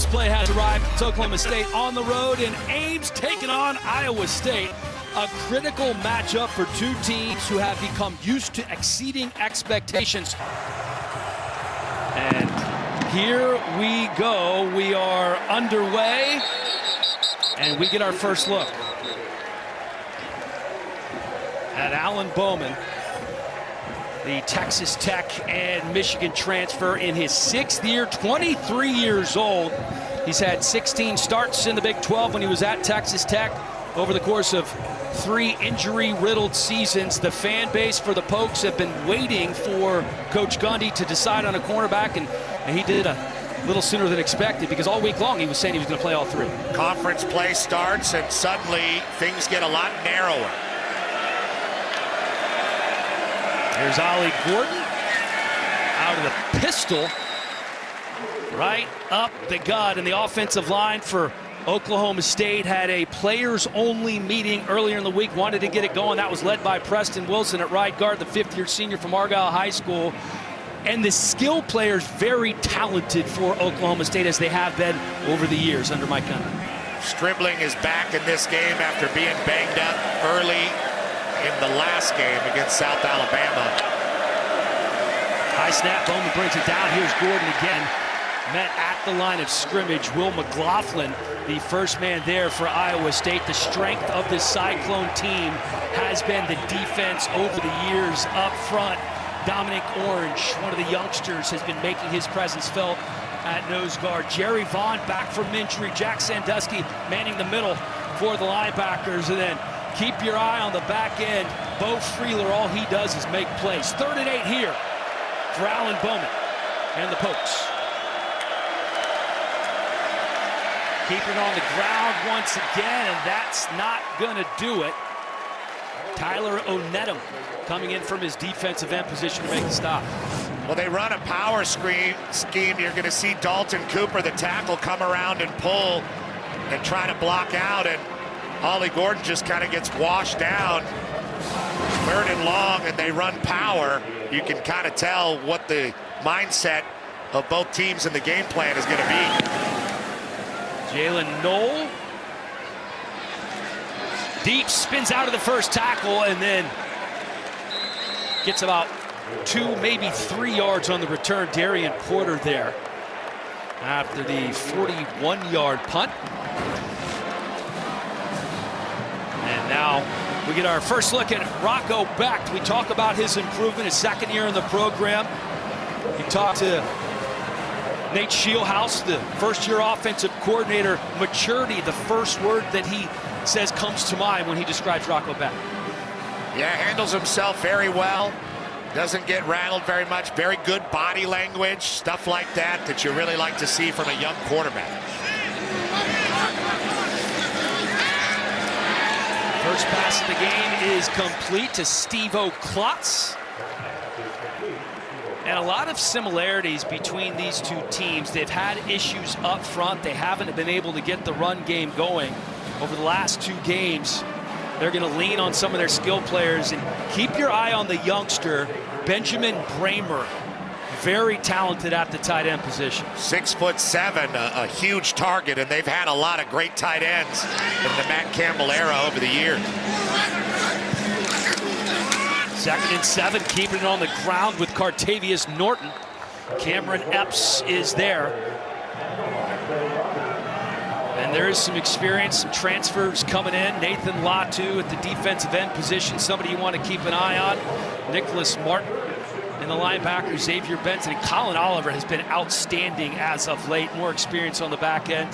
play has arrived. It's Oklahoma State on the road, and Ames taking on Iowa State. A critical matchup for two teams who have become used to exceeding expectations. And here we go. We are underway, and we get our first look at Alan Bowman, the Texas Tech and Michigan transfer in his 6th year, 23 years old. He's had 16 starts in the Big 12 when he was at Texas Tech over the course of 3 injury-riddled seasons. The fan base for the Pokes have been waiting for Coach Gundy to decide on a cornerback, and he did a little sooner than expected, because all week long he was saying he was going to play all 3. Conference play starts, and suddenly things get a lot narrower. There's Ollie Gordon out of the pistol, right up the gut. And the offensive line for Oklahoma State had a players-only meeting earlier in the week, wanted to get it going. That was led by Preston Wilson at right guard, the 5th-year senior from Argyle High School. And the skill players very talented for Oklahoma State, as they have been over the years under Mike Gundy. Stribling is back in this game after being banged up early in the last game against South Alabama. High snap, Bowman brings it down. Here's Gordon again. Met at the line of scrimmage. Will McLaughlin, the first man there for Iowa State. The strength of this Cyclone team has been the defense over the years up front. Dominic Orange, one of the youngsters, has been making his presence felt at nose guard. Jerry Vaughn back from injury. Jack Sandusky manning the middle for the linebackers. And then keep your eye on the back end. Bo Freeler, all he does is make plays. 3rd and 8 here for Alan Bowman and the Pokes. Keeping it on the ground once again, and that's not going to do it. Tyler Onedum coming in from his defensive end position to make the stop. Well, they run a power scheme. You're going to see Dalton Cooper, the tackle, come around and pull and try to block out, and Ollie Gordon just kind of gets washed down. 3rd and long, and they run power. You can kind of tell what the mindset of both teams in the game plan is going to be. Jalen Knoll deep, spins out of the first tackle, and then gets about 2, maybe 3 yards on the return. Darian Porter there after the 41-yard punt. And now we get our first look at Rocco Becht. We talk about his improvement, his 2nd year in the program. We talked to Nate Scheelhaus, the 1st-year offensive coordinator. Maturity, the first word that he says comes to mind when he describes Rocco Becht. Yeah, handles himself very well. Doesn't get rattled very much. Very good body language, stuff like that that you really like to see from a young quarterback. First pass of the game is complete to Steve-O Klotz. And a lot of similarities between these two teams. They've had issues up front. They haven't been able to get the run game going over the last 2 games. They're going to lean on some of their skill players. And keep your eye on the youngster, Benjamin Bramer. Very talented at the tight end position. 6'7", a huge target, and they've had a lot of great tight ends in the Matt Campbell era over the years. 2nd and 7, keeping it on the ground with Cartavius Norton. Cameron Epps is there. And there is some experience, some transfers coming in. Nathan Latu at the defensive end position, somebody you want to keep an eye on. Nicholas Martin in the linebacker, Xavier Benson. And Colin Oliver has been outstanding as of late. More experience on the back end.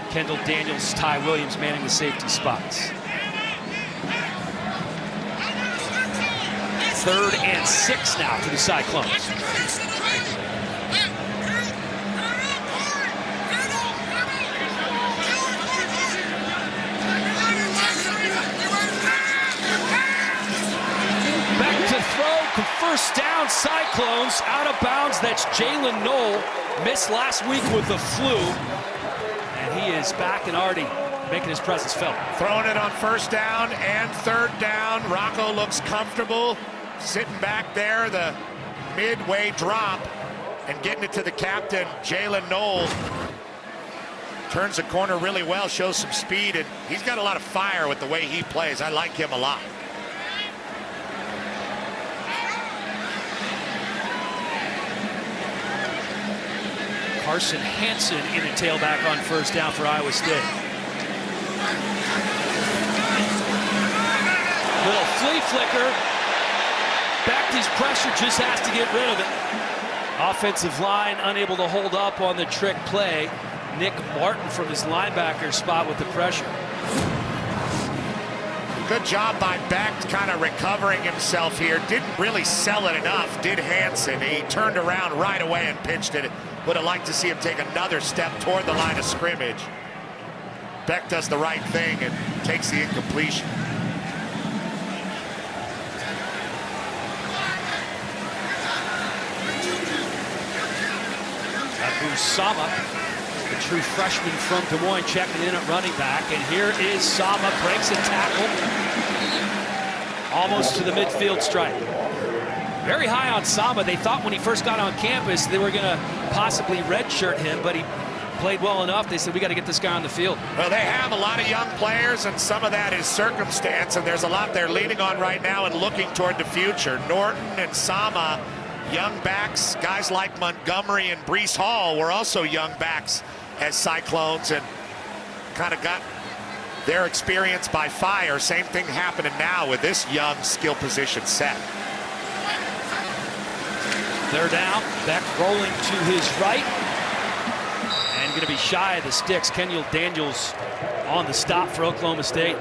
Kendall Daniels, Ty Williams manning the safety spots. 3rd and 6 now for the Cyclones. Back to throw, first down, Cyclones, out of bounds. That's Jalen Knoll, missed last week with the flu. And he is back and already making his presence felt. Throwing it on 1st down and 3rd down. Rocco looks comfortable. Sitting back there, the midway drop, and getting it to the captain, Jalen Knoll. turns the corner really well, shows some speed, and he's got a lot of fire with the way he plays. I like him a lot. Carson Hansen in a tailback on first down for Iowa State. Little flea flicker. Bechty's pressure, just has to get rid of it. Offensive line unable to hold up on the trick play. Nick Martin from his linebacker spot with the pressure. Good job by Becht kind of recovering himself here. Didn't really sell it enough, did Hansen. He turned around right away and pitched it. Would have liked to see him take another step toward the line of scrimmage. Becht does the right thing and takes the incompletion. Abu Sama, the true freshman from Des Moines, checking in at running back. And here is Sama, breaks a tackle. Almost to the midfield stripe. Very high on Sama. They thought when he first got on campus they were going to possibly redshirt him, but he played well enough. They said, we got to get this guy on the field. Well, they have a lot of young players, and some of that is circumstance, and there's a lot they're leaning on right now and looking toward the future. Norton and Sama, young backs. Guys like Montgomery and Breece Hall were also young backs as Cyclones and kind of got their experience by fire. Same thing happening now with this young skill position set. They're down. Becht rolling to his right. And going to be shy of the sticks. Kenyon Daniels on the stop for Oklahoma State.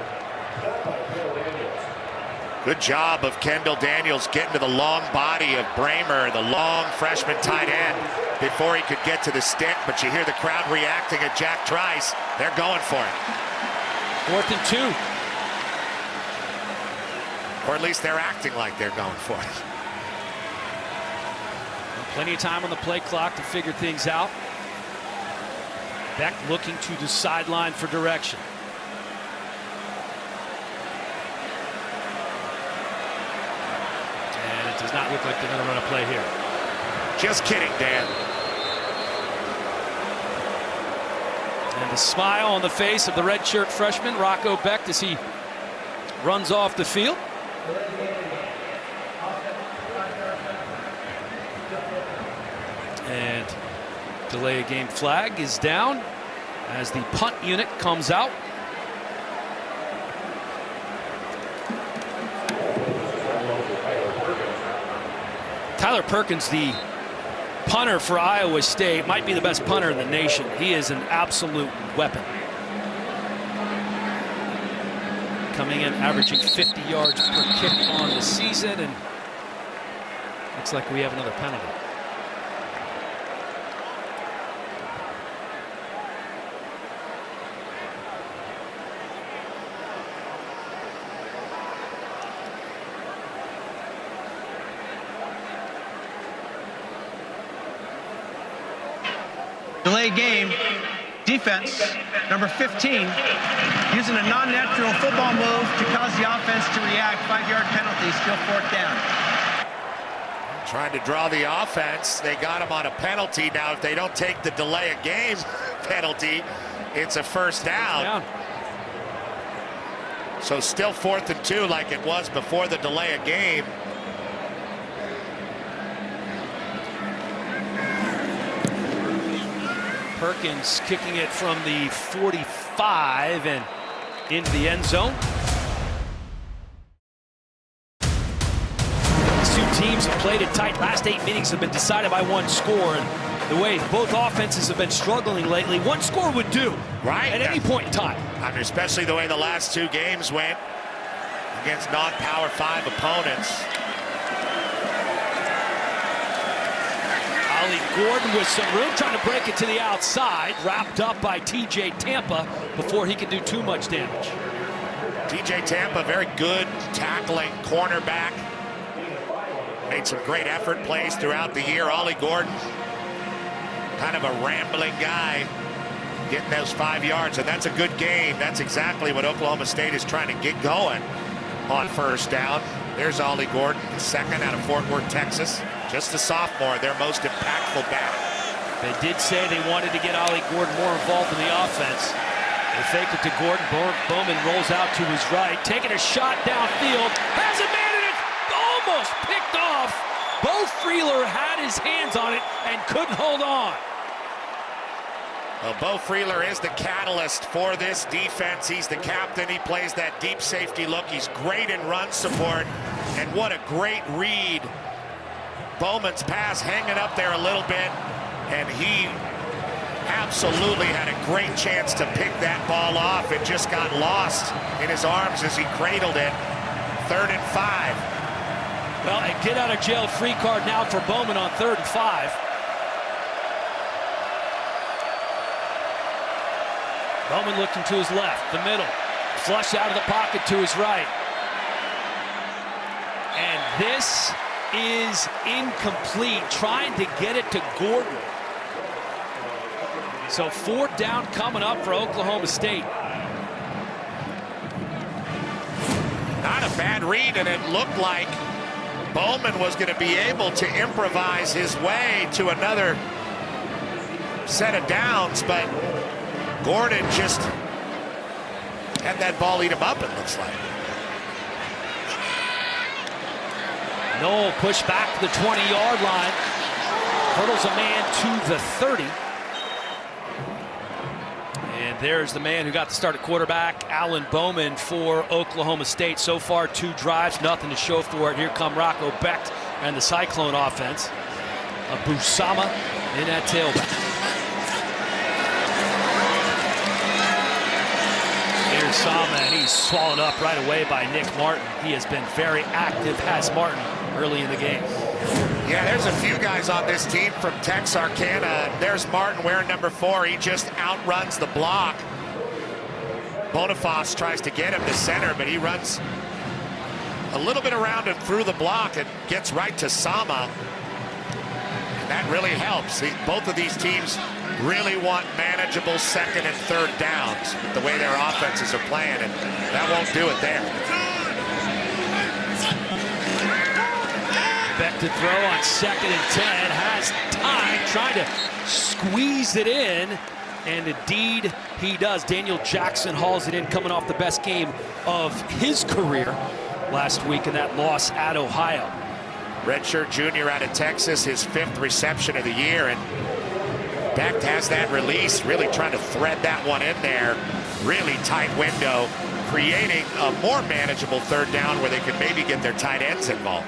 Good job of Kendall Daniels getting to the long body of Bramer, the long freshman tight end, before he could get to the stick. But you hear the crowd reacting at Jack Trice. They're going for it. 4th and 2. Or at least they're acting like they're going for it. Plenty of time on the play clock to figure things out. Becht looking to the sideline for direction. And it does not look like they're going to run a play here. Just kidding, Dan. And the smile on the face of the redshirt freshman, Rocco Becht, as he runs off the field. And delay of game flag is down as the punt unit comes out. Tyler Perkins, the punter for Iowa State, might be the best punter in the nation. He is an absolute weapon. Coming in averaging 50 yards per kick on the season, and looks like we have another penalty. Delay game, defense, number 15, using a non-natural football move to cause the offense to react. 5-yard penalty, still 4th down. Trying to draw the offense. They got him on a penalty. Now, if they don't take the delay of game penalty, it's a 1st down. So still 4th and 2 like it was before the delay of game. Perkins kicking it from the 45 and into the end zone. These two teams have played it tight. Last 8 meetings have been decided by 1 score. And the way both offenses have been struggling lately, 1 score would do, right, at any point in time. I mean, especially the way the last 2 games went against non-Power 5 opponents. Ollie Gordon with some room, trying to break it to the outside, wrapped up by TJ Tampa before he can do too much damage. TJ Tampa, very good tackling cornerback. Made some great effort plays throughout the year. Ollie Gordon, kind of a rambling guy, getting those 5 yards, and that's a good game. That's exactly what Oklahoma State is trying to get going on 1st down. There's Ollie Gordon, the 2nd out of Fort Worth, Texas. Just a sophomore, their most impactful back. They did say they wanted to get Ollie Gordon more involved in the offense. They fake it to Gordon. Bowman rolls out to his right, taking a shot downfield. Has a man, and it's almost picked off. Beau Freyler had his hands on it and couldn't hold on. Well, Beau Freyler is the catalyst for this defense. He's the captain. He plays that deep safety look. He's great in run support. And what a great read. Bowman's pass hanging up there a little bit, and he absolutely had a great chance to pick that ball off. It just got lost in his arms as he cradled it. 3rd and 5. Well, a get out of jail free card now for Bowman on 3rd and 5. Bowman looking to his left, the middle. Flush out of the pocket to his right. And this is incomplete, trying to get it to Gordon. So 4th down coming up for Oklahoma State. Not a bad read, and it looked like Bowman was going to be able to improvise his way to another set of downs, but Gordon just had that ball eat him up, it looks like. Noel pushed back to the 20-yard line. Hurdles a man to the 30. And there's the man who got the start at quarterback, Alan Bowman for Oklahoma State. So far, 2 drives, nothing to show for it. Here come Rocco Becht and the Cyclone offense. Abusama in at tailback. Here's Sama, and he's swallowed up right away by Nick Martin. He has been very active, has Martin, early in the game. Yeah, there's a few guys on this team from Texarkana. There's Martin wearing number 4. He just outruns the block. Boniface tries to get him to center, but he runs a little bit around and through the block and gets right to Sama. And that really helps. Both of these teams really want manageable 2nd and 3rd downs with the way their offenses are playing, and that won't do it there. Becht to throw on 2nd and 10, has time, trying to squeeze it in, and indeed he does. Daniel Jackson hauls it in, coming off the best game of his career last week in that loss at Ohio. Redshirt junior out of Texas, his 5th reception of the year, and Becht has that release, really trying to thread that one in there. Really tight window, creating a more manageable 3rd down where they could maybe get their tight ends involved.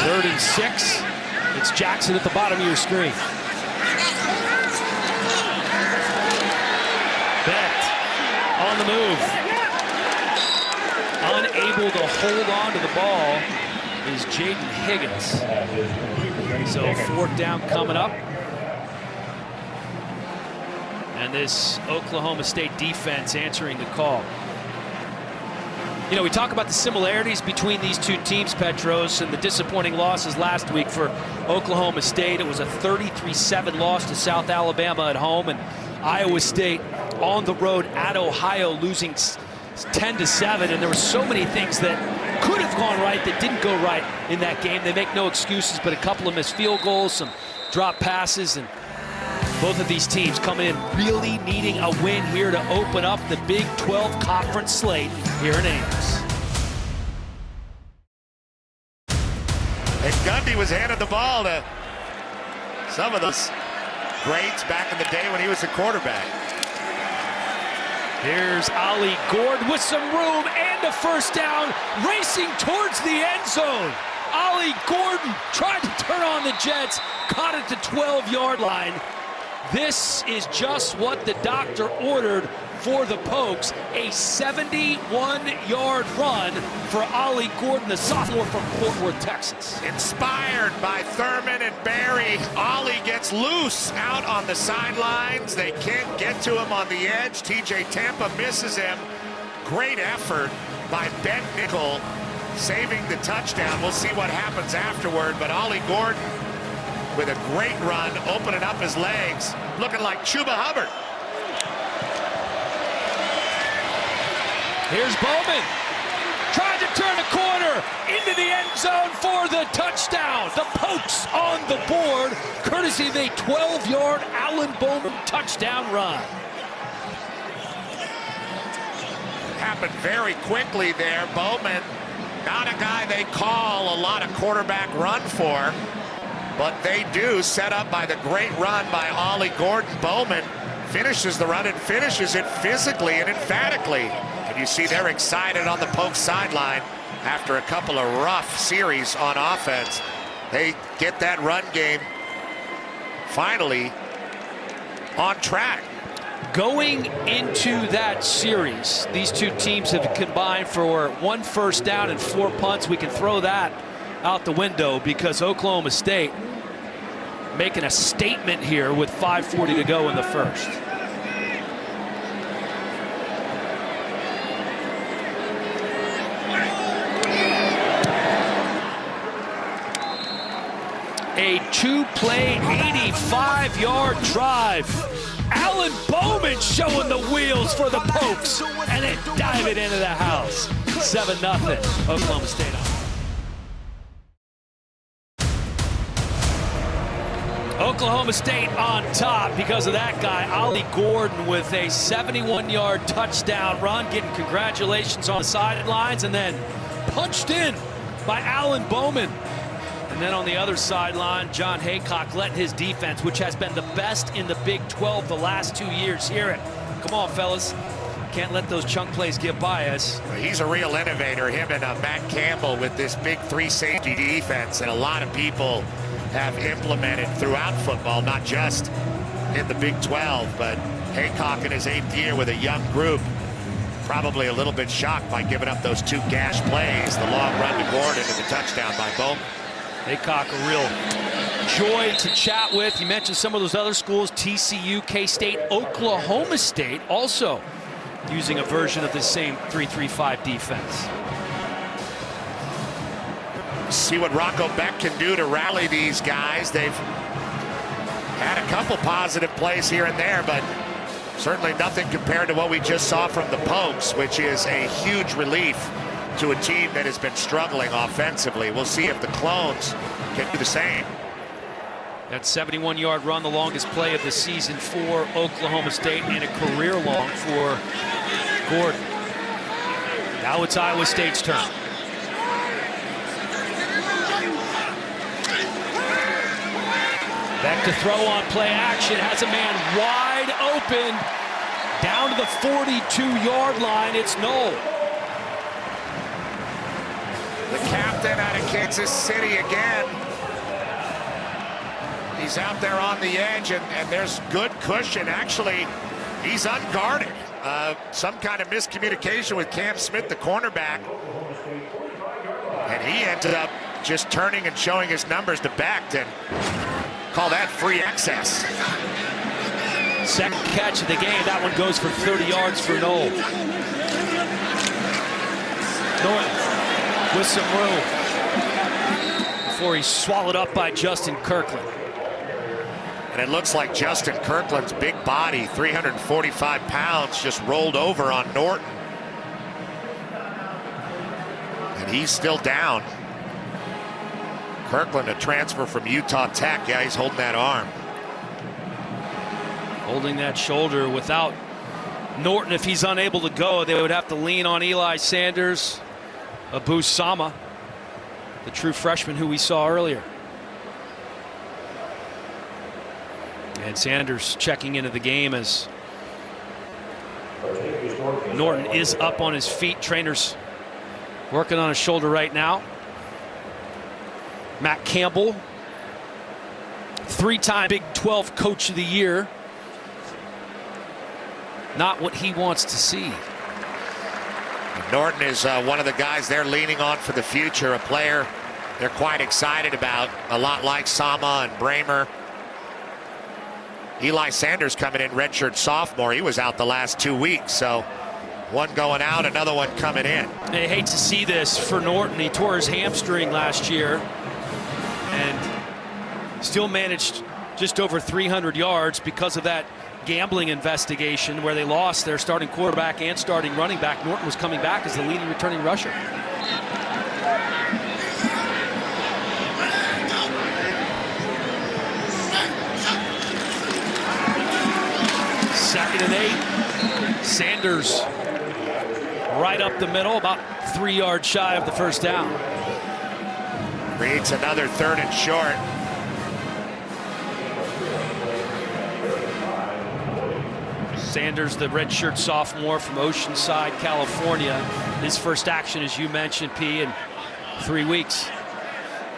Third and 6. It's Jackson at the bottom of your screen. Becht on the move. Unable to hold on to the ball is Jaden Higgins. So 4th down coming up. And this Oklahoma State defense answering the call. You know, we talk about the similarities between these two teams, Petros, and the disappointing losses last week for Oklahoma State. It was a 33-7 loss to South Alabama at home, and Iowa State on the road at Ohio losing 10-7. And there were so many things that could have gone right that didn't go right in that game. They make no excuses, but a couple of missed field goals, some drop passes, and both of these teams coming in really needing a win here to open up the Big 12 conference slate here in Ames. And Gundy was handing the ball to some of those greats back in the day when he was a quarterback. Here's Ollie Gordon with some room and a 1st down, racing towards the end zone. Ollie Gordon tried to turn on the Jets, caught it to 12-yard line. This is just what the doctor ordered for the Pokes, a 71-yard run for Ollie Gordon, the sophomore from Fort Worth, Texas. Inspired by Thurman and Barry, Ollie gets loose out on the sidelines. They can't get to him on the edge. TJ Tampa misses him. Great effort by Ben Nickel, saving the touchdown. We'll see what happens afterward, but Ollie Gordon with a great run, opening up his legs, looking like Chuba Hubbard. Here's Bowman. Trying to turn the corner into the end zone for the touchdown. The Pokes on the board, courtesy of a 12-yard Alan Bowman touchdown run. Happened very quickly there. Bowman, not a guy they call a lot of quarterback run for, but they do, set up by the great run by Ollie Gordon. Bowman finishes the run and finishes it physically and emphatically. And you see they're excited on the Pokes sideline after a couple of rough series on offense. They get that run game finally on track. Going into that series, these two teams have combined for 1 first down and 4 punts. We can throw that out the window because Oklahoma State making a statement here with 5:40 to go in the first. A 2-play, 85-yard drive. Alan Bowman showing the wheels for the Pokes, and then dive it into the house. 7-0, Oklahoma State on. Oklahoma State on top because of that guy, Ollie Gordon, with a 71-yard touchdown run, getting congratulations on the sidelines, and then punched in by Alan Bowman. And then on the other sideline, John Haycock letting his defense, which has been the best in the Big 12 the last 2 years, hear it. Come on, fellas. Can't let those chunk plays get by us. He's a real innovator, him and Matt Campbell, with this big 3-safety defense that a lot of people have implemented throughout football, not just in the Big 12. But Haycock in his 8th year with a young group, probably a little bit shocked by giving up those 2 gash plays, the long run to Gordon and the touchdown by Bowman. Haycock, a real joy to chat with. You mentioned some of those other schools, TCU, K-State, Oklahoma State, also using a version of the same 3-3-5 defense. See what Rocco Beck can do to rally these guys. They've had a couple positive plays here and there, but certainly nothing compared to what we just saw from the Pokes, which is a huge relief to a team that has been struggling offensively. We'll see if the Clones can do the same. That 71-yard run, the longest play of the season for Oklahoma State, and a career long for Gordon. Now it's Iowa State's turn. Back to throw on play action, has a man wide open down to the 42-yard line. It's Knoll. The captain out of Kansas City again. He's out there on the edge, and there's good cushion. Actually, he's unguarded. Some kind of miscommunication with Cam Smith, the cornerback. And he ended up just turning and showing his numbers to Becton. Call that free access. Second catch of the game. That one goes for 30 yards for Knoll. Norton with some room before he's swallowed up by Justin Kirkland. And it looks like Justin Kirkland's big body, 345 pounds, just rolled over on Norton. And he's still down. Kirkland, a transfer from Utah Tech. Yeah, he's holding that arm. Holding that shoulder. Without Norton, if he's unable to go, they would have to lean on Eli Sanders, Abu Sama, the true freshman who we saw earlier. And Sanders checking into the game as Norton is up on his feet. Trainer's working on his shoulder right now. Matt Campbell, 3-time Big 12 Coach of the Year. Not what he wants to see. Norton is one of the guys they're leaning on for the future, a player they're quite excited about, a lot like Sama and Bramer. Eli Sanders coming in, redshirt sophomore. He was out the last 2 weeks, so one going out, another one coming in. They hate to see this for Norton. He tore his hamstring last year and still managed just over 300 yards because of that gambling investigation where they lost their starting quarterback and starting running back. Norton was coming back as the leading returning rusher. Second and 8. Sanders right up the middle, about 3 yards shy of the first down. Creates another 3rd and short. Sanders, the redshirt sophomore from Oceanside, California. His first action, as you mentioned, P, in 3 weeks.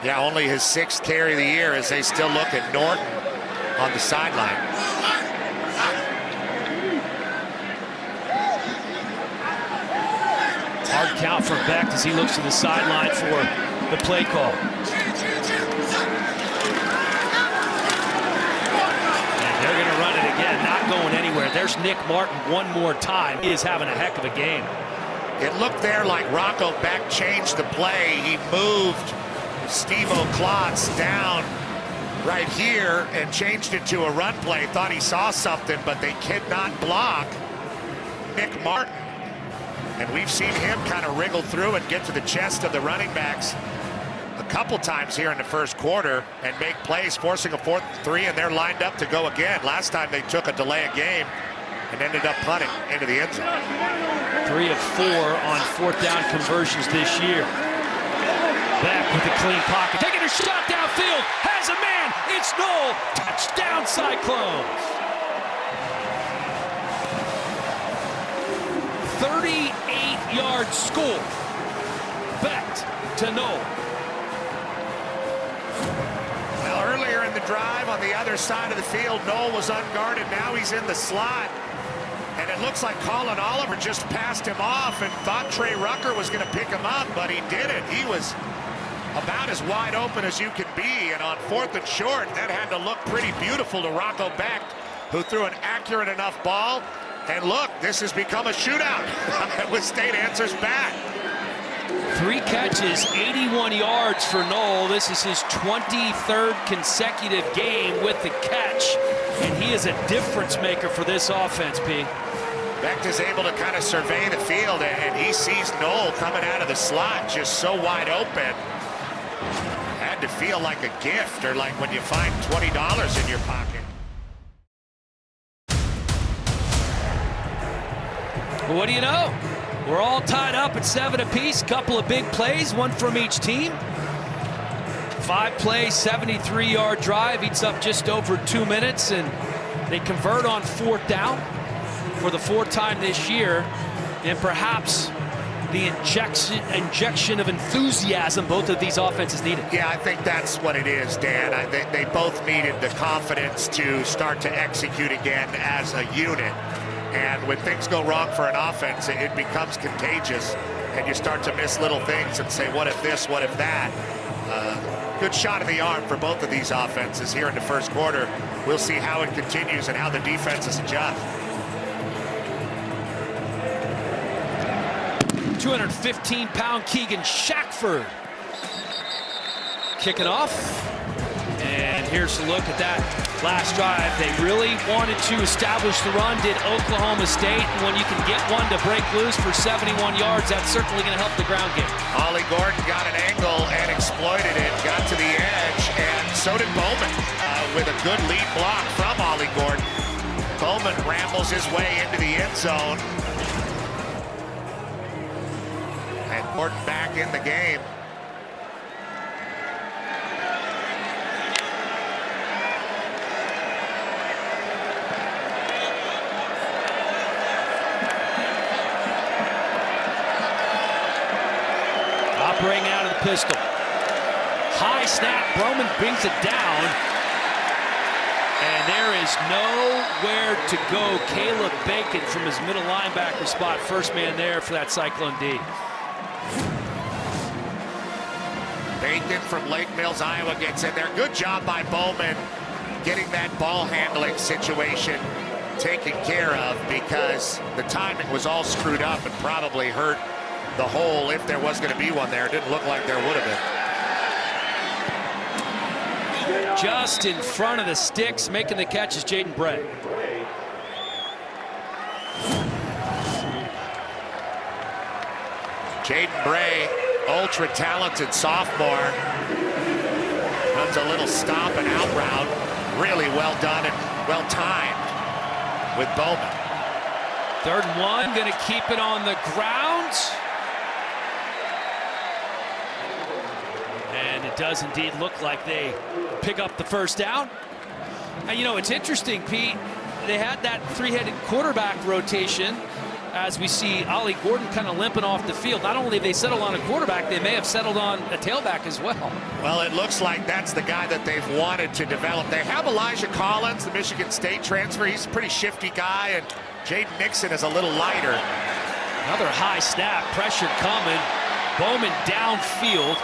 Yeah, only his 6th carry of the year as they still look at Norton on the sideline. Hard count for Becht as he looks to the sideline for the play call. And they're going to run it again, not going anywhere. There's Nick Martin one more time. He is having a heck of a game. It looked there like Rocco Becht changed the play. He moved Steve-O Klotz down right here and changed it to a run play. Thought he saw something, but they could not block Nick Martin. And we've seen him kind of wriggle through and get to the chest of the running backs a couple times here in the first quarter and make plays, forcing a 4th and 3, and they're lined up to go again. Last time they took a delay of game and ended up punting into the end zone. 3 of 4 on 4th down conversions this year. Back with the clean pocket, taking a shot downfield, has a man, it's Knoll, touchdown Cyclones. 38-yard score. Becht to Knoll. Well, earlier in the drive on the other side of the field, Knoll was unguarded. Now he's in the slot. And it looks like Colin Oliver just passed him off and thought Trey Rucker was going to pick him up, but he didn't. He was about as wide open as you can be. And on 4th and short, that had to look pretty beautiful to Rocco Becht, who threw an accurate enough ball. And look, this has become a shootout. Iowa State answers back. 3 catches, 81 yards for Knoll. This is his 23rd consecutive game with the catch, and he is a difference maker for this offense, P. Becht is able to kind of survey the field, and he sees Knoll coming out of the slot just so wide open. Had to feel like a gift, or like when you find $20 in your pocket. Well, what do you know? We're all tied up at 7 apiece. Couple of big plays, one from each team. 5 plays, 73-yard drive, eats up just over 2 minutes, and they convert on 4th down for the 4th time this year. And perhaps the injection of enthusiasm both of these offenses needed. Yeah, I think that's what it is, Dan. They both needed the confidence to start to execute again as a unit. And when things go wrong for an offense, it becomes contagious, and you start to miss little things and say, what if this, what if that? Good shot in the arm for both of these offenses here in the first quarter. We'll see how it continues and how the defenses adjust. 215-pound Keegan Shackford kicking off. And here's a look at that last drive. They really wanted to establish the run, did Oklahoma State. And when you can get one to break loose for 71 yards, that's certainly going to help the ground game. Ollie Gordon got an angle and exploited it, got to the edge, and so did Bowman with a good lead block from Ollie Gordon. Bowman rambles his way into the end zone. And Gordon back in the game. Operating out of the pistol. High snap, Bowman brings it down. And there is nowhere to go. Caleb Bacon from his middle linebacker spot. First man there for that Cyclone D. Bacon from Lake Mills, Iowa gets in there. Good job by Bowman getting that ball handling situation taken care of, because the timing was all screwed up and probably hurt the hole if there was going to be one there. It didn't look like there would have been. Just in front of the sticks, making the catch is Jaden Bray. Jaden Bray, ultra talented sophomore, runs a little stop and out route. Really well done and well timed with Bowman. 3rd and 1, going to keep it on the ground. And it does indeed look like they pick up the 1st down. And you know, it's interesting, Pete. They had that 3-headed quarterback rotation as we see Ollie Gordon kind of limping off the field. Not only have they settled on a quarterback, they may have settled on a tailback as well. Well, it looks like that's the guy that they've wanted to develop. They have Elijah Collins, the Michigan State transfer. He's a pretty shifty guy, and Jaden Nixon is a little lighter. Another high snap, pressure coming. Bowman downfield.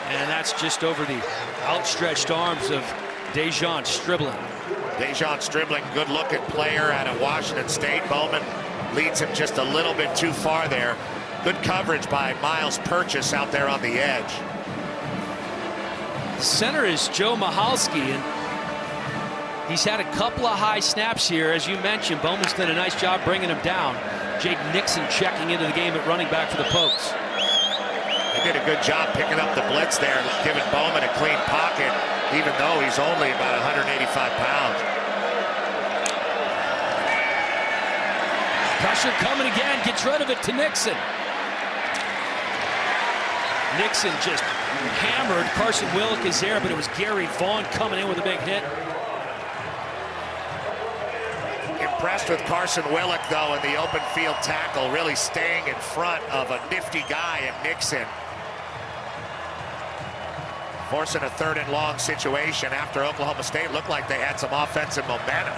And that's just over the outstretched arms of Dejon Stribling. Dejon Stribling, good-looking player out of Washington State. Bowman leads him just a little bit too far there. Good coverage by Miles Purchase out there on the edge. The center is Joe Michalski, and he's had a couple of high snaps here. As you mentioned, Bowman's done a nice job bringing him down. Jake Nixon checking into the game at running back for the Pokes. They did a good job picking up the blitz there, giving Bowman a clean pocket, even though he's only about 185 pounds. Pressure coming again, gets rid of it to Nixon. Nixon just hammered. Carson Willick is there, but it was Gary Vaughn coming in with a big hit. Impressed with Carson Willick, though, in the open field tackle, really staying in front of a nifty guy in Nixon. Forcing a 3rd and long situation after Oklahoma State looked like they had some offensive momentum.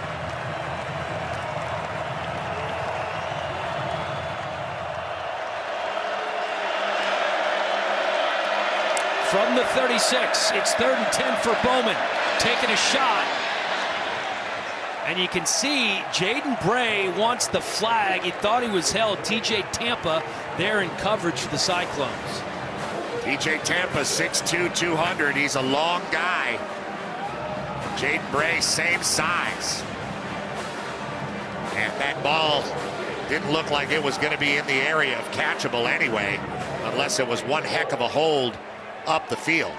From the 36, it's 3rd and 10 for Bowman. Taking a shot. And you can see Jaden Bray wants the flag. He thought he was held. TJ Tampa there in coverage for the Cyclones. TJ Tampa, 6'2", 200. He's a long guy. Jaden Bray, same size. And that ball didn't look like it was going to be in the area of catchable anyway, unless it was one heck of a hold up the field.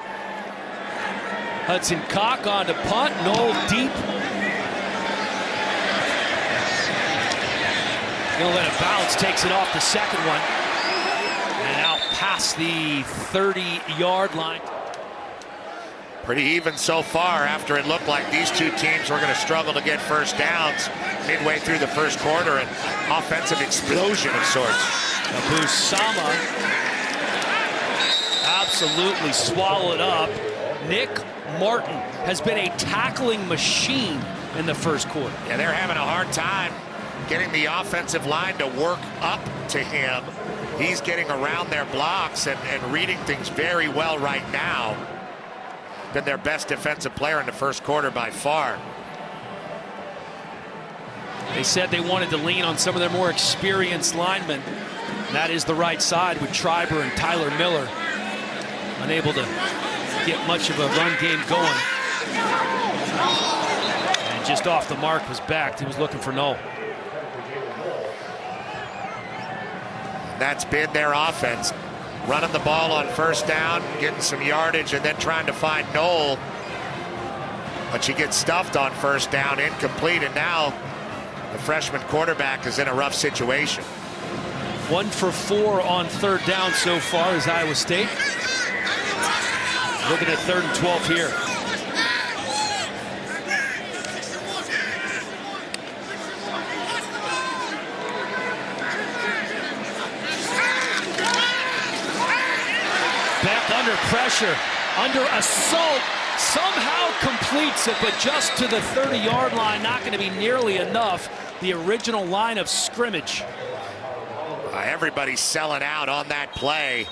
Hudson Cock on to punt. Knoll deep. Gonna let it bounce. Takes it off the 2nd one. And out past the 30-yard line. Pretty even so far after it looked like these two teams were going to struggle to get 1st downs midway through the 1st quarter. An offensive explosion of sorts. Abu Sama absolutely swallowed up. Nick Martin has been a tackling machine in the 1st quarter. Yeah, they're having a hard time getting the offensive line to work up to him. He's getting around their blocks and reading things very well right now. Been their best defensive player in the 1st quarter by far. They said they wanted to lean on some of their more experienced linemen. That is the right side with Triber and Tyler Miller. Unable to get much of a run game going. And just off the mark was backed. He was looking for Knoll. That's been their offense. Running the ball on 1st down, getting some yardage, and then trying to find Knoll. But she gets stuffed on 1st down, incomplete, and now the freshman quarterback is in a rough situation. 1 for 4 on 3rd down so far is Iowa State. Looking at 3rd and 12 here. Beck under pressure, under assault, somehow completes it, but just to the 30-yard line, not going to be nearly enough. The original line of scrimmage. Everybody's selling out on that play.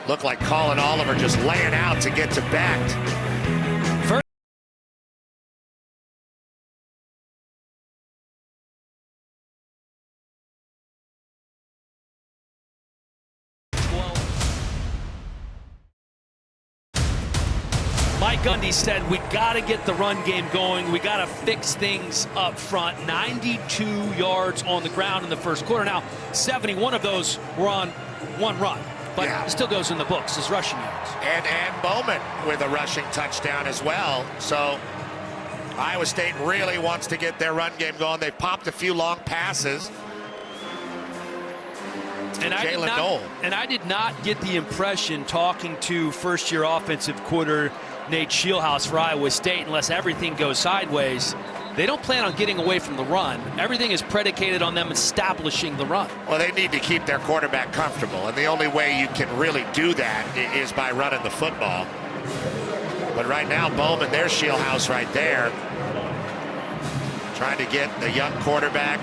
Looked like Colin Oliver just laying out to get to Beck. Mike Gundy said, we got to get the run game going. We got to fix things up front. 92 yards on the ground in the first quarter. Now, 71 of those were on one run, but it still goes in the books as rushing yards. And Bowman with a rushing touchdown as well. So Iowa State really wants to get their run game going. They've popped a few long passes. And I did not get the impression, talking to first-year offensive coordinator Nate Scheelhaase for Iowa State, unless everything goes sideways, they don't plan on getting away from the run. Everything is predicated on them establishing the run. Well, they need to keep their quarterback comfortable, and the only way you can really do that is by running the football. But right now, Bowman, there's Scheelhaase right there, trying to get the young quarterback,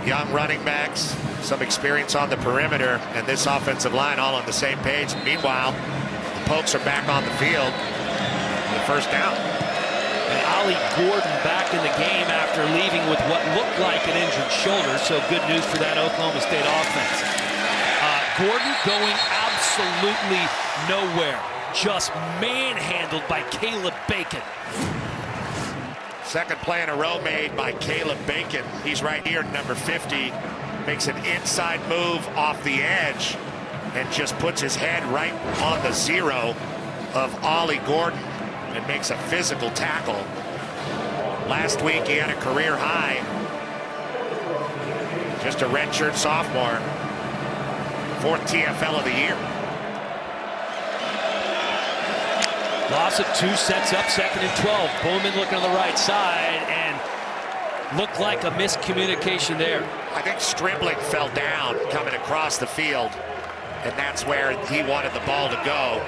young running backs, some experience on the perimeter, and this offensive line all on the same page. Meanwhile, the Pokes are back on the field. The first down. And Ollie Gordon back in the game after leaving with what looked like an injured shoulder, so good news for that Oklahoma State offense. Gordon going absolutely nowhere. Just manhandled by Caleb Bacon. Second play in a row made by Caleb Bacon. He's right here, number 50. Makes an inside move off the edge and just puts his head right on the zero of Ollie Gordon and makes a physical tackle. Last week he had a career high. Just a redshirt sophomore. 4th TFL of the year. Loss of 2 sets up, 2nd and 12. Bowman looking on the right side, and looked like a miscommunication there. I think Stribling fell down coming across the field, and that's where he wanted the ball to go.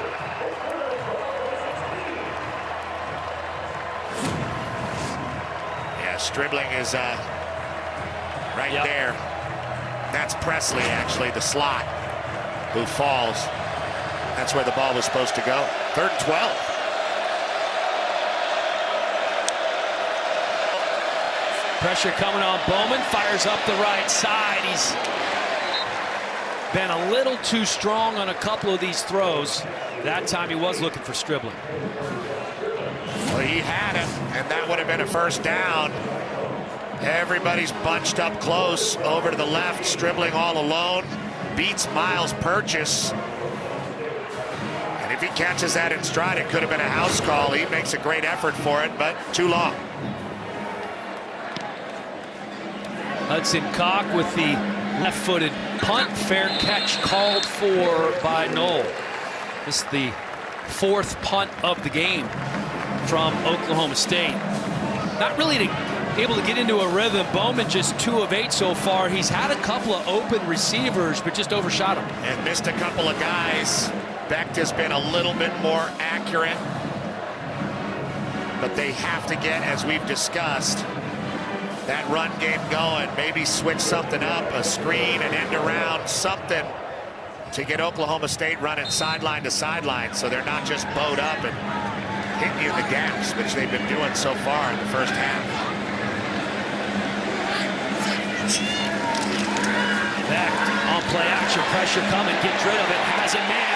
Yeah, Stribling is right there. That's Presley, actually, the slot, who falls. That's where the ball was supposed to go. 3rd and 12. Pressure coming on Bowman, fires up the right side. He's been a little too strong on a couple of these throws. That time he was looking for Stribling. Well, he had it, and that would have been a first down. Everybody's bunched up close over to the left. Stribling all alone, beats Miles Purchase. And if he catches that in stride, it could have been a house call. He makes a great effort for it, but too long. Hudson Cock with the left-footed punt. Fair catch called for by Knoll. This is the 4th punt of the game from Oklahoma State. Not really able to get into a rhythm. Bowman just 2 of 8 so far. He's had a couple of open receivers, but just overshot them. And missed a couple of guys. Becht has been a little bit more accurate. But they have to get, as we've discussed, that run game going. Maybe switch something up, a screen, an end around, something to get Oklahoma State running sideline to sideline, so they're not just bowed up and hitting you in the gaps, which they've been doing so far in the first half. Becht on play action, pressure coming, gets rid of it, has a man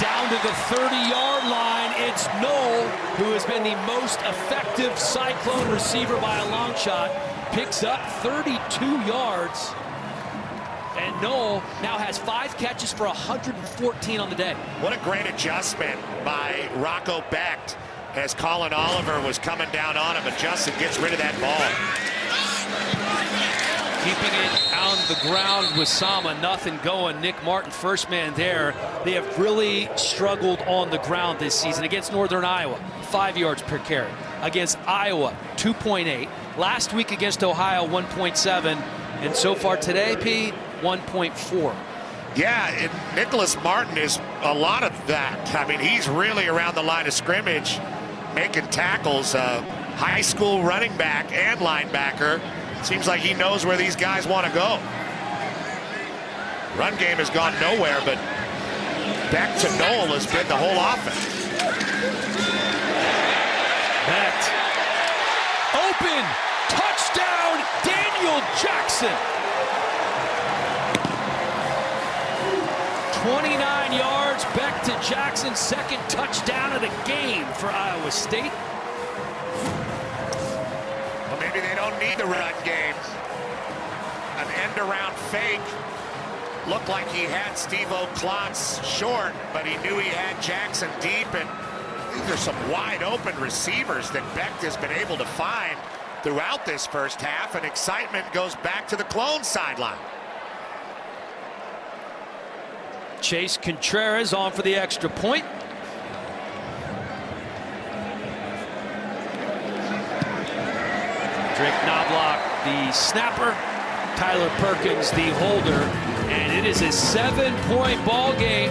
down to the 30-yard line. It's Knoll, who has been the most effective Cyclone receiver by a long shot. Picks up 32 yards. And Knoll now has 5 catches for 114 on the day. What a great adjustment by Rocco Becht as Colin Oliver was coming down on him. Adjusts and gets rid of that ball. Keeping it on the ground with Sama, nothing going. Nick Martin, first man there. They have really struggled on the ground this season. Against Northern Iowa, 5 yards per carry. Against Iowa, 2.8. Last week against Ohio, 1.7. And so far today, P, 1.4. Yeah, Nicholas Martin is a lot of that. I mean, he's really around the line of scrimmage, making tackles. High school running back and linebacker. Seems like he knows where these guys want to go. Run game has gone nowhere, but back to Knoll has been the whole offense. Becht. Open. Touchdown, Daniel Jackson. 29 yards It's back to Jackson's second touchdown of the game for Iowa State. Well, maybe they don't need the run game. An end-around fake. Looked like he had Steve-O Klotz short, but he knew he had Jackson deep, and these are some wide-open receivers that Becht has been able to find throughout this first half, and excitement goes back to the Clone sideline. Chase Contreras on for the extra point. Drake Knobloch, the snapper. Tyler Perkins, the holder. And it is a 7-point ball game.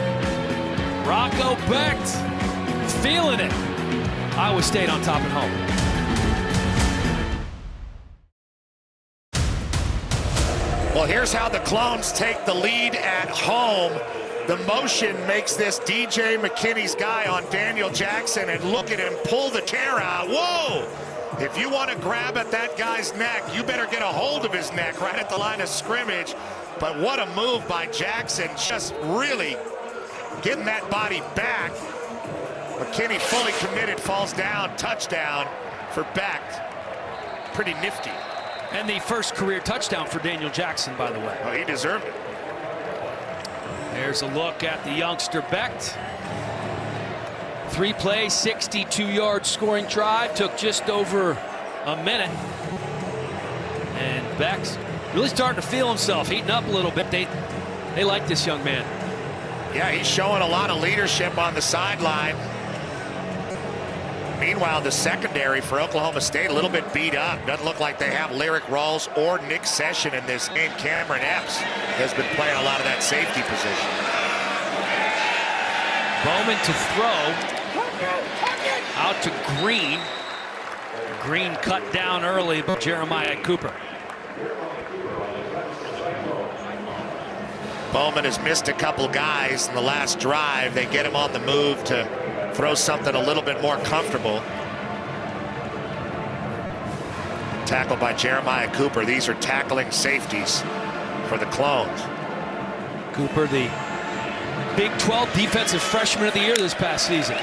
Rocco Becht feeling it. Iowa State on top at home. Well, here's how the Clones take the lead at home. The motion makes this DJ McKinney's guy on Daniel Jackson, and look at him pull the chair out. Whoa! If you want to grab at that guy's neck, you better get a hold of his neck right at the line of scrimmage. But what a move by Jackson, just really getting that body back. McKinney fully committed, falls down, touchdown for Becht. Pretty nifty. And the first career touchdown for Daniel Jackson, by the way. Oh, he deserved it. There's a look at the youngster Becht. 3-play, 62-yard scoring drive. Took just over a minute. And Becht's really starting to feel himself, heating up a little bit. They like this young man. Yeah, he's showing a lot of leadership on the sideline. Meanwhile, the secondary for Oklahoma State a little bit beat up. Doesn't look like they have Lyric Rawls or Nick Session in this game. Cameron Epps has been playing a lot of that safety position. Bowman to throw. Out to Green. Green cut down early by Jeremiah Cooper. Bowman has missed a couple guys in the last drive. They get him on the move to throw something a little bit more comfortable. Tackled by Jeremiah Cooper. These are tackling safeties for the Clones. Cooper, the Big 12 Defensive Freshman of the Year this past season.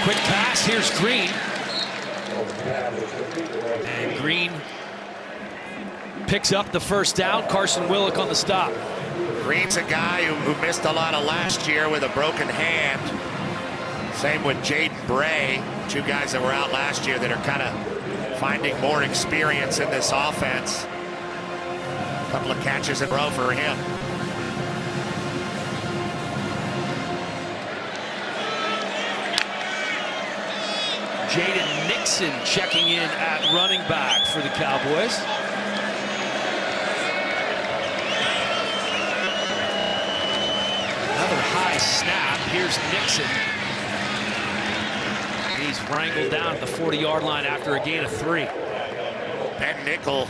Quick pass, here's Green. And Green picks up the first down. Carson Willick on the stop. Green's a guy who missed a lot of last year with a broken hand. Same with Jaden Bray, two guys that were out last year that are kind of finding more experience in this offense. A couple of catches in a row for him. Jaden Nixon checking in at running back for the Cowboys. Another high snap. Here's Nixon. He's wrangled down at the 40-yard line after a gain of 3. Ben Nickel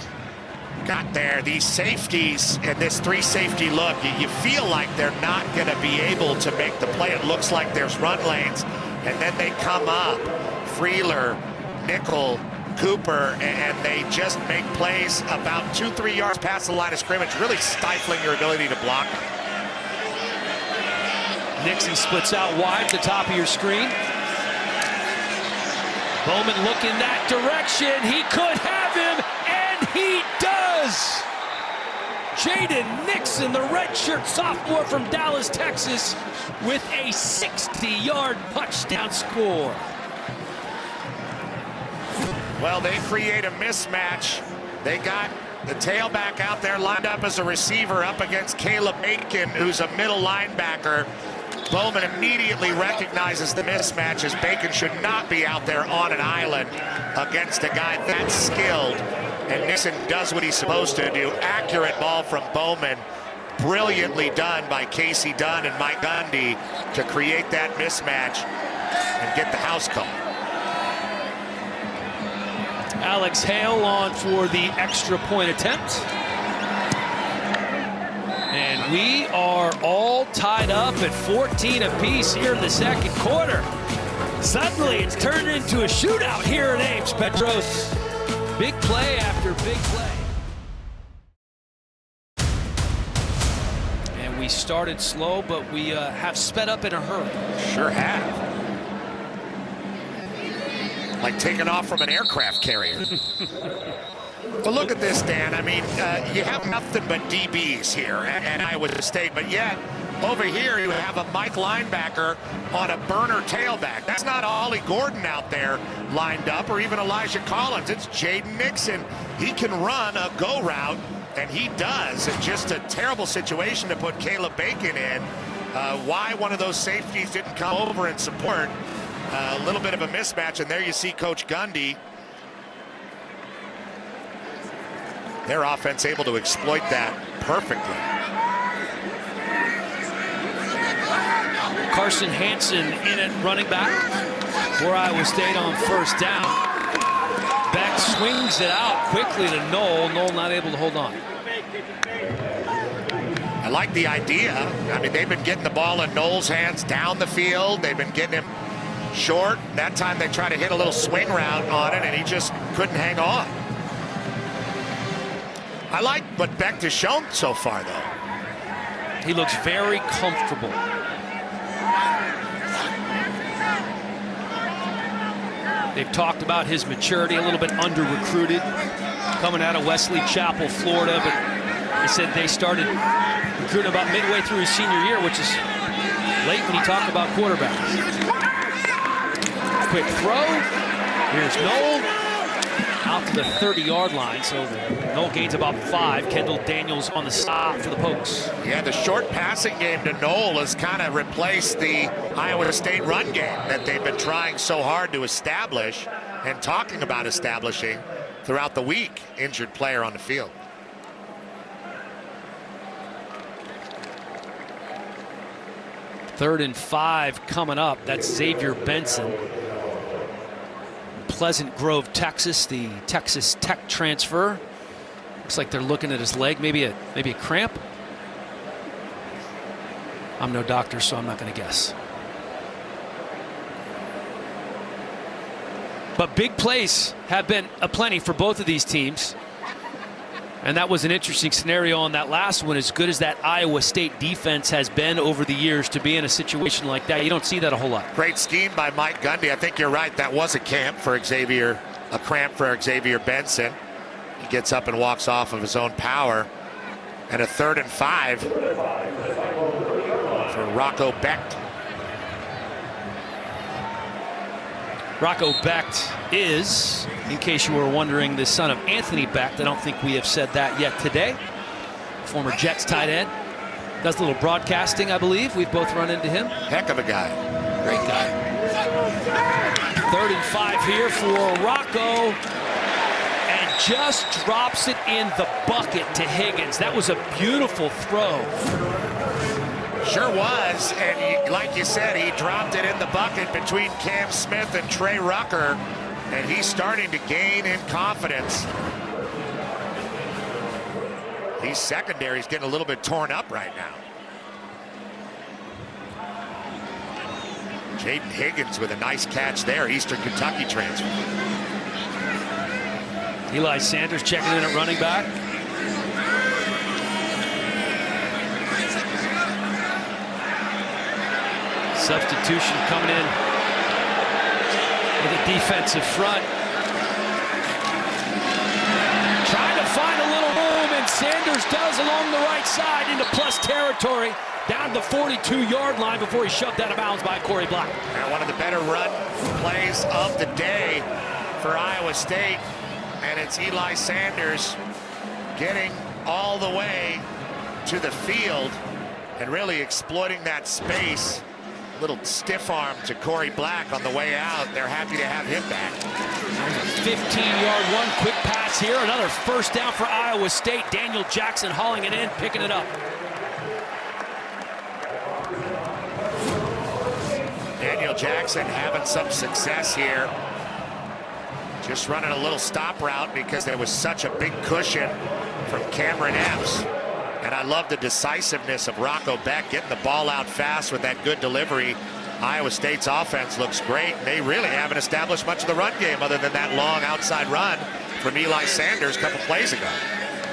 got there. These safeties and this 3-safety look, you feel like they're not going to be able to make the play. It looks like there's run lanes, and then they come up. Freeler, Nickel, Cooper, and they just make plays about 2-3 yards past the line of scrimmage, really stifling your ability to block them. Nixon splits out wide at the top of your screen. Bowman looking that direction. He could have him, and he does. Jaden Nixon, the redshirt sophomore from Dallas, Texas, with a 60-yard touchdown score. Well, they create a mismatch. They got the tailback out there lined up as a receiver up against Caleb Aiken, who's a middle linebacker. Bowman immediately recognizes the mismatch, as Bacon should not be out there on an island against a guy that skilled. And Nixon does what he's supposed to do. Accurate ball from Bowman. Brilliantly done by Casey Dunn and Mike Gundy to create that mismatch and get the house call. Alex Hale on for the extra point attempt. And we are all tied up at 14 apiece here in the second quarter. Suddenly it's turned into a shootout here at Ames, Petros. Big play after big play. And we We started slow, but we have sped up in a hurry. Sure have. Like taking off from an aircraft carrier. But look at this, Dan. I mean, you have nothing but DBs here at Iowa State, but yet over here you have a Mike linebacker on a burner tailback. That's not Ollie Gordon out there lined up, or even Elijah Collins. It's Jaden Nixon. He can run a go route, and he does. It's just a terrible situation to put Caleb Bacon in. Why one of those safeties didn't come over and support. A little bit of a mismatch, and there you see Coach Gundy. Their offense able to exploit that perfectly. Carson Hansen in at running back for Iowa State on first down. Beck swings it out quickly to Knoll. Knoll not able to hold on. I like the idea. I mean, they've been getting the ball in Knoll's hands down the field. They've been getting him short. That time they tried to hit a little swing route on it, and he just couldn't hang on. I like what Beck has shown so far, though. He looks very comfortable. They've talked about his maturity, a little bit under-recruited, coming out of Wesley Chapel, Florida, but they said they started recruiting about midway through his senior year, which is late when you talk about quarterbacks. Quick throw. Here's Knoll. Out to the 30-yard line, so Knoll gains about 5. Kendall Daniels on the stop for the Pokes. Yeah, the short passing game to Knoll has kind of replaced the Iowa State run game that they've been trying so hard to establish and talking about establishing throughout the week. Injured player on the field. Third and 5 coming up. That's Xavier Benson. Pleasant Grove, Texas, the Texas Tech transfer. Looks like they're looking at his leg, maybe a cramp. I'm no doctor, so I'm not going to guess. But big plays have been aplenty for both of these teams. And that was an interesting scenario on that last one. As good as that Iowa State defense has been over the years, to be in a situation like that, you don't see that a whole lot. Great scheme by Mike Gundy. I think you're right. That was a cramp for Xavier Benson. He gets up and walks off of his own power. And a 3rd and 5 for Rocco Becht. Rocco Becht is, in case you were wondering, the son of Anthony Becht. I don't think we have said that yet today. Former Jets tight end. Does a little broadcasting, I believe. We've both run into him. Heck of a guy. Great guy. 3rd and 5 here for Rocco. And just drops it in the bucket to Higgins. That was a beautiful throw. Sure was, and like you said, he dropped it in the bucket between Cam Smith and Trey Rucker, and he's starting to gain in confidence. These secondaries getting a little bit torn up right now. Jaden Higgins with a nice catch there, Eastern Kentucky transfer. Eli Sanders checking in at running back. Substitution coming in with a defensive front. Trying to find a little room, and Sanders does along the right side into plus territory, down to the 42-yard line before he's shoved out of bounds by Corey Black. And one of the better run plays of the day for Iowa State, and it's Eli Sanders getting all the way to the field and really exploiting that space. Little stiff arm to Corey Black on the way out. They're happy to have him back. 15-yard run, quick pass here. Another first down for Iowa State. Daniel Jackson hauling it in, picking it up. Daniel Jackson having some success here. Just running a little stop route because there was such a big cushion from Cameron Epps. And I love the decisiveness of Rocco Becht, getting the ball out fast with that good delivery. Iowa State's offense looks great. They really haven't established much of the run game other than that long outside run from Eli Sanders a couple plays ago.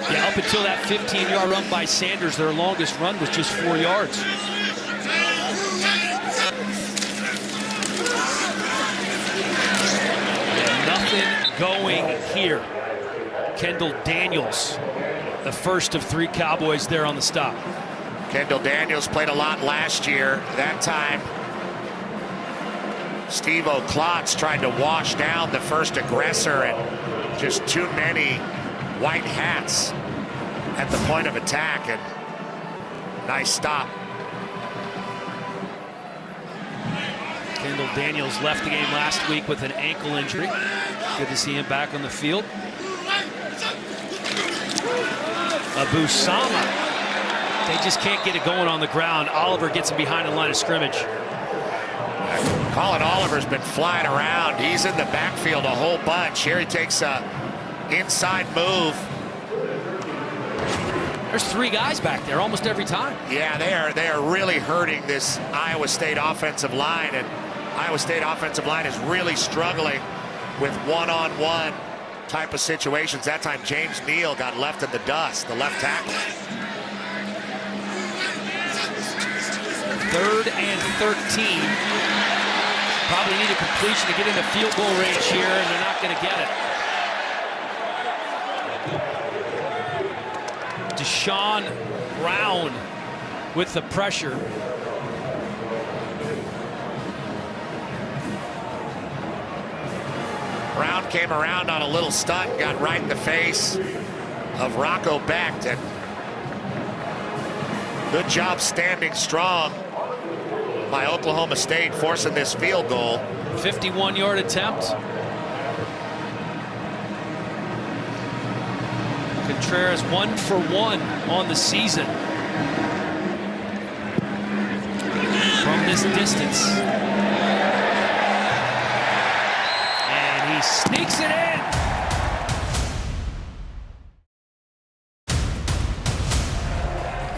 Yeah, up until that 15-yard run by Sanders, their longest run was just 4 yards. Nothing going here. Kendall Daniels, the first of 3 Cowboys there on the stop. Kendall Daniels played a lot last year. That time, Steve O'Klotz tried to wash down the first aggressor, and just too many white hats at the point of attack, and nice stop. Kendall Daniels left the game last week with an ankle injury. Good to see him back on the field. Abu Sama. They just can't get it going on the ground. Oliver gets him behind the line of scrimmage. Colin Oliver's been flying around. He's in the backfield a whole bunch. Here he takes a inside move. There's 3 guys back there almost every time. Yeah, they are really hurting this Iowa State offensive line, and Iowa State offensive line is really struggling with one-on-one type of situations. That time James Neal got left in the dust, the left tackle. 3rd and 13. Probably need a completion to get into field goal range here, and they're not going to get it. Deshaun Brown with the pressure. Brown came around on a little stunt, got right in the face of Rocco Becht, and good job standing strong by Oklahoma State, forcing this field goal. 51-yard attempt. Contreras 1 for 1 on the season from this distance. And he sneaks it in.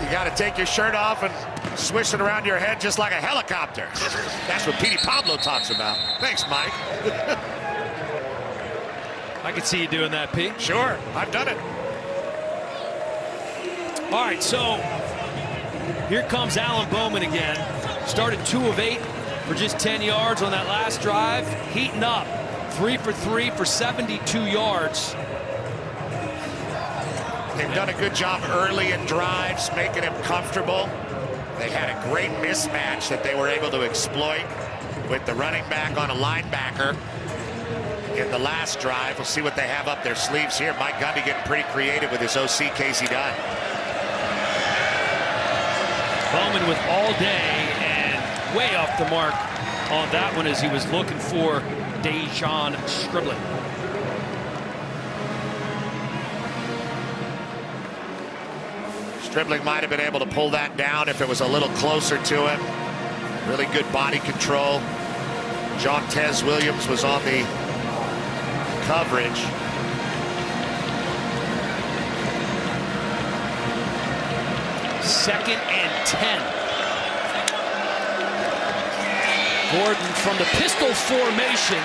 You got to take your shirt off and swish it around your head just like a helicopter. That's what Petey Pablo talks about. Thanks, Mike. I could see you doing that, Pete. Sure, I've done it. All right, so here comes Alan Bowman again. Started 2 of 8 for just 10 yards on that last drive. Heating up, 3 for 3 for 72 yards. They've done a good job early in drives, making him comfortable. They had a great mismatch that they were able to exploit with the running back on a linebacker in the last drive. We'll see what they have up their sleeves here. Mike Gundy getting pretty creative with his OC, Casey Dunn. Bowman with all day and way off the mark on that one as he was looking for Dejon Stribling. Stribling might have been able to pull that down if it was a little closer to him. Really good body control. Jontez Williams was on the coverage. Second and 10. Gordon from the pistol formation.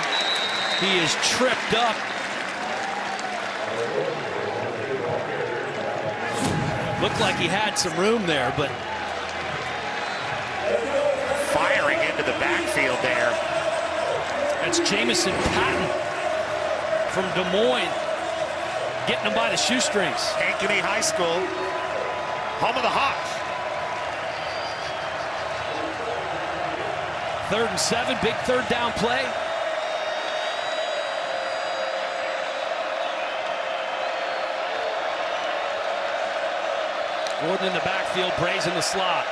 He is tripped up. Looked like he had some room there, but firing into the backfield there. That's Jamison Patton from Des Moines, getting him by the shoestrings. Ankeny High School, home of the Hawks. 3rd and 7, big 3rd down play. Gordon in the backfield, Brays in the slot.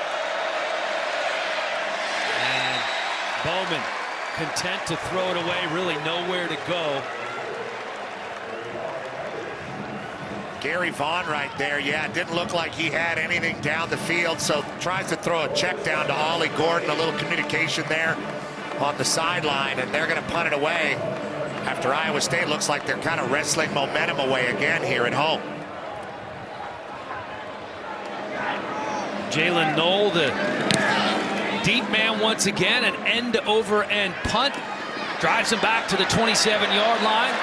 And Bowman content to throw it away, really nowhere to go. Gary Vaughn right there. Yeah, it didn't look like he had anything down the field, so tries to throw a check down to Ollie Gordon. A little communication there on the sideline, and they're going to punt it away after Iowa State looks like they're kind of wrestling momentum away again here at home. Jalen Knoll, the deep man once again, an end-over-end punt. Drives him back to the 27-yard line.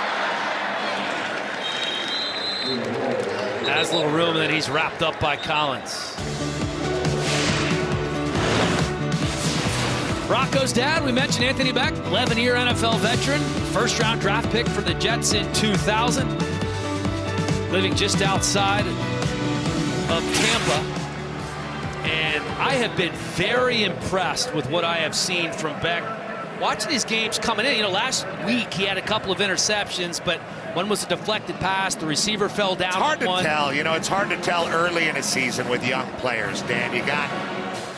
Has a little room, and then he's wrapped up by Collins. Rocco's dad, we mentioned Anthony Beck, 11-year NFL veteran, first-round draft pick for the Jets in 2000, living just outside of Tampa. And I have been very impressed with what I have seen from Beck. Watching these games coming in, last week he had a couple of interceptions, but one was a deflected pass. The receiver fell down. It's hard to one. tell. It's hard to tell early in a season with young players, Dan. You got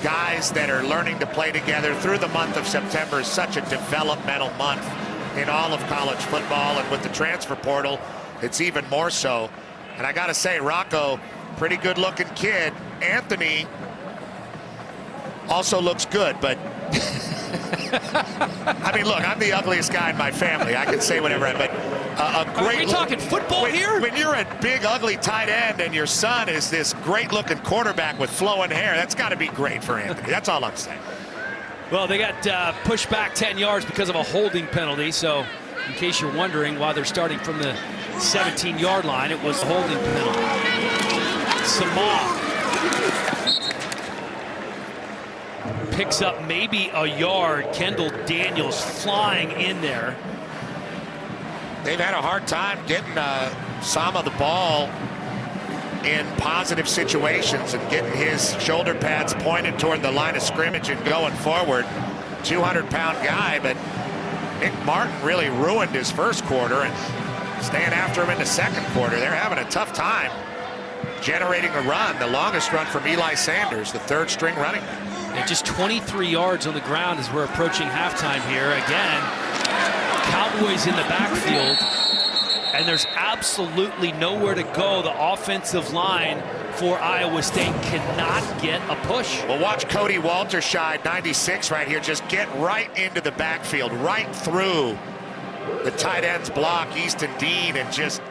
guys that are learning to play together through the month of September. Is such a developmental month in all of college football, and with the transfer portal, it's even more so. And I got to say, Rocco, pretty good-looking kid. Anthony also looks good, but I mean, look, I'm the ugliest guy in my family. I can say whatever, but a great. Are we talking football here? When you're a big, ugly tight end and your son is this great-looking quarterback with flowing hair, that's got to be great for Anthony. That's all I'm saying. Well, they got pushed back 10 yards because of a holding penalty. So, in case you're wondering why they're starting from the 17-yard line, it was a holding penalty. Sama picks up maybe a yard. Kendall Daniels flying in there. They've had a hard time getting Sama the ball in positive situations and getting his shoulder pads pointed toward the line of scrimmage and going forward. 200-pound guy, but Nick Martin really ruined his first quarter and staying after him in the second quarter. They're having a tough time generating a run. The longest run from Eli Sanders, the third-string running back. And just 23 yards on the ground as we're approaching halftime here. Again, Cowboys in the backfield, and there's absolutely nowhere to go. The offensive line for Iowa State cannot get a push. Well, watch Cody Walterscheid, 96 right here, just get right into the backfield, right through the tight end's block, Easton Dean, and just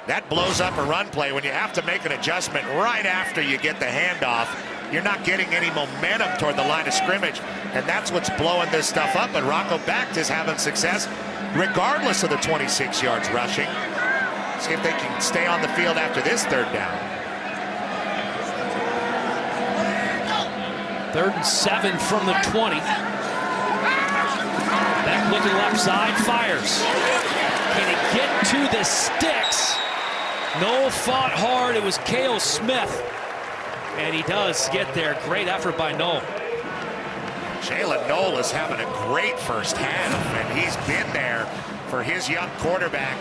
that blows up a run play when you have to make an adjustment right after you get the handoff. You're not getting any momentum toward the line of scrimmage, and that's what's blowing this stuff up. But Rocco Becht is having success regardless of the 26 yards rushing. See if they can stay on the field after this third down. 3rd and 7 from the 20. Beck looking left side, fires. Can he get to the sticks? Noel fought hard. It was Cale Smith. And he does get there. Great effort by Noel. Jalen Noel is having a great first half, and he's been there for his young quarterback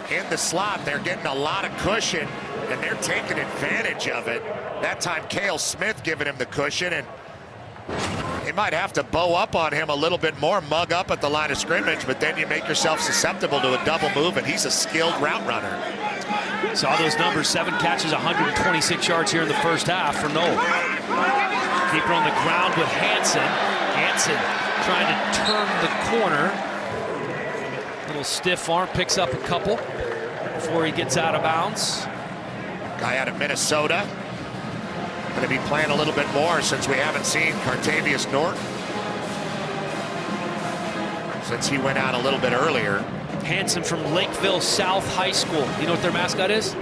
in the slot. They're getting a lot of cushion, and they're taking advantage of it. That time, Cale Smith giving him the cushion, and they might have to bow up on him a little bit more, mug up at the line of scrimmage, but then you make yourself susceptible to a double move, and he's a skilled route runner. Saw those numbers, 7 catches, 126 yards here in the first half for Noel. Keeper on the ground with Hansen. Hansen trying to turn the corner. Little stiff arm, picks up a couple before he gets out of bounds. Guy out of Minnesota. Going to be playing a little bit more since we haven't seen Cartavius Norton since he went out a little bit earlier. Hansen from Lakeville South High School. You know what their mascot is?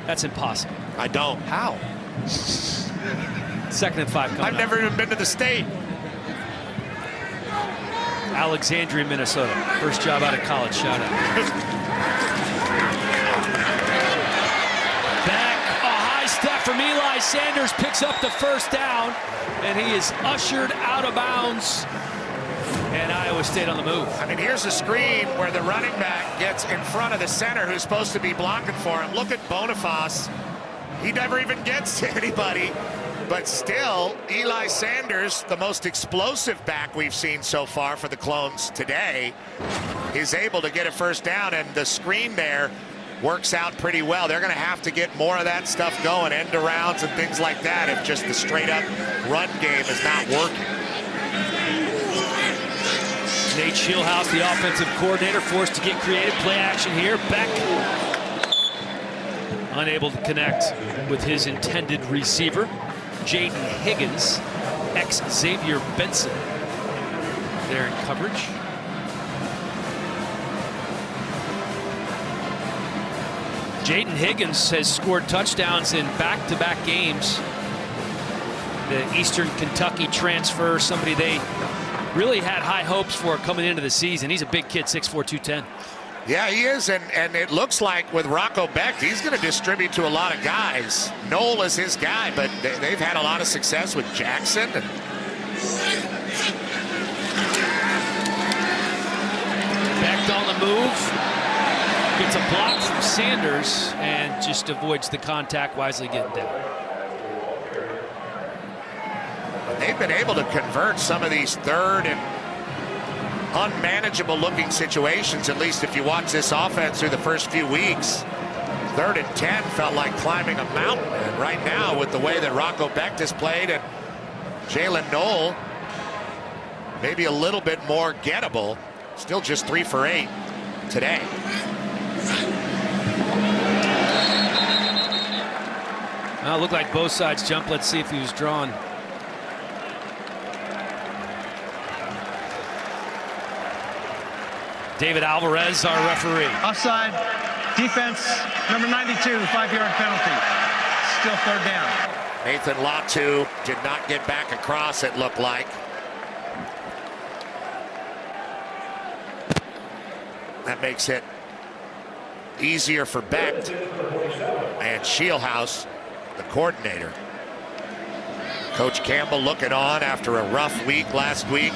That's impossible. I don't. How? 2nd and 5 coming I've never even been to the state. Alexandria, Minnesota. First job out of college. Shout out. Back, a high step from Eli Sanders, picks up the first down, and he is ushered out of bounds. And Iowa State on the move. I mean, here's a screen where the running back gets in front of the center who's supposed to be blocking for him. Look at Boniface. He never even gets to anybody. But still, Eli Sanders, the most explosive back we've seen so far for the Clones today, is able to get a first down, and the screen there works out pretty well. They're going to have to get more of that stuff going, end arounds and things like that, if just the straight-up run game is not working. Nate Schillhouse, the offensive coordinator, forced to get creative. Play action here. Beck unable to connect with his intended receiver. Jaden Higgins, ex-Xavier Benson, there in coverage. Jaden Higgins has scored touchdowns in back-to-back games. The Eastern Kentucky transfer, somebody they really had high hopes for coming into the season. He's a big kid, 6'4", 210. Yeah, he is, and it looks like with Rocco Becht, he's going to distribute to a lot of guys. Knoll is his guy, but they've had a lot of success with Jackson. And Becht on the move. Gets a block from Sanders and just avoids the contact, wisely getting down. They've been able to convert some of these third and unmanageable looking situations, at least if you watch this offense through the first few weeks. 3rd and 10 felt like climbing a mountain, and right now with the way that Rocco Becht has played and Jalen Knoll, maybe a little bit more gettable. Still just 3 for 8 today. Well, it looked like both sides jumped. Let's see if he was drawn. David Alvarez, our referee. Offside. Defense, number 92, 5-yard penalty. Still 3rd down. Nathan Latu did not get back across, it looked like. That makes it easier for Becht. And Shieldhouse, the coordinator. Coach Campbell looking on after a rough week last week.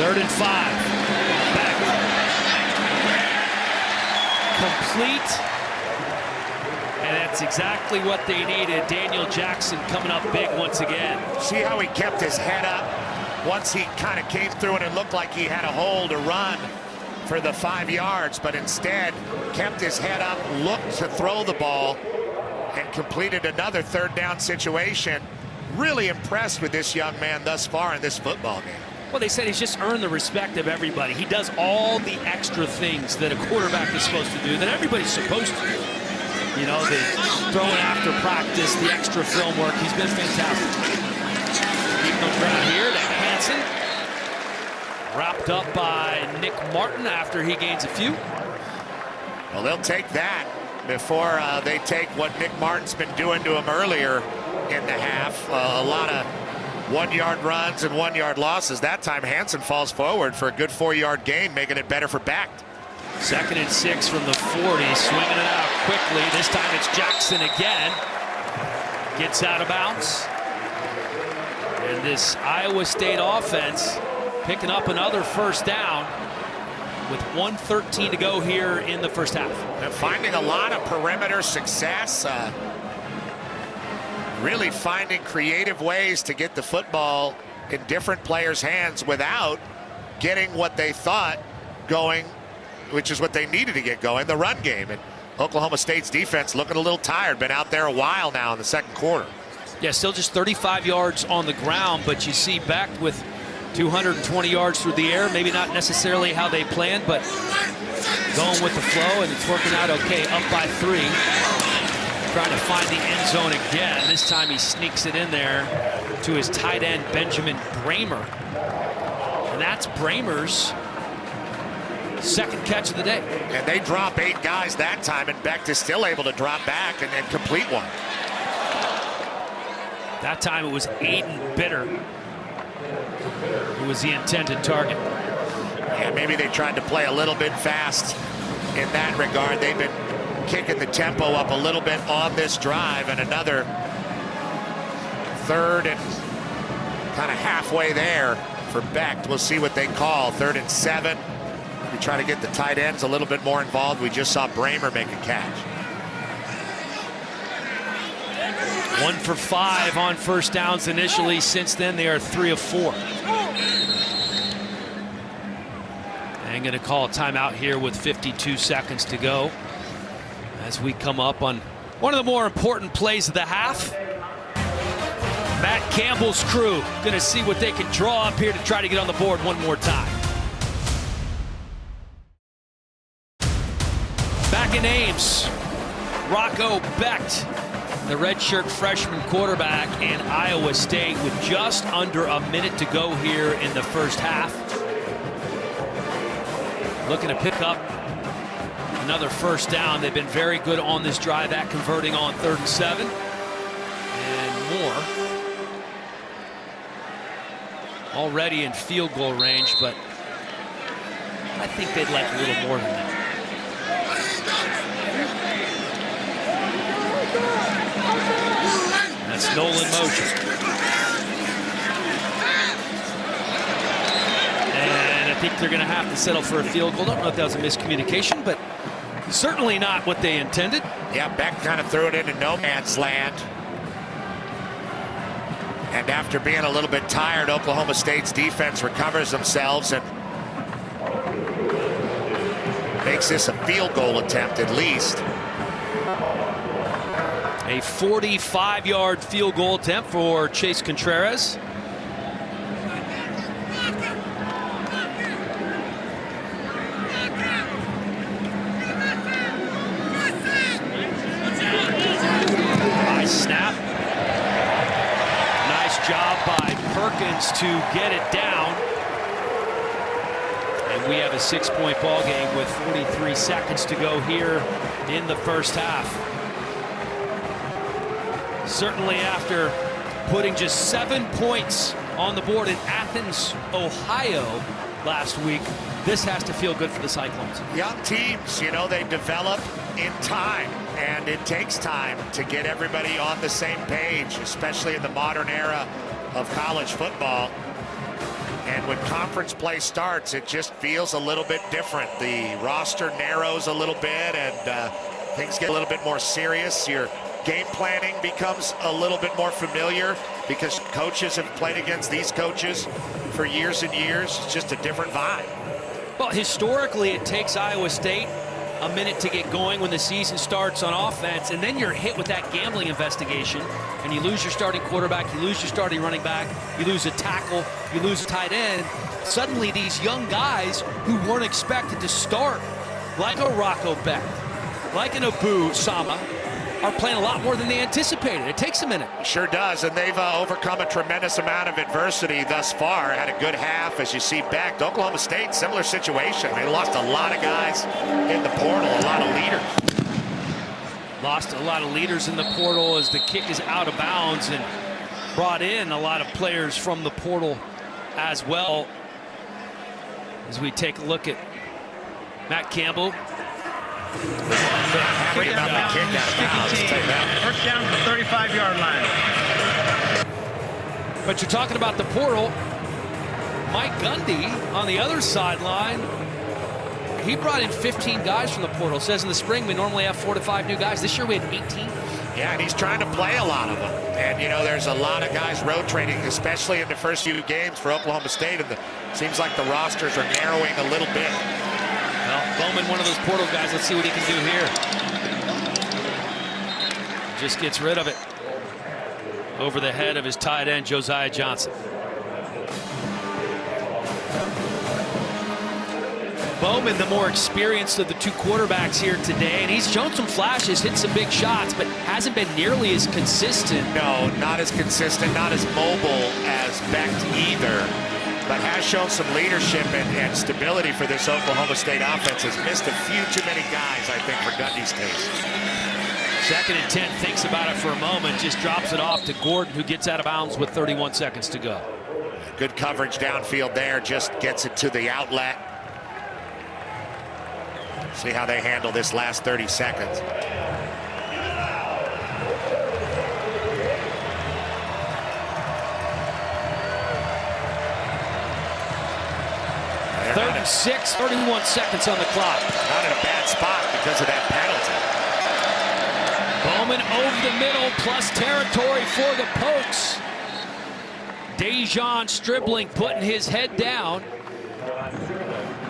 Third and 5. Becht. Complete. And that's exactly what they needed. Daniel Jackson coming up big once again. See how he kept his head up once he kind of came through and it looked like he had a hole to run for the 5 yards, but instead kept his head up, looked to throw the ball, and completed another 3rd down situation. Really impressed with this young man thus far in this football game. Well, they said he's just earned the respect of everybody. He does all the extra things that a quarterback is supposed to do, that everybody's supposed to do. You know, the throwing after practice, the extra film work. He's been fantastic. Keeping them ground here to Hansen. Wrapped up by Nick Martin after he gains a few. Well, they'll take that before they take what Nick Martin's been doing to him earlier in the half. A lot of 1-yard runs and 1-yard losses. That time Hansen falls forward for a good 4-yard gain, making it better for Becht. 2nd and 6 from the 40, swinging it out quickly. This time it's Jackson again. Gets out of bounds. And this Iowa State offense picking up another 1st down with 1:13 to go here in the first half. And finding a lot of perimeter success. Really finding creative ways to get the football in different players' hands without getting what they thought going, which is what they needed to get going, the run game. And Oklahoma State's defense looking a little tired, been out there a while now in the 2nd quarter. Yeah, still just 35 yards on the ground, but you see Becht with 220 yards through the air. Maybe not necessarily how they planned, but going with the flow, and it's working out okay. Up by 3. Trying to find the end zone again. This time he sneaks it in there to his tight end, Benjamin Bramer. And that's Bramer's 2nd catch of the day. And they drop 8 guys that time, and Becht is still able to drop back and complete one. That time it was Aiden Bitter who was the intended target. Yeah, maybe they tried to play a little bit fast in that regard. They've been kicking the tempo up a little bit on this drive, and another 3rd and kind of halfway there for Becht. We'll see what they call 3rd and 7. We try to get the tight ends a little bit more involved. We just saw Bramer make a catch. 1 for 5 on 1st downs initially. Since then, they are 3 of 4. And going to call a timeout here with 52 seconds to go as we come up on one of the more important plays of the half. Matt Campbell's crew going to see what they can draw up here to try to get on the board one more time. Back in Ames, Rocco Becht the redshirt freshman quarterback, and Iowa State with just under a minute to go here in the first half. Looking to pick up another first down. They've been very good on this drive at converting on 3rd and 7 and more. Already in field goal range, but I think they'd like a little more than that. That's Nolan motion. And I think they're going to have to settle for a field goal. Don't know if that was a miscommunication, but certainly not what they intended. Yeah, Beck kind of threw it into no man's land. And after being a little bit tired, Oklahoma State's defense recovers themselves and makes this a field goal attempt at least. A 45-yard field goal attempt for Chase Contreras. Nice snap. Nice job by Perkins to get it down. And we have a 6-point ball game with 43 seconds to go here in the first half. Certainly after putting just 7 points on the board in Athens, Ohio last week, this has to feel good for the Cyclones. Young teams, you know, they develop in time, and it takes time to get everybody on the same page, especially in the modern era of college football. And when conference play starts, it just feels a little bit different. The roster narrows a little bit, and things get a little bit more serious. Your game planning becomes a little bit more familiar because coaches have played against these coaches for years and years. It's just a different vibe. Well, historically, it takes Iowa State a minute to get going when the season starts on offense, and then you're hit with that gambling investigation, and you lose your starting quarterback, you lose your starting running back, you lose a tackle, you lose a tight end. Suddenly, these young guys who weren't expected to start, like a Rocco Beck, like an Abu Sama, are playing a lot more than they anticipated. It takes a minute. Sure does, and they've overcome a tremendous amount of adversity thus far. Had a good half, as you see back. Oklahoma State, similar situation. They lost a lot of guys in the portal, a lot of leaders. Lost a lot of leaders in the portal as the kick is out of bounds, and brought in a lot of players from the portal as well. As we take a look at Matt Campbell. Bring about the kick out of bounds. First down to the 35-yard line. But you're talking about the portal. Mike Gundy on the other sideline. He brought in 15 guys from the portal. It says in the spring we normally have 4 to 5 new guys. This year we had 18. Yeah, and he's trying to play a lot of them. And, you know, there's a lot of guys rotating, especially in the first few games for Oklahoma State. And it seems like the rosters are narrowing a little bit. Well, Bowman, one of those portal guys. Let's see what he can do here. Just gets rid of it over the head of his tight end, Josiah Johnson. Bowman, the more experienced of the two quarterbacks here today, and he's shown some flashes, hit some big shots, but hasn't been nearly as consistent. No, not as consistent, not as mobile as Beck either, but has shown some leadership and stability for this Oklahoma State offense. Has missed a few too many guys, I think, for Gundy's taste. 2nd and 10, thinks about it for a moment, just drops it off to Gordon, who gets out of bounds with 31 seconds to go. Good coverage downfield there, just gets it to the outlet. See how they handle this last 30 seconds. Third and 6, 31 seconds on the clock. Not in a bad spot because of that penalty. Bowman over the middle, plus territory for the Pokes. Dejon Stribling putting his head down.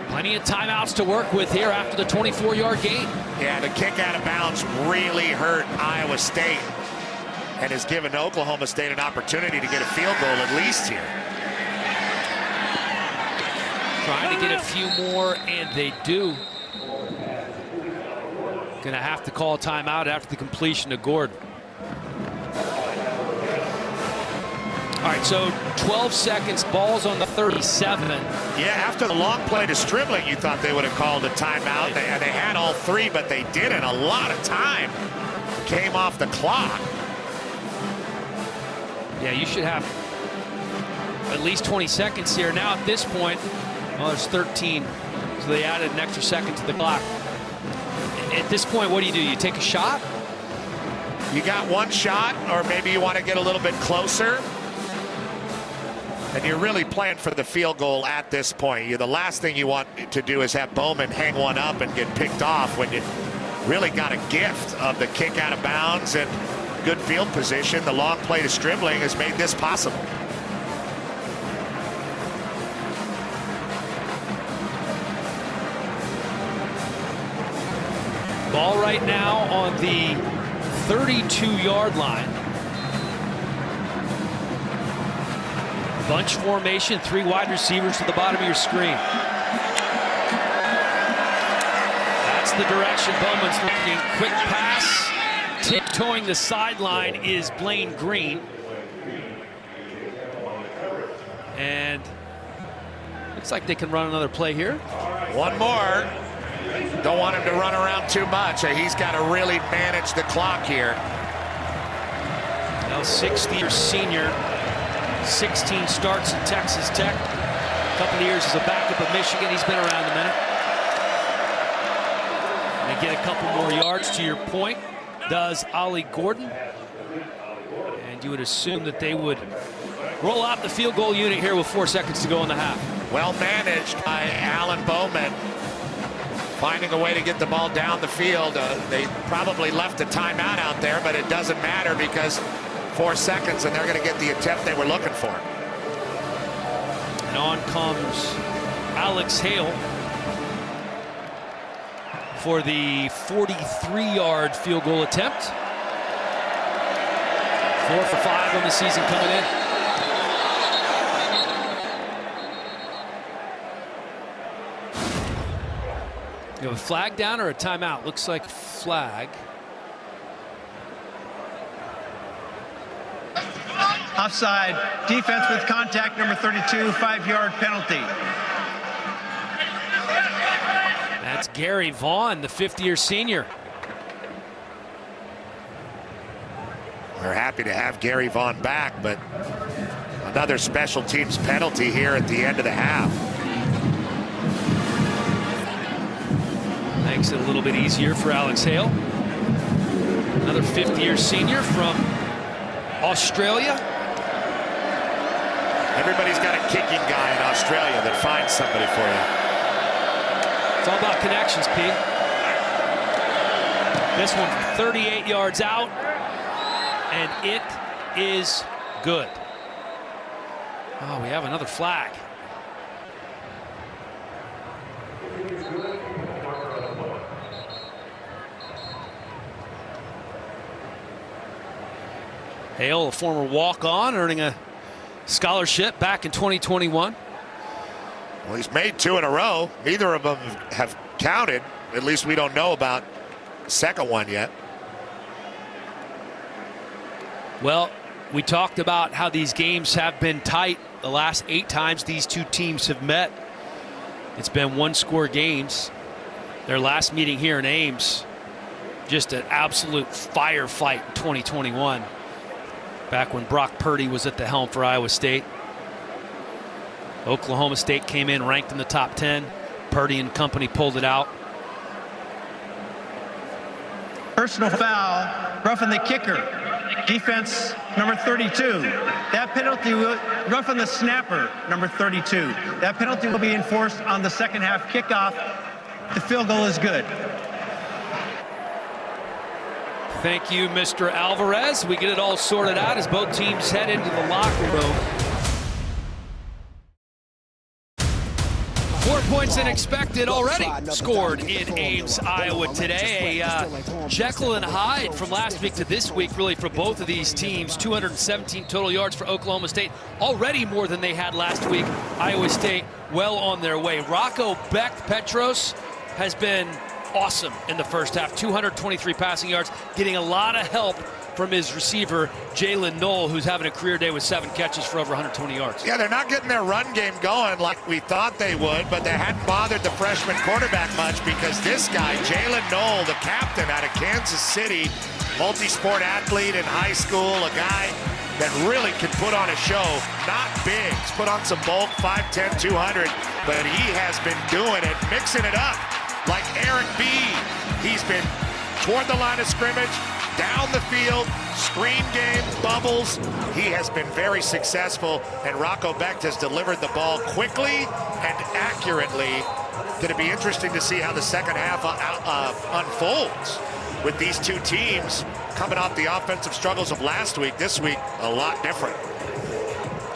Plenty of timeouts to work with here after the 24-yard gain. Yeah, the kick out of bounds really hurt Iowa State and has given Oklahoma State an opportunity to get a field goal at least here. Trying to get a few more, and they do. Gonna have to call a timeout after the completion to Gordon. All right, so 12 seconds, ball's on the 37. Yeah, after the long play to Stribling, you thought they would have called a timeout. They had all three, but they didn't. A lot of time came off the clock. Yeah, you should have at least 20 seconds here. Now at this point, well, there's 13, so they added an extra second to the clock. At this point, what do? You take a shot? You got one shot, or maybe you want to get a little bit closer. And you're really playing for the field goal at this point. The last thing you want to do is have Bowman hang one up and get picked off when you really got a gift of the kick out of bounds and good field position. The long play to Stribling has made this possible. Ball right now on the 32-yard line. Bunch formation, 3 wide receivers to the bottom of your screen. That's the direction Bowman's looking. Quick pass, tiptoeing the sideline is Blaine Green. And looks like they can run another play here. One more. Don't want him to run around too much. He's got to really manage the clock here. Now 60-year senior, 16 starts at Texas Tech. A couple of years as a backup at Michigan. He's been around a minute. They get a couple more yards, to your point, does Ollie Gordon. And you would assume that they would roll out the field goal unit here with 4 seconds to go in the half. Well managed by Alan Bowman, finding a way to get the ball down the field. They probably left a timeout out there, but it doesn't matter because 4 seconds and they're going to get the attempt they were looking for. And on comes Alex Hale for the 43-yard field goal attempt. 4 for 5 on the season coming in. You have a flag down or a timeout? Looks like flag. Offside, defense with contact, number 32, 5-yard penalty. That's Gary Vaughn, the 50-year senior. We're happy to have Gary Vaughn back, but another special teams penalty here at the end of the half. Makes it a little bit easier for Alex Hale. Another 50-year senior from Australia. Everybody's got a kicking guy in Australia that finds somebody for you. It's all about connections, Pete. This one 38 yards out, and it is good. Oh, we have another flag. Hale, a former walk-on, earning a scholarship back in 2021. Well, he's made 2 in a row. Neither of them have counted. At least we don't know about the second one yet. Well, we talked about how these games have been tight. The last 8 times these two teams have met, it's been 1-score games. Their last meeting here in Ames, just an absolute firefight in 2021. Back when Brock Purdy was at the helm for Iowa State. Oklahoma State came in ranked in the top 10. Purdy and company pulled it out. Personal foul, roughing the kicker. Defense, number 32. That penalty will roughing the snapper, number 32. That penalty will be enforced on the second half kickoff. The field goal is good. Thank you, Mr. Alvarez. We get it all sorted out as both teams head into the locker room. 4 points than expected already scored in Ames, Iowa today. A Jekyll and Hyde from last week to this week, really, for both of these teams. 217 total yards for Oklahoma State, already more than they had last week. Iowa State well on their way. Rocco Becht-Petros has been awesome in the first half. 223 passing yards, getting a lot of help from his receiver, Jalen Knoll, who's having a career day with 7 catches for over 120 yards. Yeah, they're not getting their run game going like we thought they would, but they hadn't bothered the freshman quarterback much because this guy, Jalen Knoll, the captain out of Kansas City, multi-sport athlete in high school, a guy that really can put on a show. Not big, he's put on some bulk, 5'10", 200, but he has been doing it, mixing it up like Eric B. He's been toward the line of scrimmage, down the field, screen game, bubbles. He has been very successful, and Rocco Becht has delivered the ball quickly and accurately. Going to be interesting to see how the second half unfolds with these two teams coming off the offensive struggles of last week. This week, a lot different.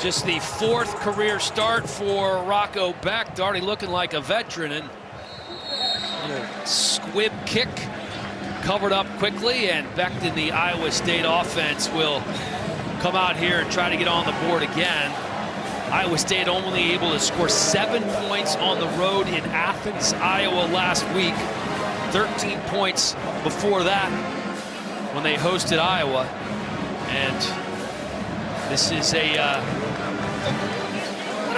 Just the 4th career start for Rocco Becht, already looking like a veteran, and a little squib kick. Covered up quickly, and Becht in the Iowa State offense will come out here and try to get on the board again. Iowa State only able to score 7 points on the road in Athens, Iowa last week. 13 points before that when they hosted Iowa. And this is I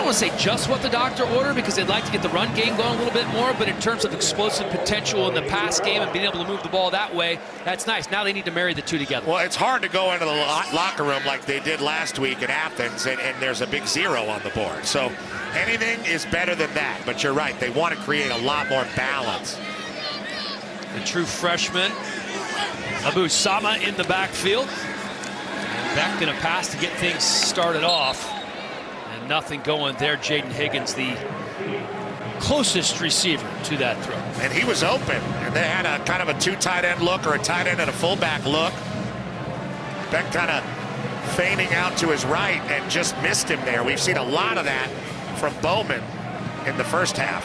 don't want to say just what the doctor ordered because they'd like to get the run game going a little bit more, but in terms of explosive potential in the pass game and being able to move the ball that way, that's nice. Now they need to marry the two together. Well, it's hard to go into the locker room like they did last week in Athens, and there's a big 0 on the board. So anything is better than that, but you're right. They want to create a lot more balance. The true freshman, Abu Sama in the backfield. And Becht in a pass to get things started off. And nothing going there. Jaden Higgins, the closest receiver to that throw. And he was open, and they had a kind of a 2 tight end look or a tight end and a fullback look. Becht kind of feigning out to his right and just missed him there. We've seen a lot of that from Bowman in the first half.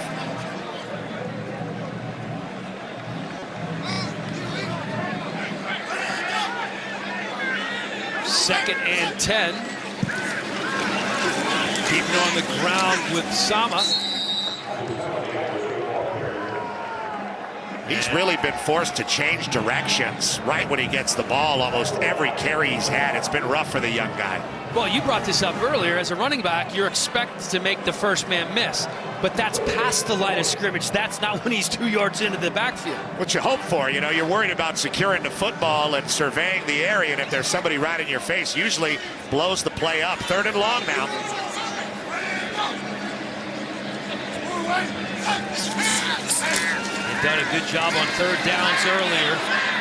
Second and 10. Keeping on the ground with Sama. He's really been forced to change directions right when he gets the ball. Almost every carry he's had, it's been rough for the young guy. Well, you brought this up earlier. As a running back, you're expected to make the first man miss. But that's past the line of scrimmage. That's not when he's 2 yards into the backfield. What you hope for, you know, you're worried about securing the football and surveying the area, and if there's somebody right in your face, usually blows the play up. 3rd and long now. They've done a good job on 3rd downs earlier.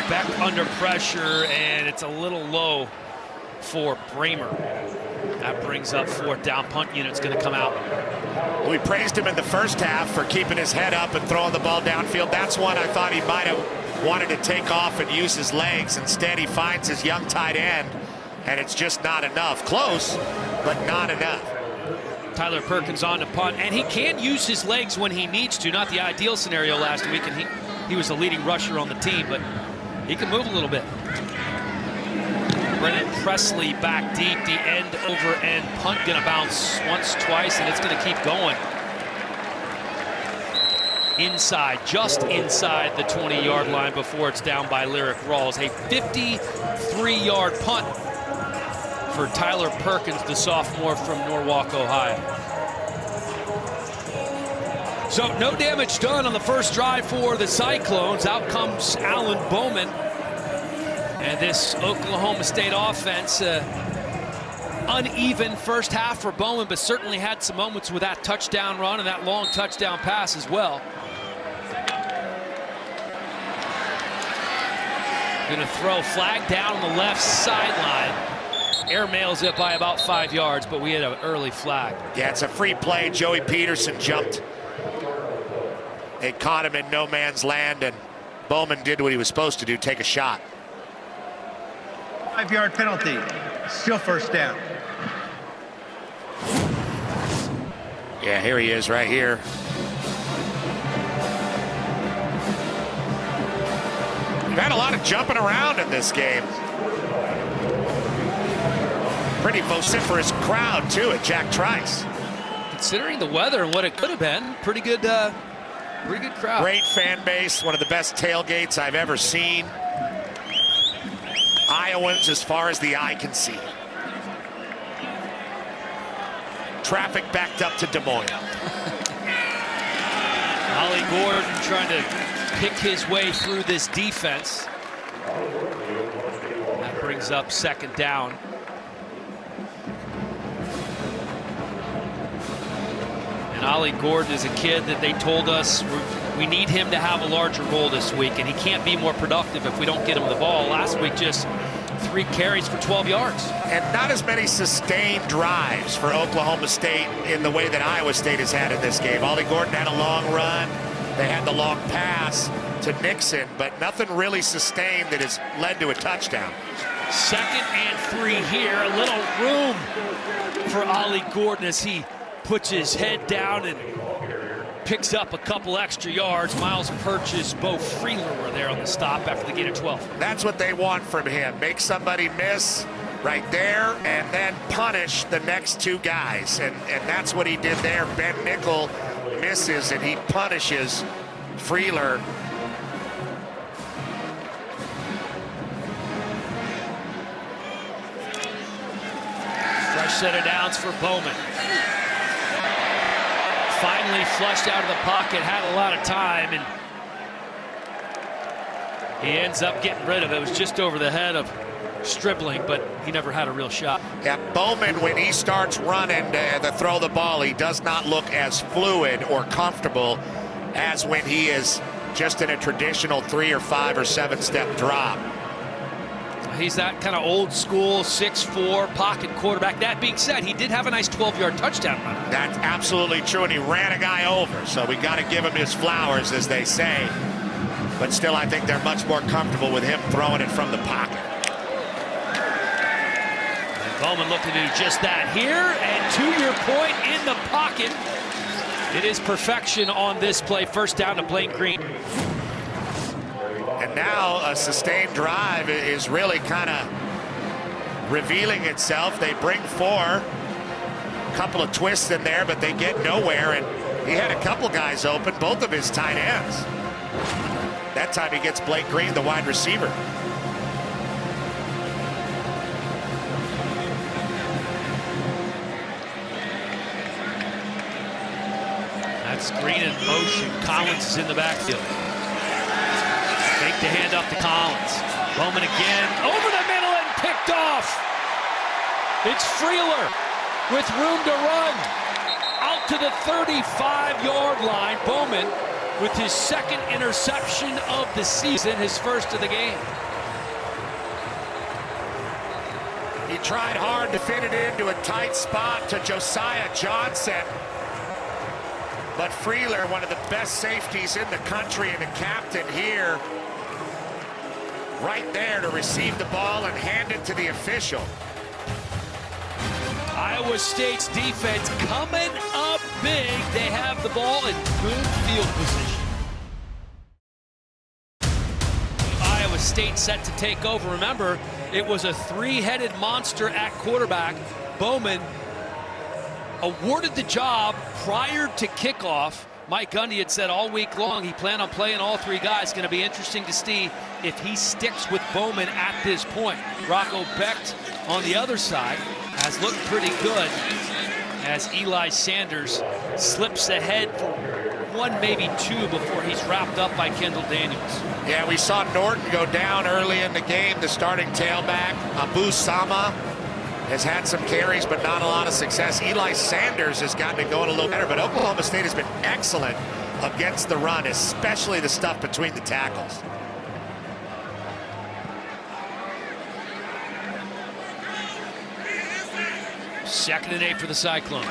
Becht under pressure, and it's a little low for Bramer. That brings up 4th down. Punt unit's going to come out. We praised him in the first half for keeping his head up and throwing the ball downfield. That's one I thought he might have wanted to take off and use his legs. Instead, he finds his young tight end, and it's just not enough. Close, but not enough. Tyler Perkins on to punt, and he can use his legs when he needs to. Not the ideal scenario last week, and he was the leading rusher on the team, but he can move a little bit. Brennan Presley back deep, the end over end punt gonna bounce once, twice, and it's gonna keep going. Inside, just inside the 20-yard line before it's down by Lyric Rawls. A 53-yard punt for Tyler Perkins, the sophomore from Norwalk, Ohio. So no damage done on the first drive for the Cyclones. Out comes Alan Bowman. And this Oklahoma State offense, uneven first half for Bowman, but certainly had some moments with that touchdown run and that long touchdown pass as well. Gonna throw flag down on the left sideline. Airmails it by about 5 yards, but we had an early flag. Yeah, it's a free play. Joey Peterson jumped. They caught him in no man's land, and Bowman did what he was supposed to do, take a shot. 5-yard penalty, still 1st down. Yeah, here he is right here. We've had a lot of jumping around in this game. Pretty vociferous crowd, too, at Jack Trice. Considering the weather and what it could have been, pretty good crowd. Great fan base, one of the best tailgates I've ever seen. Iowans as far as the eye can see. Traffic backed up to Des Moines. Ollie Gordon trying to pick his way through this defense. That brings up second down. And Ollie Gordon is a kid that they told us we need him to have a larger role this week, and he can't be more productive if we don't get him the ball. Last week, just 3 carries for 12 yards. And not as many sustained drives for Oklahoma State in the way that Iowa State has had in this game. Ollie Gordon had a long run. They had the long pass to Nixon, but nothing really sustained that has led to a touchdown. 2nd and 3 here. A little room for Ollie Gordon as he puts his head down and picks up a couple extra yards. Miles Purchase, Bo Freeler were there on the stop after the gain of 12. That's what they want from him. Make somebody miss right there and then punish the next 2 guys. And that's what he did there. Ben Nickel misses and he punishes Freeler. Fresh set of downs for Bowman. Finally flushed out of the pocket, had a lot of time, and he ends up getting rid of it. It was just over the head of Stribling, but he never had a real shot. Yeah, Bowman, when he starts running to throw the ball, he does not look as fluid or comfortable as when he is just in a traditional 3 or 5 or 7 step drop. He's that kind of old school 6'4" pocket quarterback. That being said, he did have a nice 12-yard touchdown run. That's absolutely true, and he ran a guy over, so we got to give him his flowers, as they say. But still, I think they're much more comfortable with him throwing it from the pocket. And Bowman looking to do just that here, and to your point, in the pocket. It is perfection on this play. First down to Blaine Green. And now a sustained drive is really kind of revealing itself. They bring 4, a couple of twists in there, but they get nowhere. And he had a couple guys open, both of his tight ends. That time he gets Blake Green, the wide receiver. That's Green in motion. Collins is in the backfield. Fake the hand up to Collins. Bowman again, over the middle and picked off. It's Freeler with room to run. Out to the 35-yard line. Bowman with his 2nd interception of the season, his 1st of the game. He tried hard to fit it into a tight spot to Josiah Johnson. But Freeler, one of the best safeties in the country and a captain here, right there to receive the ball and hand it to the official. Iowa State's defense coming up big. They have the ball in good field position. Iowa State set to take over. Remember, it was a 3-headed monster at quarterback. Bowman awarded the job prior to kickoff. Mike Gundy had said all week long he planned on playing all 3 guys. Going to be interesting to see if he sticks with Bowman at this point. Rocco Becht on the other side has looked pretty good as Eli Sanders slips ahead for 1, maybe 2 before he's wrapped up by Kendall Daniels. Yeah, we saw Norton go down early in the game, the starting tailback. Abu Sama has had some carries, but not a lot of success. Eli Sanders has gotten it going a little better, but Oklahoma State has been excellent against the run, especially the stuff between the tackles. Second and 8 for the Cyclones.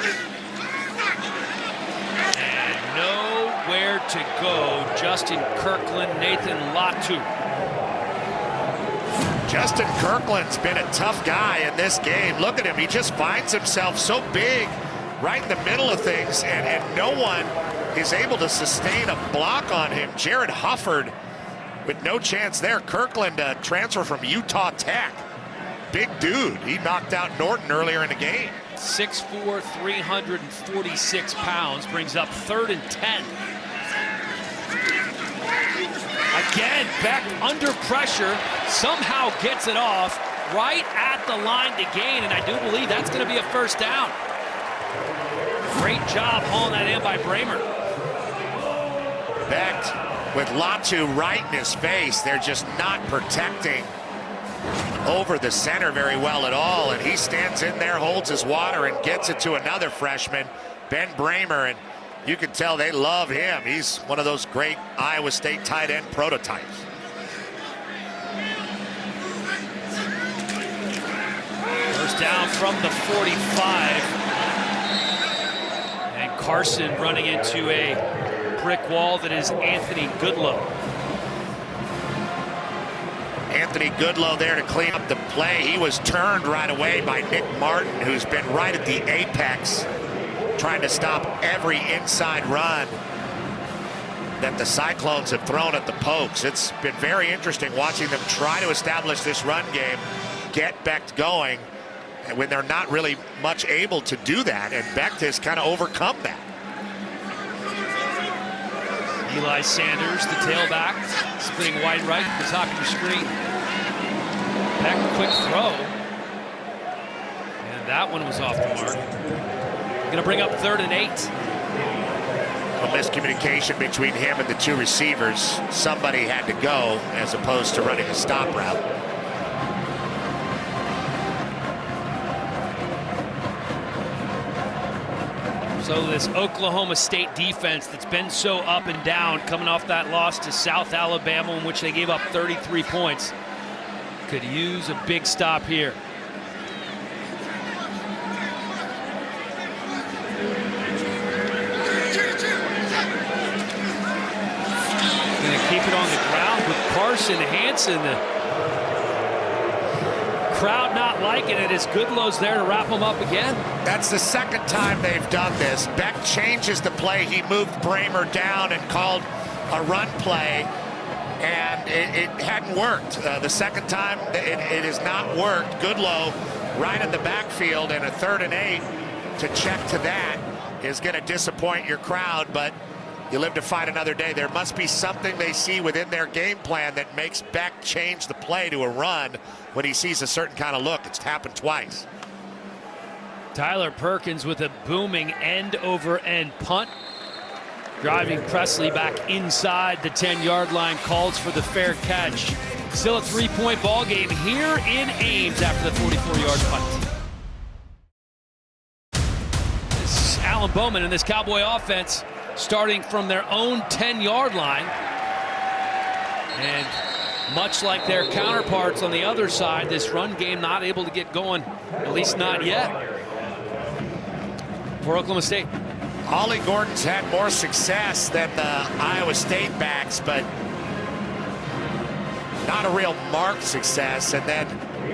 And nowhere to go. Justin Kirkland, Nathan Latu. Justin Kirkland's been a tough guy in this game. Look at him. He just finds himself so big right in the middle of things, and no one is able to sustain a block on him. Jared Hufford with no chance there. Kirkland, a transfer from Utah Tech. Big dude. He knocked out Norton earlier in the game. 6'4", 346 pounds, brings up 3rd and 10. Again, Becht under pressure, somehow gets it off. right at the line to gain, and I do believe that's going to be a first down. Great job hauling that in by Bramer. Becht with Latu right in his face. They're just not protecting over the center very well at all, and he stands in there, holds his water, and gets it to another freshman, Ben Bramer, and you can tell they love him. He's one of those great Iowa State tight end prototypes. First down from the 45. And Carson running into a brick wall that is Anthony Goodlow. Anthony Goodlow there to clean up the play. He was turned right away by Nick Martin, who's been right at the apex, trying to stop every inside run that the Cyclones have thrown at the Pokes. It's been very interesting watching them try to establish this run game, get Becht going, and when they're not really much able to do that, and Becht has kind of overcome that. Eli Sanders, the tailback, splitting wide right at the top of your screen. Becht, quick throw. And that one was off the mark. Going to bring up 3rd and 8. A miscommunication between him and the two receivers. Somebody had to go as opposed to running a stop route. So this Oklahoma State defense that's been so up and down, coming off that loss to South Alabama in which they gave up 33 points, could use a big stop here. Gonna keep it on the ground with Carson Hansen. The crowd not liking it as Goodlow's there to wrap him up again. That's the second time they've done this. Becht changes the play. He moved Bramer down and called a run play, and it hadn't worked. The second time it has not worked. Goodlow right in the backfield, and a 3rd and 8 to check to that is going to disappoint your crowd, but you live to fight another day. There must be something they see within their game plan that makes Becht change the play to a run when he sees a certain kind of look. It's happened twice. Tyler Perkins with a booming end-over-end punt. Driving Presley back inside the 10-yard line, calls for the fair catch. Still a 3-point ball game here in Ames after the 44-yard punt. This is Alan Bowman and this Cowboy offense starting from their own 10-yard line. And much like their counterparts on the other side, this run game not able to get going, at least not yet, for Oklahoma State. Ollie Gordon's had more success than the Iowa State backs, but not a real marked success. And then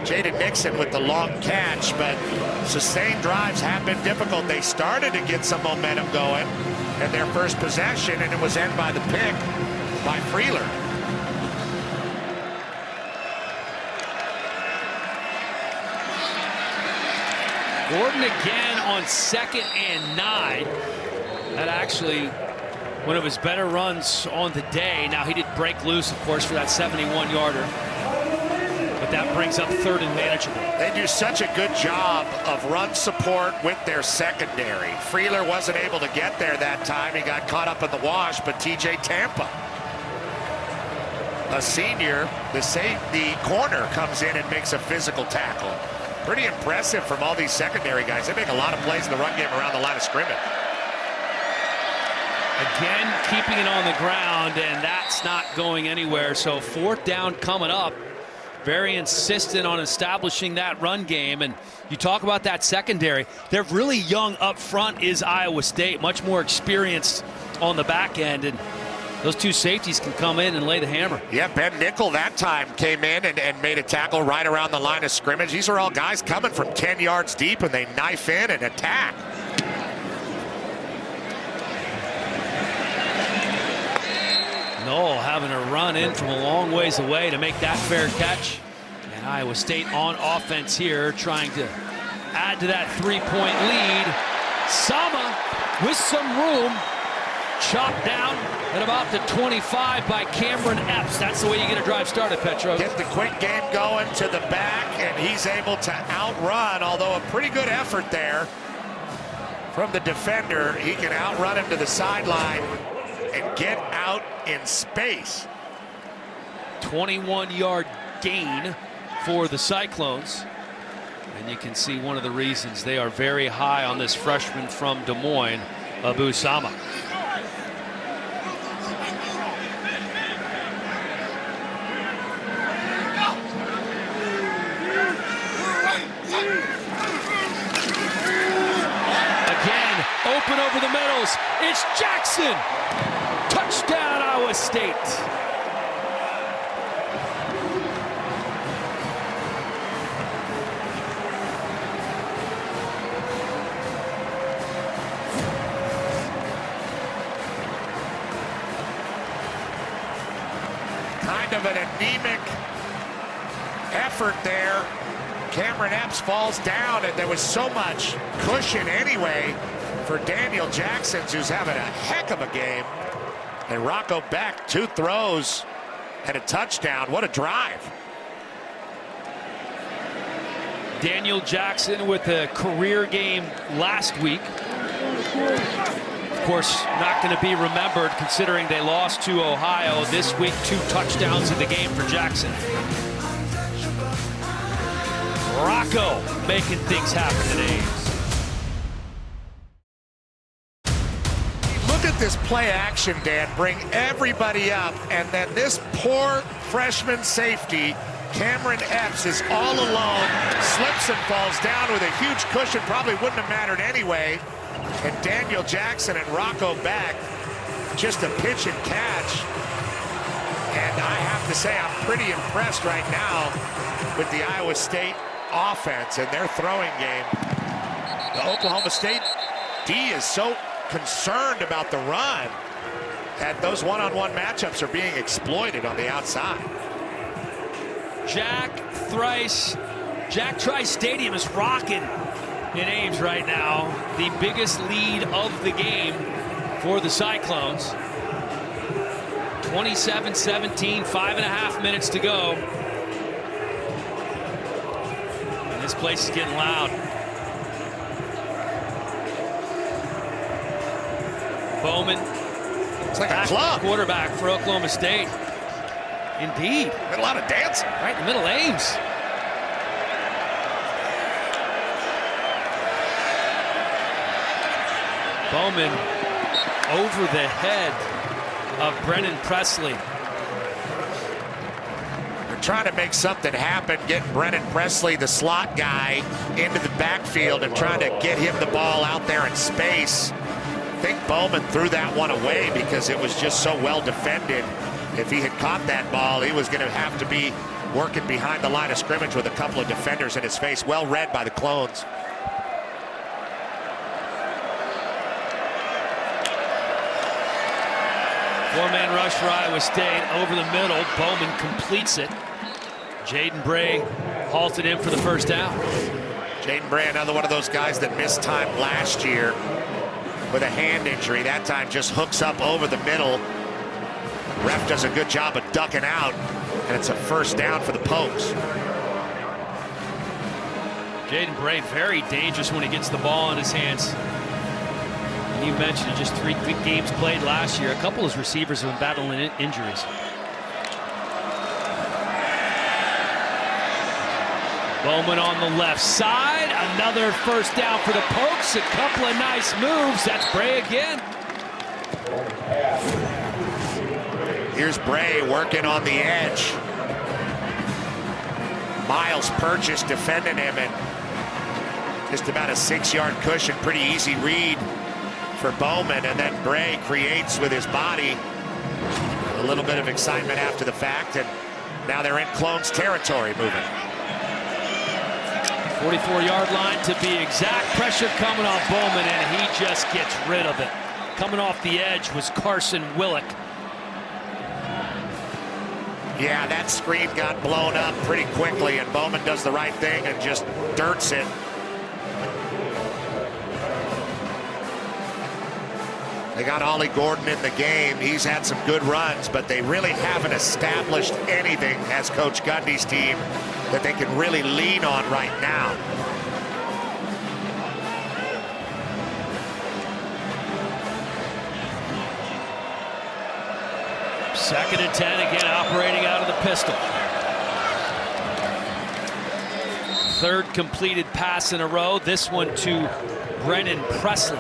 Jaden Nixon with the long catch, but sustained drives have been difficult. They started to get some momentum going in their first possession, and it was ended by the pick by Freeler. Gordon again on 2nd and 9. That actually one of his better runs on the day. Now he did break loose, of course, for that 71-yarder. But that brings up 3rd and manageable. They do such a good job of run support with their secondary. Freeler wasn't able to get there that time. He got caught up in the wash, but TJ Tampa, a senior, the corner comes in and makes a physical tackle. Pretty impressive from all these secondary guys. They make a lot of plays in the run game around the line of scrimmage. Again, keeping it on the ground, and that's not going anywhere. So 4th down coming up. Very insistent on establishing that run game. And you talk about that secondary. They're really young up front is Iowa State, much more experienced on the back end. And those two safeties can come in and lay the hammer. Yeah, Ben Nickel that time came in and made a tackle right around the line of scrimmage. These are all guys coming from 10 yards deep, and they knife in and attack. Knoll having to run in from a long ways away to make that fair catch. And Iowa State on offense here, trying to add to that 3-point lead. Sama with some room Chopped down at about the 25 by Cameron Epps. That's the way you get a drive started, Petro. Get the quick game going to the back, and he's able to outrun, although a pretty good effort there from the defender. He can outrun him to the sideline and get out in space. 21-yard gain for the Cyclones. And you can see one of the reasons they are very high on this freshman from Des Moines, Abu Sama. Again, open over the middles. It's Jackson. Touchdown, Iowa State. Kind of an anemic effort there. Cameron Epps falls down, and there was so much cushion anyway for Daniel Jackson, who's having a heck of a game. And Rocco Beck, 2 throws and a touchdown. What a drive. Daniel Jackson with a career game last week. Of course, not going to be remembered considering they lost to Ohio. This week, 2 touchdowns in the game for Jackson. Rocco making things happen today. Look at this play action, Dan. Bring everybody up, and then this poor freshman safety, Cameron Epps, is all alone, slips and falls down with a huge cushion. Probably wouldn't have mattered anyway. And Daniel Jackson and Rocco Beck, just a pitch and catch. And I have to say, I'm pretty impressed right now with the Iowa State offense and their throwing game. The Oklahoma State D is so concerned about the run that those one-on-one matchups are being exploited on the outside. Jack Trice Stadium is rocking in Ames right now. The biggest lead of the game for the Cyclones. 27-17, 5.5 minutes to go. And this place is getting loud. Bowman. It's like a club. Quarterback for Oklahoma State. Indeed. A lot of dancing. Right in the middle of Ames. Bowman over the head of Brennan Presley. They're trying to make something happen, getting Brennan Presley, the slot guy, into the backfield and trying to get him the ball out there in space. I think Bowman threw that one away because it was just so well defended. If he had caught that ball, he was going to have to be working behind the line of scrimmage with a couple of defenders in his face. Well read by the Clones. Four-man rush for Iowa State over the middle. Bowman completes it. Jaden Bray halted him for the first down. Jaden Bray, another one of those guys that missed time last year with a hand injury. That time just hooks up over the middle. Ref does a good job of ducking out, and it's a first down for the Pokes. Jaden Bray, very dangerous when he gets the ball in his hands. And you mentioned just 3 games played last year. A couple of his receivers have been battling injuries. Bowman on the left side. Another first down for the Pokes. A couple of nice moves. That's Bray again. Here's Bray working on the edge. Miles Purchase defending him, and just about a 6-yard cushion. Pretty easy read for Bowman, and then Bray creates with his body. A little bit of excitement after the fact, and now they're in Clones territory moving. 44-yard line to be exact. Pressure coming on Bowman, and he just gets rid of it. Coming off the edge was Carson Willick. Yeah, that screen got blown up pretty quickly, and Bowman does the right thing and just dirts it. They got Ollie Gordon in the game. He's had some good runs, but they really haven't established anything as Coach Gundy's team that they can really lean on right now. Second and 10, again operating out of the pistol. Third completed pass in a row, this one to Brennan Presley.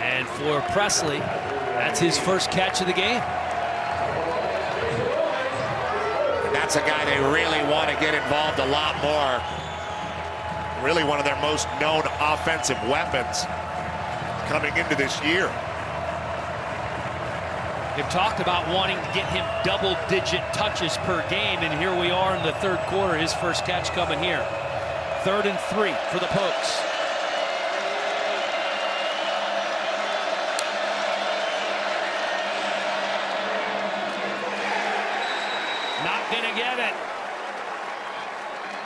And for Presley, that's his first catch of the game. And that's a guy they really want to get involved a lot more. Really one of their most known offensive weapons coming into this year. They've talked about wanting to get him double-digit touches per game, and here we are in the third quarter, his first catch coming here. 3rd and 3 for the Pokes. Not gonna get it.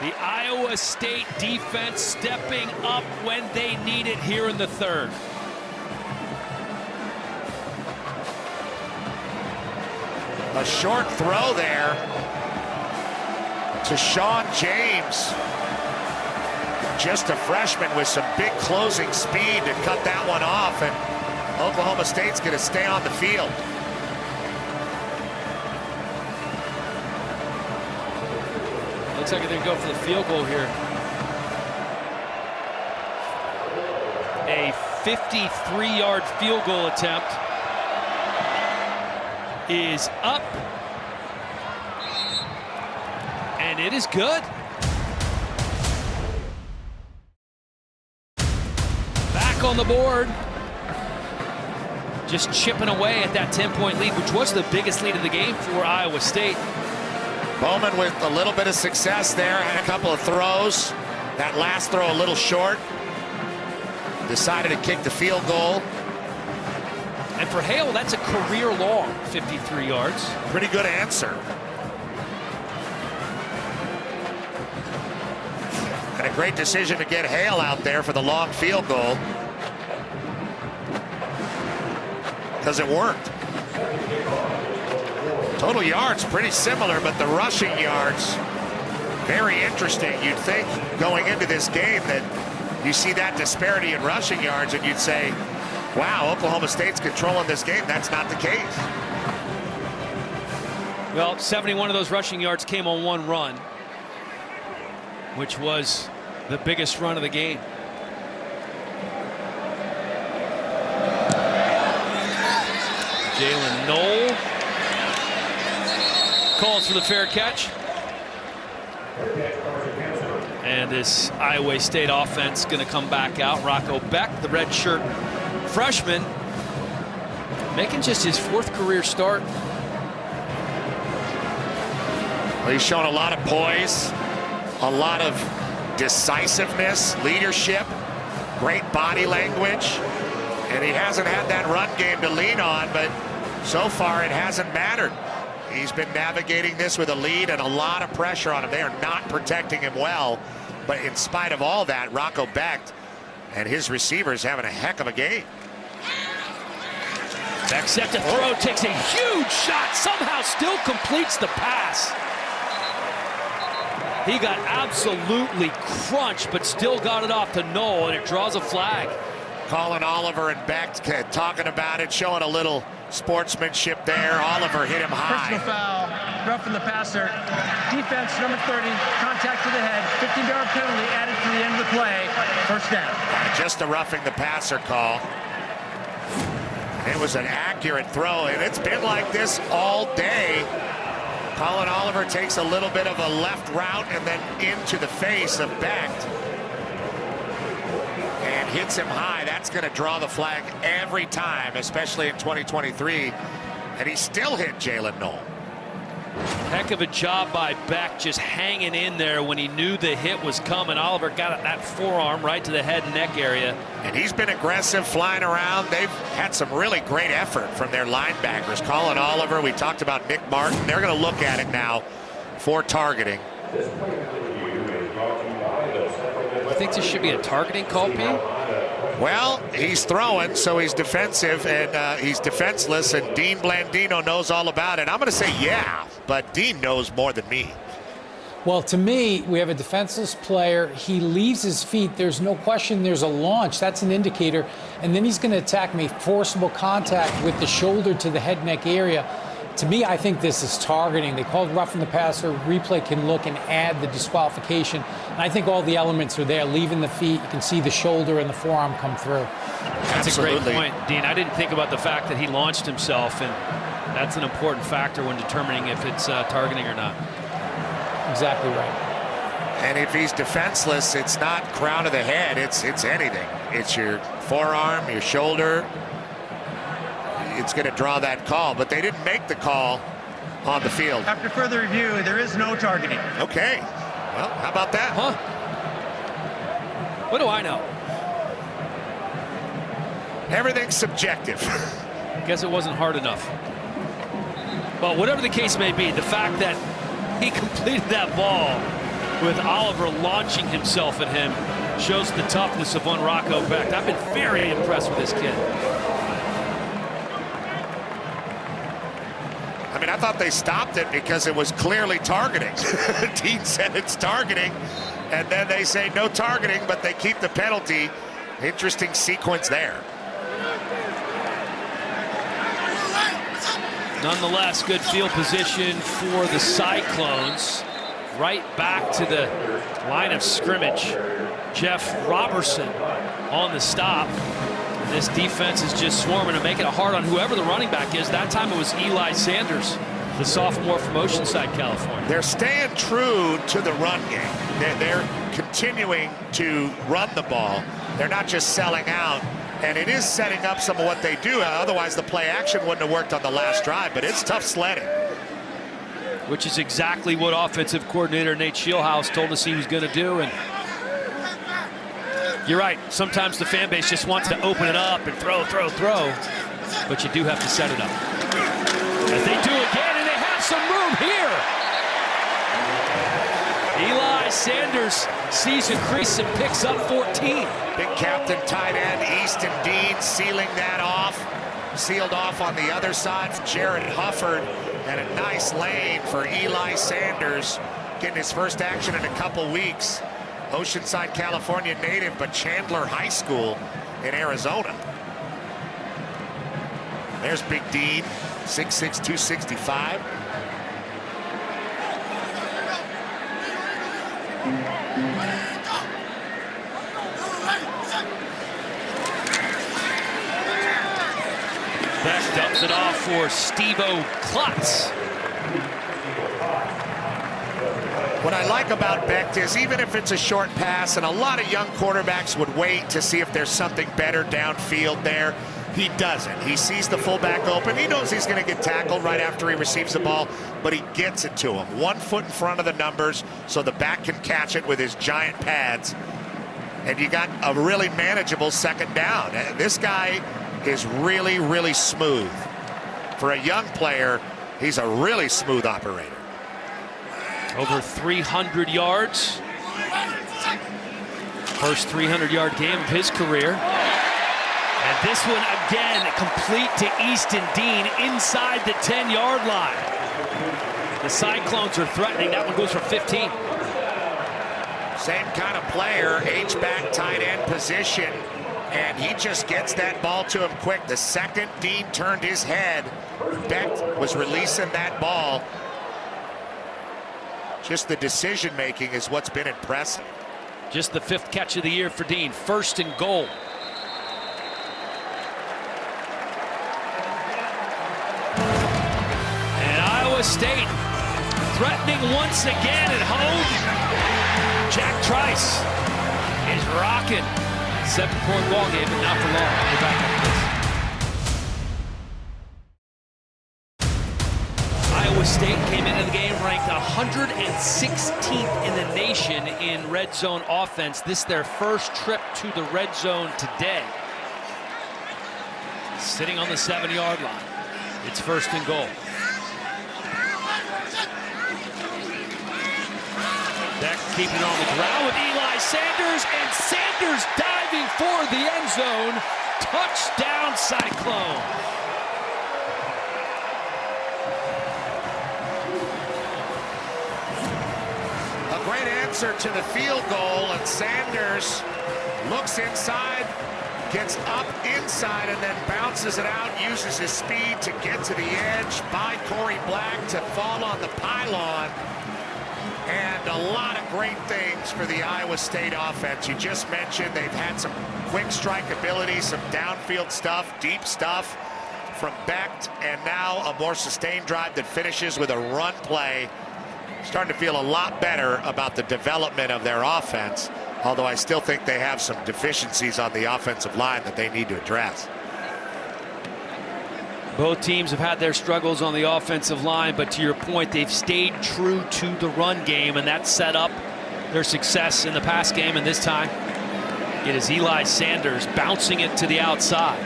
The Iowa State defense stepping up when they need it here in the third. A short throw there to Sean James. Just a freshman with some big closing speed to cut that one off, and Oklahoma State's going to stay on the field. Looks like they're going to go for the field goal here. A 53-yard field goal attempt is up, and it is good. Back on the board, just chipping away at that 10-point lead, which was the biggest lead of the game for Iowa State. Bowman with a little bit of success there, had a couple of throws. That last throw a little short. Decided to kick the field goal. And for Hale, that's a career-long 53 yards. Pretty good answer. And a great decision to get Hale out there for the long field goal, because it worked. Total yards pretty similar, but the rushing yards very interesting. You'd think going into this game that you see that disparity in rushing yards and you'd say, wow, Oklahoma State's controlling this game. That's not the case. Well, 71 of those rushing yards came on one run, which was the biggest run of the game. Jalen Knoll calls for the fair catch. And this Iowa State offense going to come back out. Rocco Becht, the redshirt freshman, making just his 4th career start. Well, he's shown a lot of poise, a lot of decisiveness, leadership, great body language, and he hasn't had that run game to lean on, but so far it hasn't mattered. He's been navigating this with a lead and a lot of pressure on him. They are not protecting him well, but in spite of all that, Rocco Becht and his receivers having a heck of a game. Becht set to throw, takes a huge shot, somehow still completes the pass. He got absolutely crunched, but still got it off to Knoll, and it draws a flag. Colin Oliver and Becht talking about it, showing a little sportsmanship there. Oliver hit him high. Personal foul, roughing the passer. Defense, number 30, contact to the head. 15-yard penalty added to the end of the play. First down. Just a roughing the passer call. It was an accurate throw, and it's been like this all day. Colin Oliver takes a little bit of a left route and then into the face of Becht. And hits him high. That's going to draw the flag every time, especially in 2023. And he still hit Jalen Knoll. Heck of a job by Becht, just hanging in there when he knew the hit was coming. Oliver got that forearm right to the head and neck area. And he's been aggressive, flying around. They've had some really great effort from their linebackers. Colin Oliver, we talked about Nick Martin. They're going to look at it now for targeting. You think this should be a targeting call, Pete? Well, he's throwing, so he's defensive, and he's defenseless, and Dean Blandino knows all about it. I'm going to say yeah, but Dean knows more than me. Well, to me, we have a defenseless player. He leaves his feet. There's no question there's a launch. That's an indicator. And then he's going to attack me, forcible contact with the shoulder to the head neck area. To me, I think this is targeting. They called roughing the passer. Replay can look and add the disqualification. And I think all the elements are there. Leaving the feet, you can see the shoulder and the forearm come through. That's Absolutely. a great point, Dean. I didn't think about the fact that he launched himself, and that's an important factor when determining if it's targeting or not. Exactly right. And if he's defenseless, it's not crown of the head, it's anything. It's your forearm, your shoulder. It's going to draw that call, but they didn't make the call on the field. After further review, there is no targeting. Okay. Well, how about that? Huh? What do I know? Everything's subjective. Guess it wasn't hard enough. Well, whatever the case may be, the fact that he completed that ball with Oliver launching himself at him shows the toughness of one Rocco Becht. I've been very impressed with this kid. I mean, I thought they stopped it because it was clearly targeting. Dean said it's targeting, and then they say no targeting, but they keep the penalty. Interesting sequence there. Nonetheless, good field position for the Cyclones. Right back to the line of scrimmage. Jeff Robertson on the stop. This defense is just swarming and making it hard on whoever the running back is. That time it was Eli Sanders, the sophomore from Oceanside, California. They're staying true to the run game. They're continuing to run the ball. They're not just selling out. And it is setting up some of what they do. Otherwise, the play action wouldn't have worked on the last drive, but it's tough sledding. Which is exactly what offensive coordinator Nate Scheelhaus told us he was going to do. And you're right. Sometimes the fan base just wants to open it up and throw. But you do have to set it up. As they do again, and they have some room here. Eli Sanders sees a crease and picks up 14. Big captain tight end Easton Dean sealing that off. Sealed off on the other side. Jared Hufford, and a nice lane for Eli Sanders, getting his first action in a couple weeks. Oceanside, California native, but Chandler High School in Arizona. There's Big Dean, 6'6", 265. Becht dumps it off for Steve-O Klutz. What I like about Becht is even if it's a short pass, and a lot of young quarterbacks would wait to see if there's something better downfield there, he doesn't. He sees the fullback open. He knows he's going to get tackled right after he receives the ball, but he gets it to him. 1 foot in front of the numbers so the back can catch it with his giant pads. And you got a really manageable second down. This guy is really, really smooth. For a young player, he's a really smooth operator. Over 300 yards. First 300-yard game of his career. And this one again complete to Easton Dean inside the 10-yard line. The Cyclones are threatening. That one goes for 15. Same kind of player, H-back tight end position, and he just gets that ball to him quick. The second Dean turned his head, Becht was releasing that ball. Just the decision-making is what's been impressive. Just the 5th catch of the year for Dean. 1st and goal. And Iowa State threatening once again at home. Jack Trice is rocking. 7-point ball game, but not for long. We're back after this. Iowa State came into the game ranked 116th in the nation in red zone offense. This is their first trip to the red zone today. Sitting on the 7-yard line. It's 1st and goal. Becht keeping it on the ground with Eli Sanders, and Sanders diving for the end zone. Touchdown, Cyclone. A great answer to the field goal, and Sanders looks inside, gets up inside, and then bounces it out, uses his speed to get to the edge by Corey Black to fall on the pylon. And a lot of great things for the Iowa State offense. You just mentioned they've had some quick strike ability, some downfield stuff, deep stuff from Becht, and now a more sustained drive that finishes with a run play. Starting to feel a lot better about the development of their offense, although I still think they have some deficiencies on the offensive line that they need to address. Both teams have had their struggles on the offensive line, but to your point, they've stayed true to the run game, and that set up their success in the pass game. And this time, it is Eli Sanders bouncing it to the outside,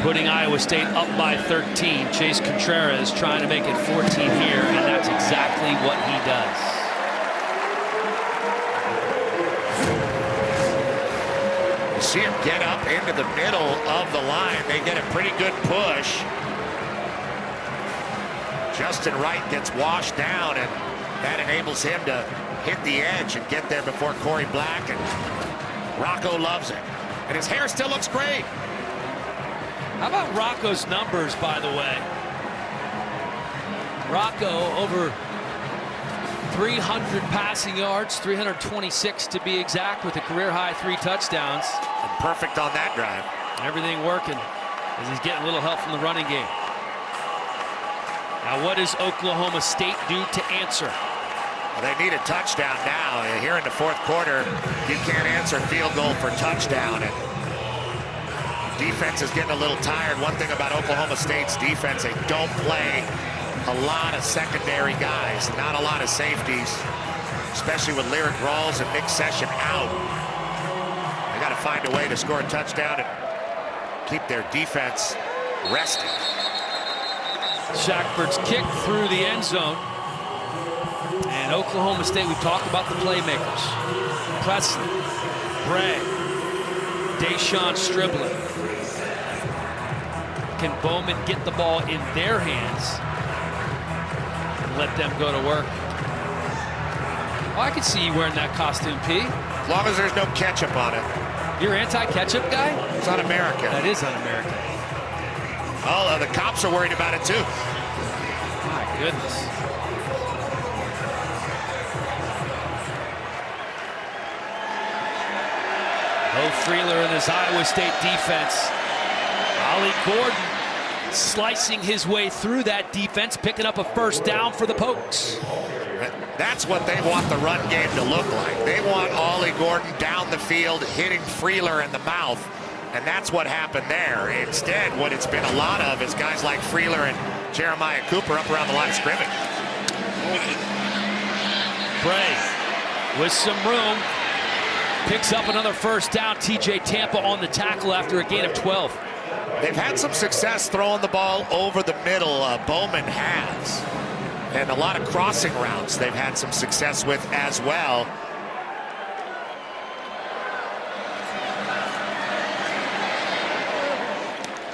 putting Iowa State up by 13. Chase Contreras trying to make it 14 here, and that's exactly what he does. See him get up into the middle of the line. They get a pretty good push. Justin Wright gets washed down, and that enables him to hit the edge and get there before Corey Black, and Rocco loves it. And his hair still looks great. How about Rocco's numbers, by the way? Rocco over 300 passing yards, 326 to be exact, with a career-high 3 touchdowns. And perfect on that drive. Everything working as he's getting a little help from the running game. Now, what does Oklahoma State do to answer? Well, they need a touchdown now. Here in the fourth quarter, you can't answer field goal for touchdown. And defense is getting a little tired. One thing about Oklahoma State's defense, they don't play a lot of secondary guys, not a lot of safeties, especially with Lyric Rawls and Nick Session out. They got to find a way to score a touchdown and keep their defense rested. Shackford's kick through the end zone. And Oklahoma State, we've talked about the playmakers. Presley, Bray, Deshaun Stribling. Can Bowman get the ball in their hands and let them go to work? Oh, I could see you wearing that costume, P. As long as there's no ketchup on it. You're anti-ketchup guy? It's un-American. That is un-American. Oh, the cops are worried about it too. My goodness. Bo Freeler in this Iowa State defense. Ollie Gordon slicing his way through that defense, picking up a first down for the Pokes. That's what they want the run game to look like. They want Ollie Gordon down the field, hitting Freeler in the mouth, and that's what happened there. Instead, what it's been a lot of is guys like Freeler and Jeremiah Cooper up around the line of scrimmage. Bray with some room picks up another first down. TJ Tampa on the tackle after a gain of 12. They've had some success throwing the ball over the middle. Bowman has. And a lot of crossing routes they've had some success with as well.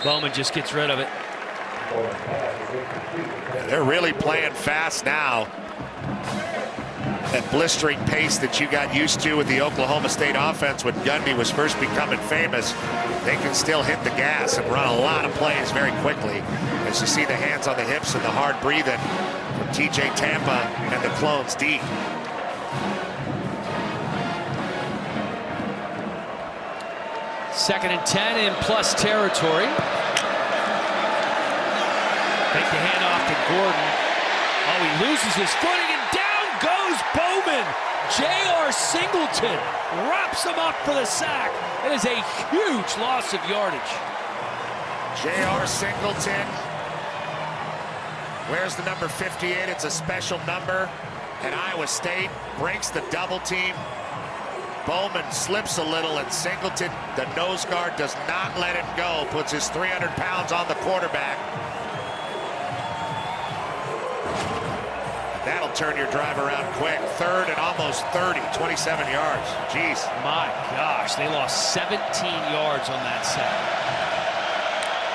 Bowman just gets rid of it. They're really playing fast now. That blistering pace that you got used to with the Oklahoma State offense when Gundy was first becoming famous, they can still hit the gas and run a lot of plays very quickly. As you see the hands on the hips and the hard breathing from TJ Tampa and the Clones deep. Second and 10 in plus territory. Take the handoff to Gordon. Oh, he loses his footing, and down goes Bowman. J.R. Singleton wraps him up for the sack. It is a huge loss of yardage. J.R. Singleton. Where's the number 58? It's a special number. And Iowa State breaks the double team. Bowman slips a little, and Singleton, the nose guard, does not let him go. Puts his 300 pounds on the quarterback. That'll turn your drive around quick. 3rd and almost 30, 27 yards. Jeez. My gosh, they lost 17 yards on that set.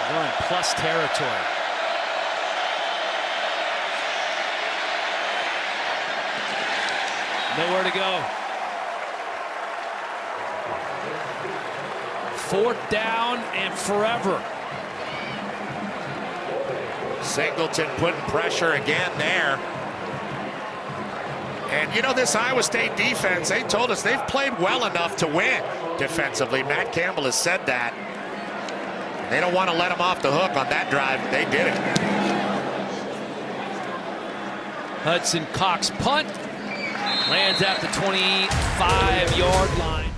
They're in plus territory. Nowhere to go. 4th down and forever. Singleton putting pressure again there. And you know, this Iowa State defense, they told us they've played well enough to win defensively. Matt Campbell has said that. They don't want to let them off the hook on that drive. They did it. Hudson Cox punt. Lands at the 25-yard line.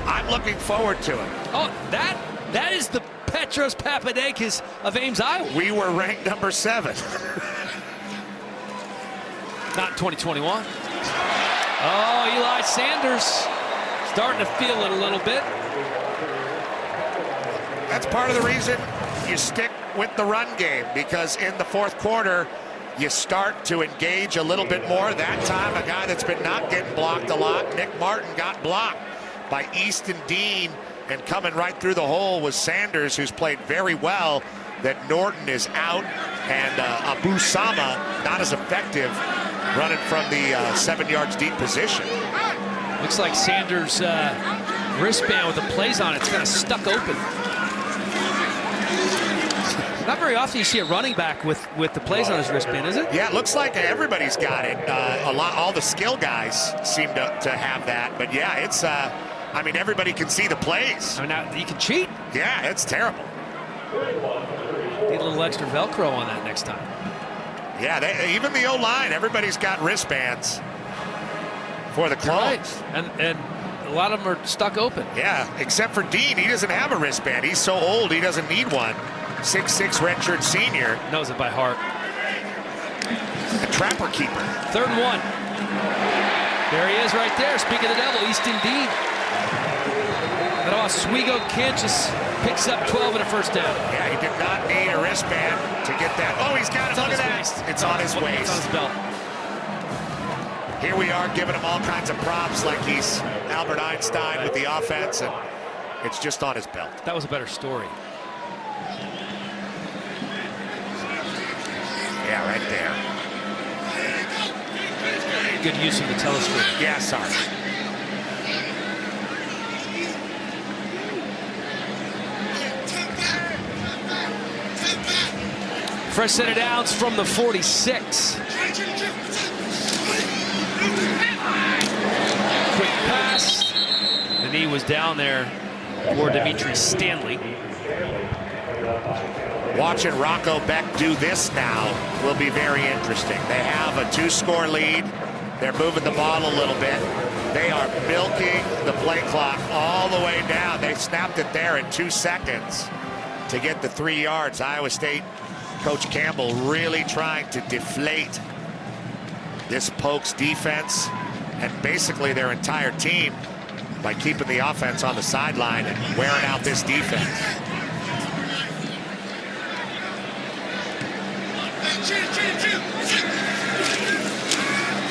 I'm looking forward to it. Oh, that is the Petros Papadakis of Ames, Iowa. We were ranked number 7. Not 2021. Oh, Eli Sanders starting to feel it a little bit. That's part of the reason you stick with the run game, because in the 4th quarter, you start to engage a little bit more. That time, a guy that's been not getting blocked a lot, Nick Martin, got blocked by Easton Dean, and coming right through the hole was Sanders, who's played very well. That Norton is out, and Abu Sama not as effective running from the 7 yards deep position. Looks like Sanders' wristband with the plays on it's kind of stuck open. Not very often you see a running back with the plays on his wristband, is it? Yeah, it looks like everybody's got it. All the skill guys seem to have that. But yeah, it's, I mean, everybody can see the plays. I mean, now you can cheat. Yeah, it's terrible. Need a little extra Velcro on that next time. Yeah, even the O-line, everybody's got wristbands for the clones. Right. And a lot of them are stuck open. Yeah, except for Dean. He doesn't have a wristband. He's so old, he doesn't need one. 6'6" redshirt senior. Knows it by heart. A trapper keeper. 3rd and 1. There he is right there. Speaking of the devil, Easton Dean. And Oswego Kansas picks up 12 and a 1st down. Yeah, he did not need a wristband to get that. Oh, he's got it. Look at that. It's on his waist. It's on his belt. Here we are giving him all kinds of props like he's Albert Einstein with the offense, and it's just on his belt. That was a better story. Yeah, right there. Good use of the telescope. Yeah, sorry. Fresh set of downs from the 46. Quick pass. The knee was down there for Dimitri Stanley. Watching Rocco Beck do this now will be very interesting. They have a 2-score lead. They're moving the ball a little bit. They are milking the play clock all the way down. They snapped it there in 2 seconds to get the 3 yards. Iowa State Coach Campbell really trying to deflate this Pokes defense and basically their entire team by keeping the offense on the sideline and wearing out this defense.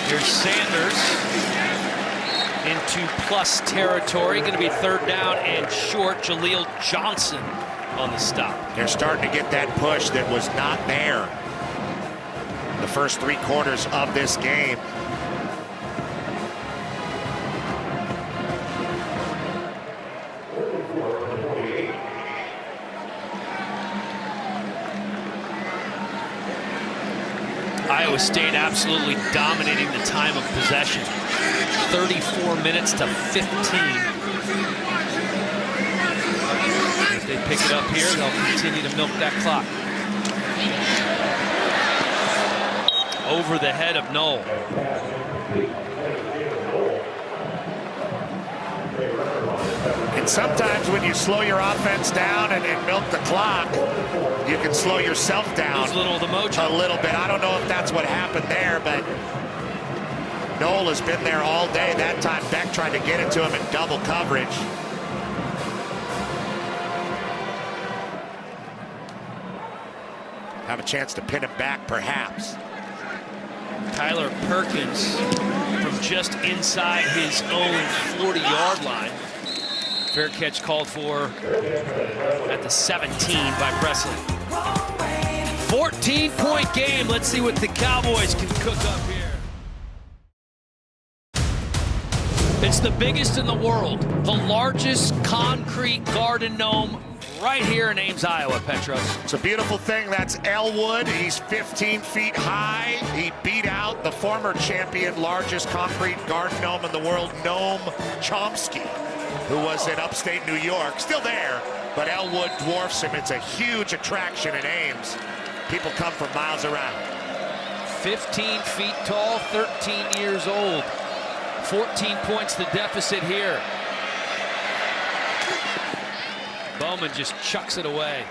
Here's Sanders into plus territory. Going to be 3rd down and short. Jaleel Johnson on the stop. They're starting to get that push that was not there the first 3 quarters of this game. Iowa State absolutely dominating the time of possession. 34 minutes to 15. If they pick it up here, they'll continue to milk that clock. Over the head of Knoll. And sometimes when you slow your offense down and milk the clock, you can slow yourself down Lose a little of the mojo. a little bit. I don't know if that's what happened there, but Knoll has been there all day. That time Beck tried to get it to him in double coverage. have a chance to pin him back, perhaps. Tyler Perkins from just inside his own 40-yard line. Fair catch called for at the 17 by Presley. 14-point game. Let's see what the Cowboys can cook up here. It's the biggest in the world. The largest concrete garden gnome right here in Ames, Iowa, Petros. It's a beautiful thing. That's Elwood. He's 15 feet high. He beat out the former champion, largest concrete garden gnome in the world, Noam Chomsky, who was in upstate New York. Still there, but Elwood dwarfs him. It's a huge attraction in Ames. People come from miles around. 15 feet tall, 13 years old. 14 points the deficit here. Bowman just chucks it away.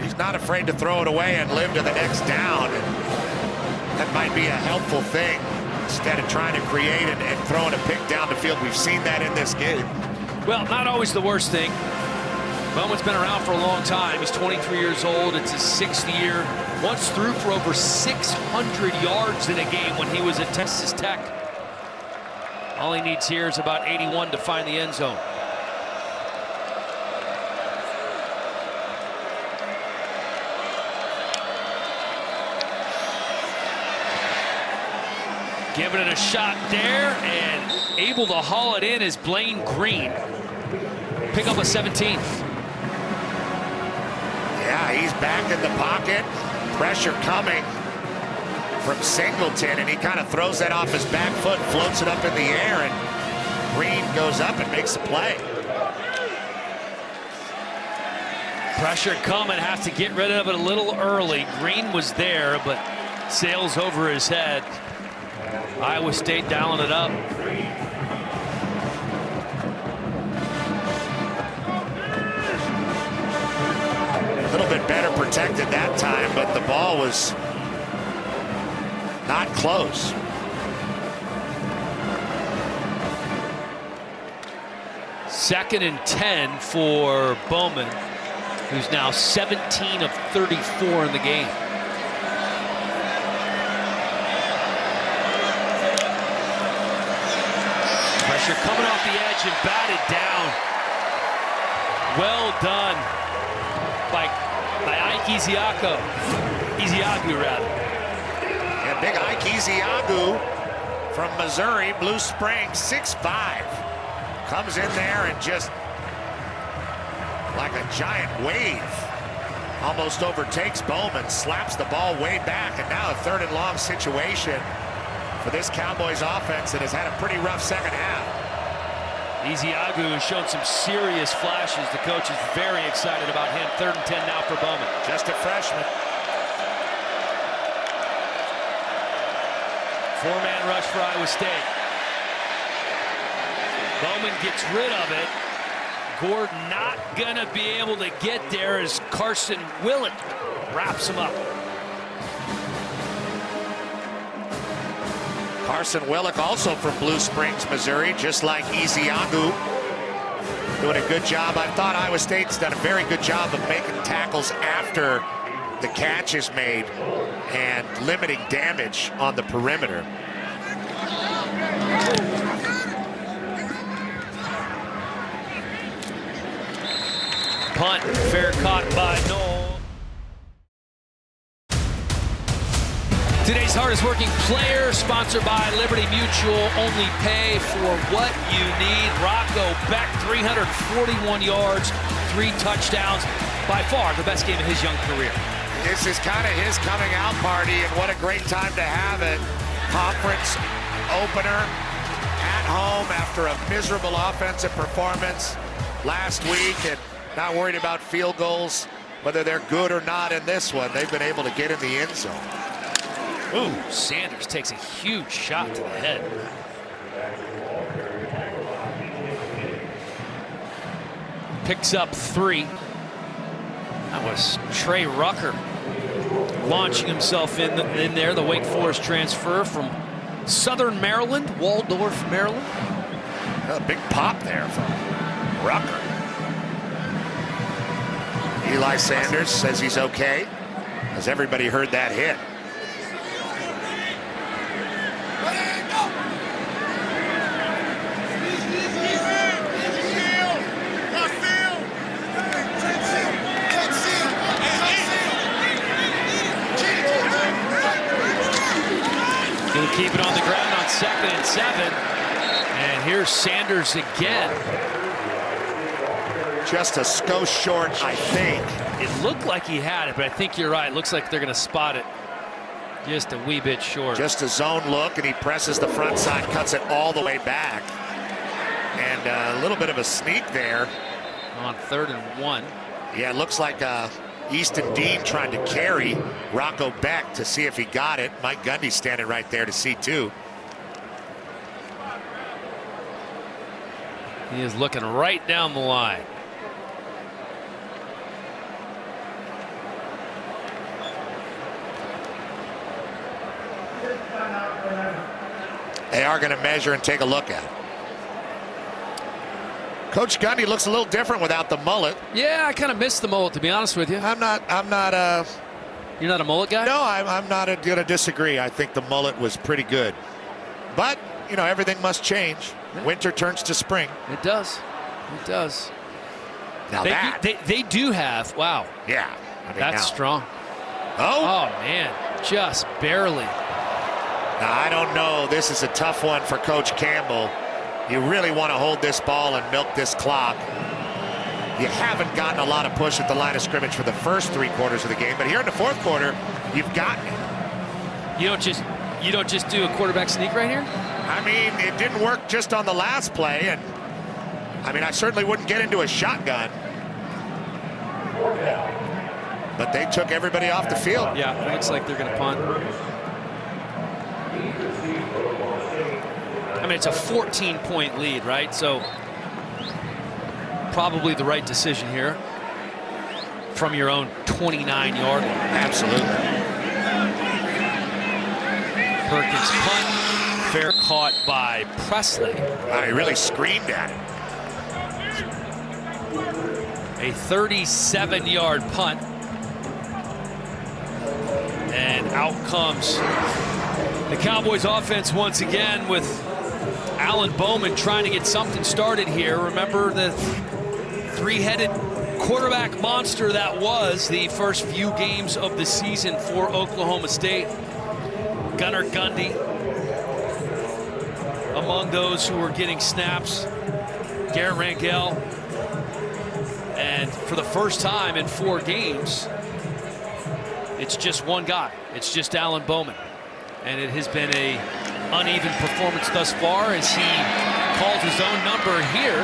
He's not afraid to throw it away and live to the next down. That might be a helpful thing instead of trying to create and throwing a pick down the field. We've seen that in this game. Well, not always the worst thing. Bowman's been around for a long time. He's 23 years old. It's his 6th year. Once threw for over 600 yards in a game when he was at Texas Tech. All he needs here is about 81 to find the end zone. Giving it a shot there and able to haul it in is Blaine Green. Pick up a 17. Yeah, he's back in the pocket. Pressure coming from Singleton, and he kind of throws that off his back foot, floats it up in the air, and Green goes up and makes the play. Pressure coming, has to get rid of it a little early. Green was there, but sails over his head. Iowa State dialing it up. A little bit better protected that time, but the ball was not close. Second and 10 for Bowman, who's now 17 of 34 in the game. Pressure coming off the edge and batted down. Well done by Ike Ezeagu, rather. And big Ike Ezeagu from Missouri, Blue Springs, 6'5". Comes in there and just like a giant wave almost overtakes Bowman, slaps the ball way back, and now a 3rd and long situation for this Cowboys offense that has had a pretty rough second half. Ezeagu has shown some serious flashes. The coach is very excited about him. 3rd and 10 now for Bowman. Just a freshman. 4-man rush for Iowa State. Bowman gets rid of it. Gordon not gonna be able to get there as Carson Willett wraps him up. Carson Willick, also from Blue Springs, Missouri, just like Ezeagu. Doing a good job. I thought Iowa State's done a very good job of making tackles after the catch is made and limiting damage on the perimeter. Punt, fair caught by Noel. Today's hardest working player, sponsored by Liberty Mutual. Only pay for what you need. Rocco Becht, 341 yards, 3 touchdowns. By far the best game of his young career. This is kind of his coming out party, and what a great time to have it. Conference opener at home after a miserable offensive performance last week, and not worried about field goals, whether they're good or not in this one. They've been able to get in the end zone. Ooh, Sanders takes a huge shot to the head. Picks up 3. That was Trey Rucker launching himself in there. The Wake Forest transfer from Southern Maryland, Waldorf, Maryland. A big pop there from Rucker. Eli Sanders says he's okay. Has everybody heard that hit? Gonna keep it on the ground on 2nd and 7. And here's Sanders again. Just a skosh short, I think. It looked like he had it, but I think you're right. It looks like they're gonna spot it just a wee bit short. Just a zone look, and he presses the front side, cuts it all the way back. And a little bit of a sneak there. On 3rd and 1. Yeah, it looks like Easton Dean trying to carry Rocco Beck to see if he got it. Mike Gundy standing right there to see too. He is looking right down the line. They are going to measure and take a look at it. Coach Gundy looks a little different without the mullet. Yeah, I kind of missed the mullet, to be honest with you. I'm not. You're not a mullet guy? No, I'm not going to disagree. I think the mullet was pretty good. But, you know, everything must change. Yeah. Winter turns to spring. It does. It does. Now They do have, wow. Yeah. I mean, That's now. strong. Oh. Oh, man. Just barely. Now, I don't know. This is a tough one for Coach Campbell. You really want to hold this ball and milk this clock. You haven't gotten a lot of push at the line of scrimmage for the first 3 quarters of the game, but here in the 4th quarter, you've gotten it. You don't just do a quarterback sneak right here? I mean, it didn't work just on the last play, and I mean, I certainly wouldn't get into a shotgun. But they took everybody off the field. Yeah, it looks like they're going to punt. I mean, it's a 14-point lead, right? So probably the right decision here from your own 29-yard line. Absolutely. Perkins punt, fair caught by Presley. Wow, he really screamed at him. A 37-yard punt. And out comes the Cowboys offense once again with Alan Bowman trying to get something started here. Remember the 3-headed quarterback monster that was the first few games of the season for Oklahoma State. Gunnar Gundy among those who were getting snaps. Garrett Rangel. And for the first time in 4 games, it's just one guy. It's just Alan Bowman. And it has been a uneven performance thus far as he calls his own number here.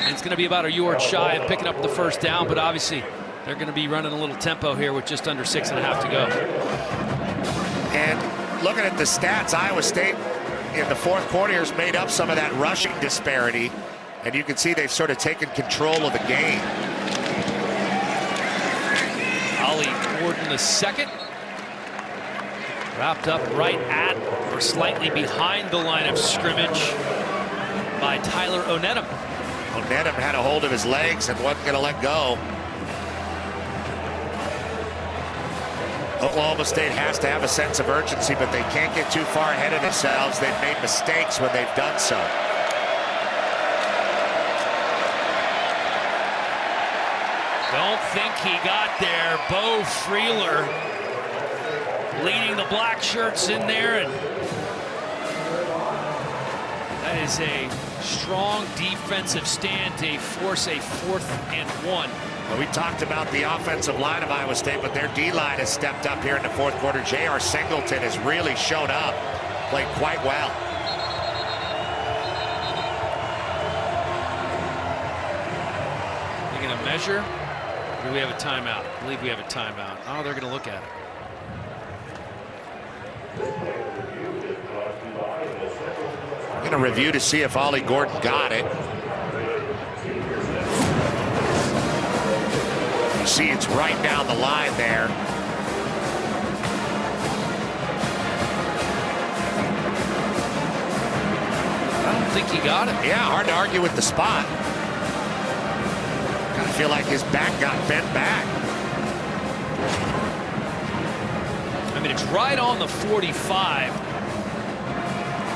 And it's going to be about a yard shy of picking up the first down, but obviously they're going to be running a little tempo here with just under 6.5 to go. And looking at the stats, Iowa State in the 4th quarter has made up some of that rushing disparity. And you can see they've sort of taken control of the game. Ollie Gordon the second. Wrapped up right at or slightly behind the line of scrimmage by Tyler Onedum. Onedum had a hold of his legs and wasn't going to let go. Oklahoma State has to have a sense of urgency, but they can't get too far ahead of themselves. They've made mistakes when they've done so. Don't think he got there. Bo Freeler leading the black shirts in there, and that is a strong defensive stand to force a 4th and 1. Well, we talked about the offensive line of Iowa State, but their D-line has stepped up here in the 4th quarter. J.R. Singleton has really shown up, played quite well. They're going to measure. Or do we have a timeout? I believe we have a timeout. Oh, they're going to look at it. Going to review to see if Ollie Gordon got it. You see it's right down the line there. I don't think he got it. Yeah, hard to argue with the spot. Got feel like his back got bent back. I mean, it's right on the 45.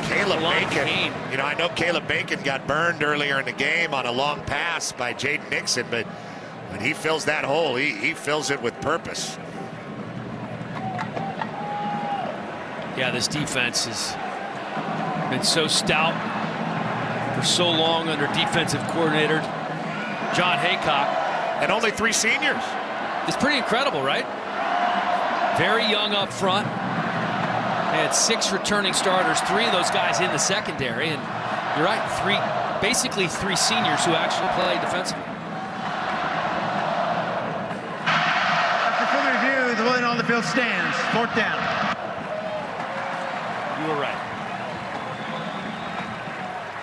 Caleb Bacon, game. you know, I know Caleb Bacon got burned earlier in the game on a long pass by Jaden Nixon, but when he fills that hole, he fills it with purpose. Yeah, this defense has been so stout for so long under defensive coordinator John Haycock. And only 3 seniors. It's pretty incredible, right? Very young up front. They had 6 returning starters, 3 of those guys in the secondary, and you're right, basically 3 seniors who actually play defensively. After further review, the ruling on the field stands. 4th down. You were right.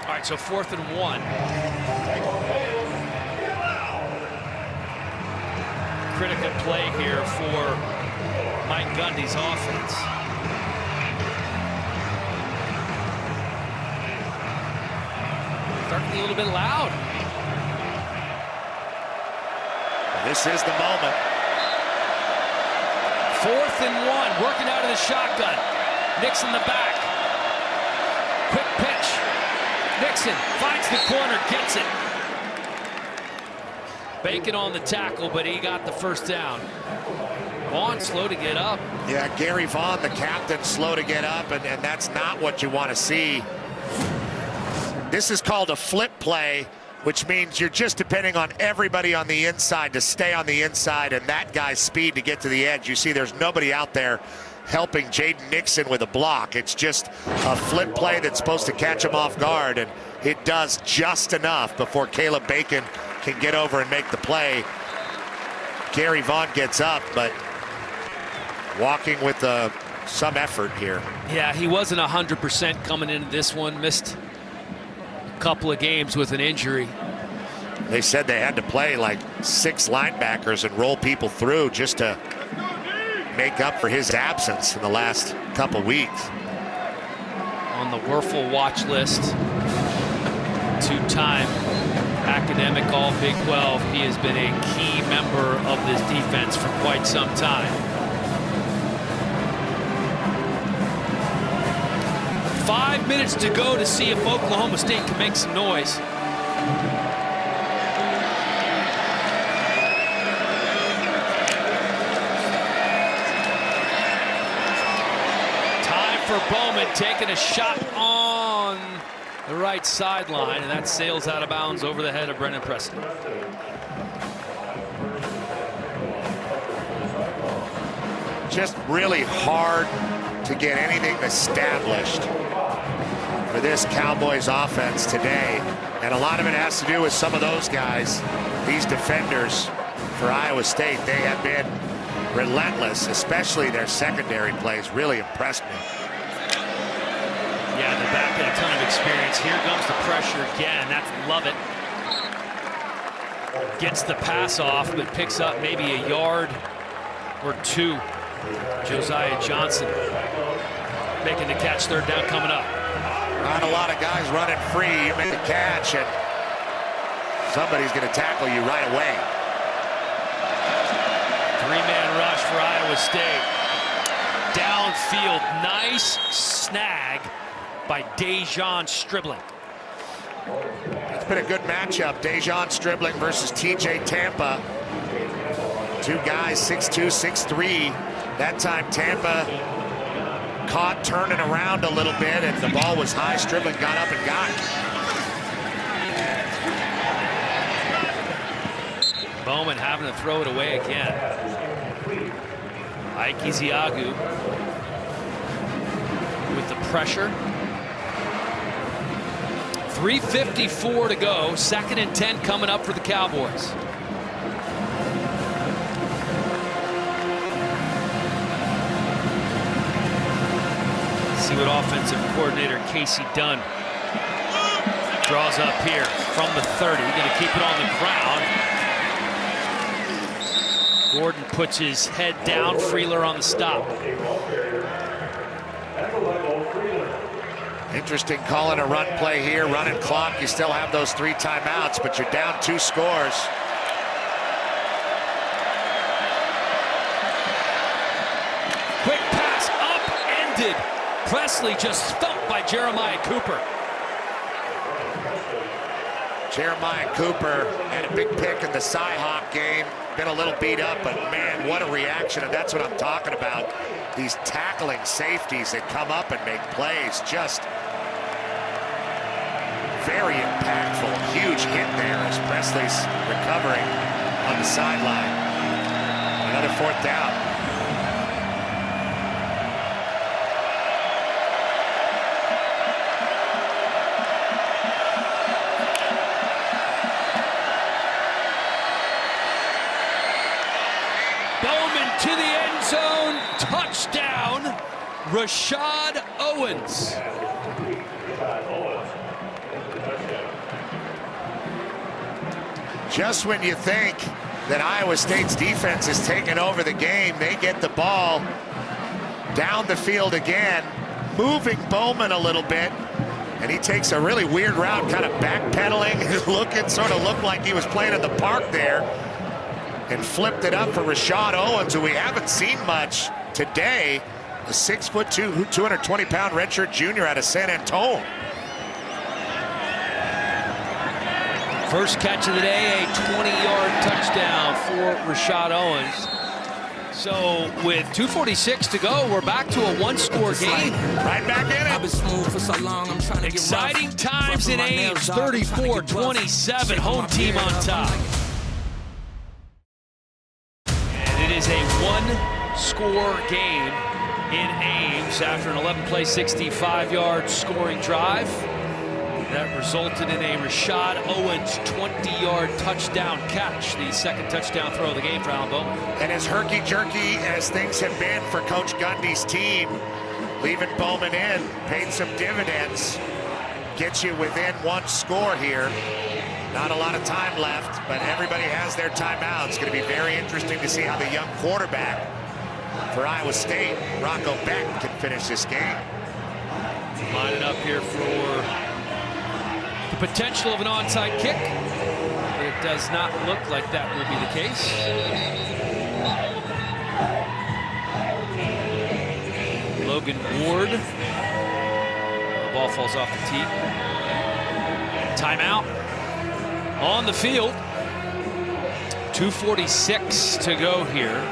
All right, so 4th and 1. Critical play here for Mike Gundy's offense. Starting to be a little bit loud. This is the moment. 4th and 1, working out of the shotgun. Nixon the back. Quick pitch. Nixon finds the corner, gets it. Bacon on the tackle, but he got the first down. Vaughn slow to get up. Yeah, Gary Vaughn, the captain, slow to get up, and that's not what you want to see. This is called a flip play, which means you're just depending on everybody on the inside to stay on the inside and that guy's speed to get to the edge. You see there's nobody out there helping Jaden Nixon with a block. It's just a flip play that's supposed to catch him off guard, and it does just enough before Caleb Bacon can get over and make the play. Gary Vaughn gets up, but walking with some effort here. Yeah, he wasn't 100% coming into this one. Missed a couple of games with an injury. They said they had to play like 6 linebackers and roll people through just to make up for his absence in the last couple weeks. On the Werfel watch list, 2-time academic all Big 12. He has been a key member of this defense for quite some time. 5 minutes to go to see if Oklahoma State can make some noise. Time for Bowman taking a shot on the right sideline, and that sails out of bounds over the head of Brennan Preston. Just really hard to get anything established for this Cowboys offense today. And a lot of it has to do with some of those guys, these defenders for Iowa State. They have been relentless, especially their secondary plays really impressed me. Yeah, the back had a ton of experience. Here comes the pressure again. That's Lovett. Gets the pass off, but picks up maybe a yard or 2. Josiah Johnson making the catch. 3rd down coming up. Not a lot of guys running free. You make a catch, and somebody's going to tackle you right away. 3-man rush for Iowa State. Downfield, nice snag by Dejon Stribling. It's been a good matchup. Dejon Stribling versus TJ Tampa. 2 guys, 6'2", 6'3". That time Tampa caught turning around a little bit, and the ball was high. Stribling got up and got it. Bowman having to throw it away again. Ike Ezeagu with the pressure. 3:54 to go. 2nd and 10 coming up for the Cowboys. See what offensive coordinator Casey Dunn draws up here from the 30. Going to keep it on the ground. Gordon puts his head down. Freeler on the stop. Interesting calling a run play here, running clock. You still have those 3 timeouts, but you're down 2 scores. intercepted. Presley just stumped by Jeremiah Cooper. Jeremiah Cooper had a big pick in the Cy-Hawk game. Been a little beat up, but man, what a reaction. And that's what I'm talking about. These tackling safeties that come up and make plays. Just very impactful. Huge hit there as Presley's recovering on the sideline. Another 4th down. Bowman to the end zone. Touchdown, Rashad Owens. Just when you think that Iowa State's defense is taking over the game, they get the ball down the field again, moving Bowman a little bit, and he takes a really weird route, kind of backpedaling, looking, sort of looked like he was playing in the park there, and flipped it up for Rashad Owens, who we haven't seen much today, a 6'2", 220-pound redshirt junior out of San Antonio. First catch of the day, a 20-yard touchdown for Rashad Owens. So with 2:46 to go, we're back to a one-score game. Right back in it. Exciting times in Ames, 34-27, home team on top. And it is a one-score game in Ames after an 11-play, 65-yard scoring drive. That resulted in a Rashad Owens 20-yard touchdown catch, the second touchdown throw of the game for Alan Bowman. And as herky-jerky as things have been for Coach Gundy's team, leaving Bowman in paid some dividends. Gets you within one score here. Not a lot of time left, but everybody has their timeout. It's going to be very interesting to see how the young quarterback for Iowa State, Rocco Beck, can finish this game. Lining up here for the potential of an onside kick, but it does not look like that will be the case. Logan Ward. The ball falls off the tee. Timeout on the field. 2:46 to go here.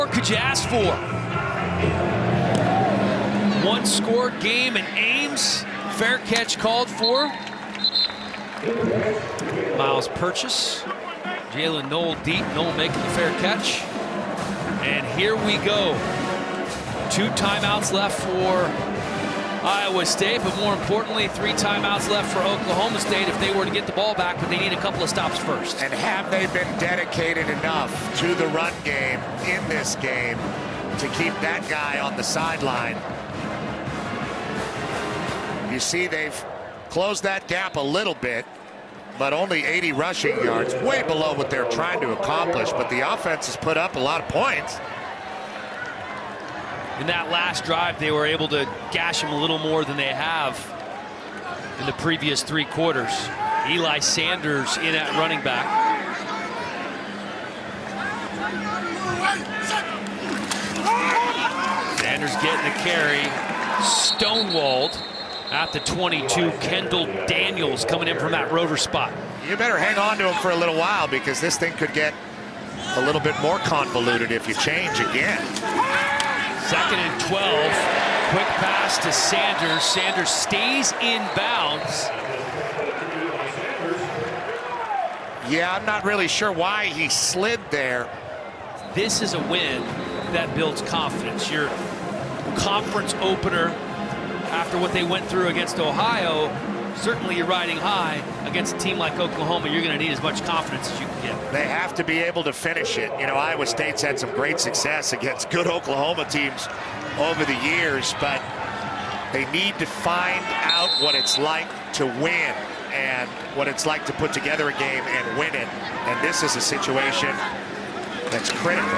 What could you ask for? One score game in Ames. Fair catch called for. Miles Purchase. Jalen Knoll deep. Knoll making the fair catch. And here we go. 2 timeouts left for Iowa State, but more importantly, 3 timeouts left for Oklahoma State if they were to get the ball back, but they need a couple of stops first. And have they been dedicated enough to the run game in this game to keep that guy on the sideline? You see they've closed that gap a little bit, but only 80 rushing yards, way below what they're trying to accomplish, but the offense has put up a lot of points. In that last drive, they were able to gash him a little more than they have in the previous 3 quarters. Eli Sanders in at running back. Sanders getting the carry. Stonewalled at the 22. Kendall Daniels coming in from that rover spot. You better hang on to him for a little while because this thing could get a little bit more convoluted if you change again. 2nd and 12. Quick pass to Sanders. Sanders stays in bounds. Yeah, I'm not really sure why he slid there. This is a win that builds confidence. Your conference opener after what they went through against Ohio, certainly you're riding high. Against a team like Oklahoma, you're going to need as much confidence as you can get. They have to be able to finish it. You know, Iowa State's had some great success against good Oklahoma teams over the years, but they need to find out what it's like to win and what it's like to put together a game and win it. And this is a situation that's critical.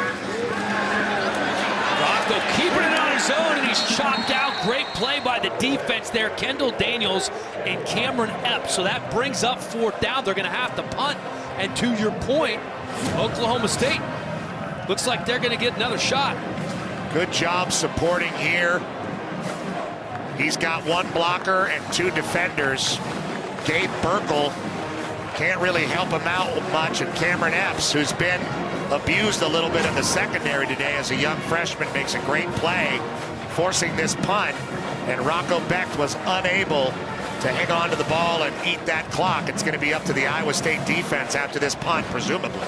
Rocco keeping it on his own, and he's chopped out. Great play by the defense there. Kendall Daniels and Cameron Epps. So that brings up 4th down. They're going to have to punt. And to your point, Oklahoma State looks like they're going to get another shot. Good job supporting here. He's got 1 blocker and 2 defenders. Gabe Burkle can't really help him out much, and Cameron Epps, who's been abused a little bit in the secondary today as a young freshman, makes a great play, forcing this punt, and Rocco Becht was unable to hang on to the ball and eat that clock. It's going to be up to the Iowa State defense after this punt, presumably.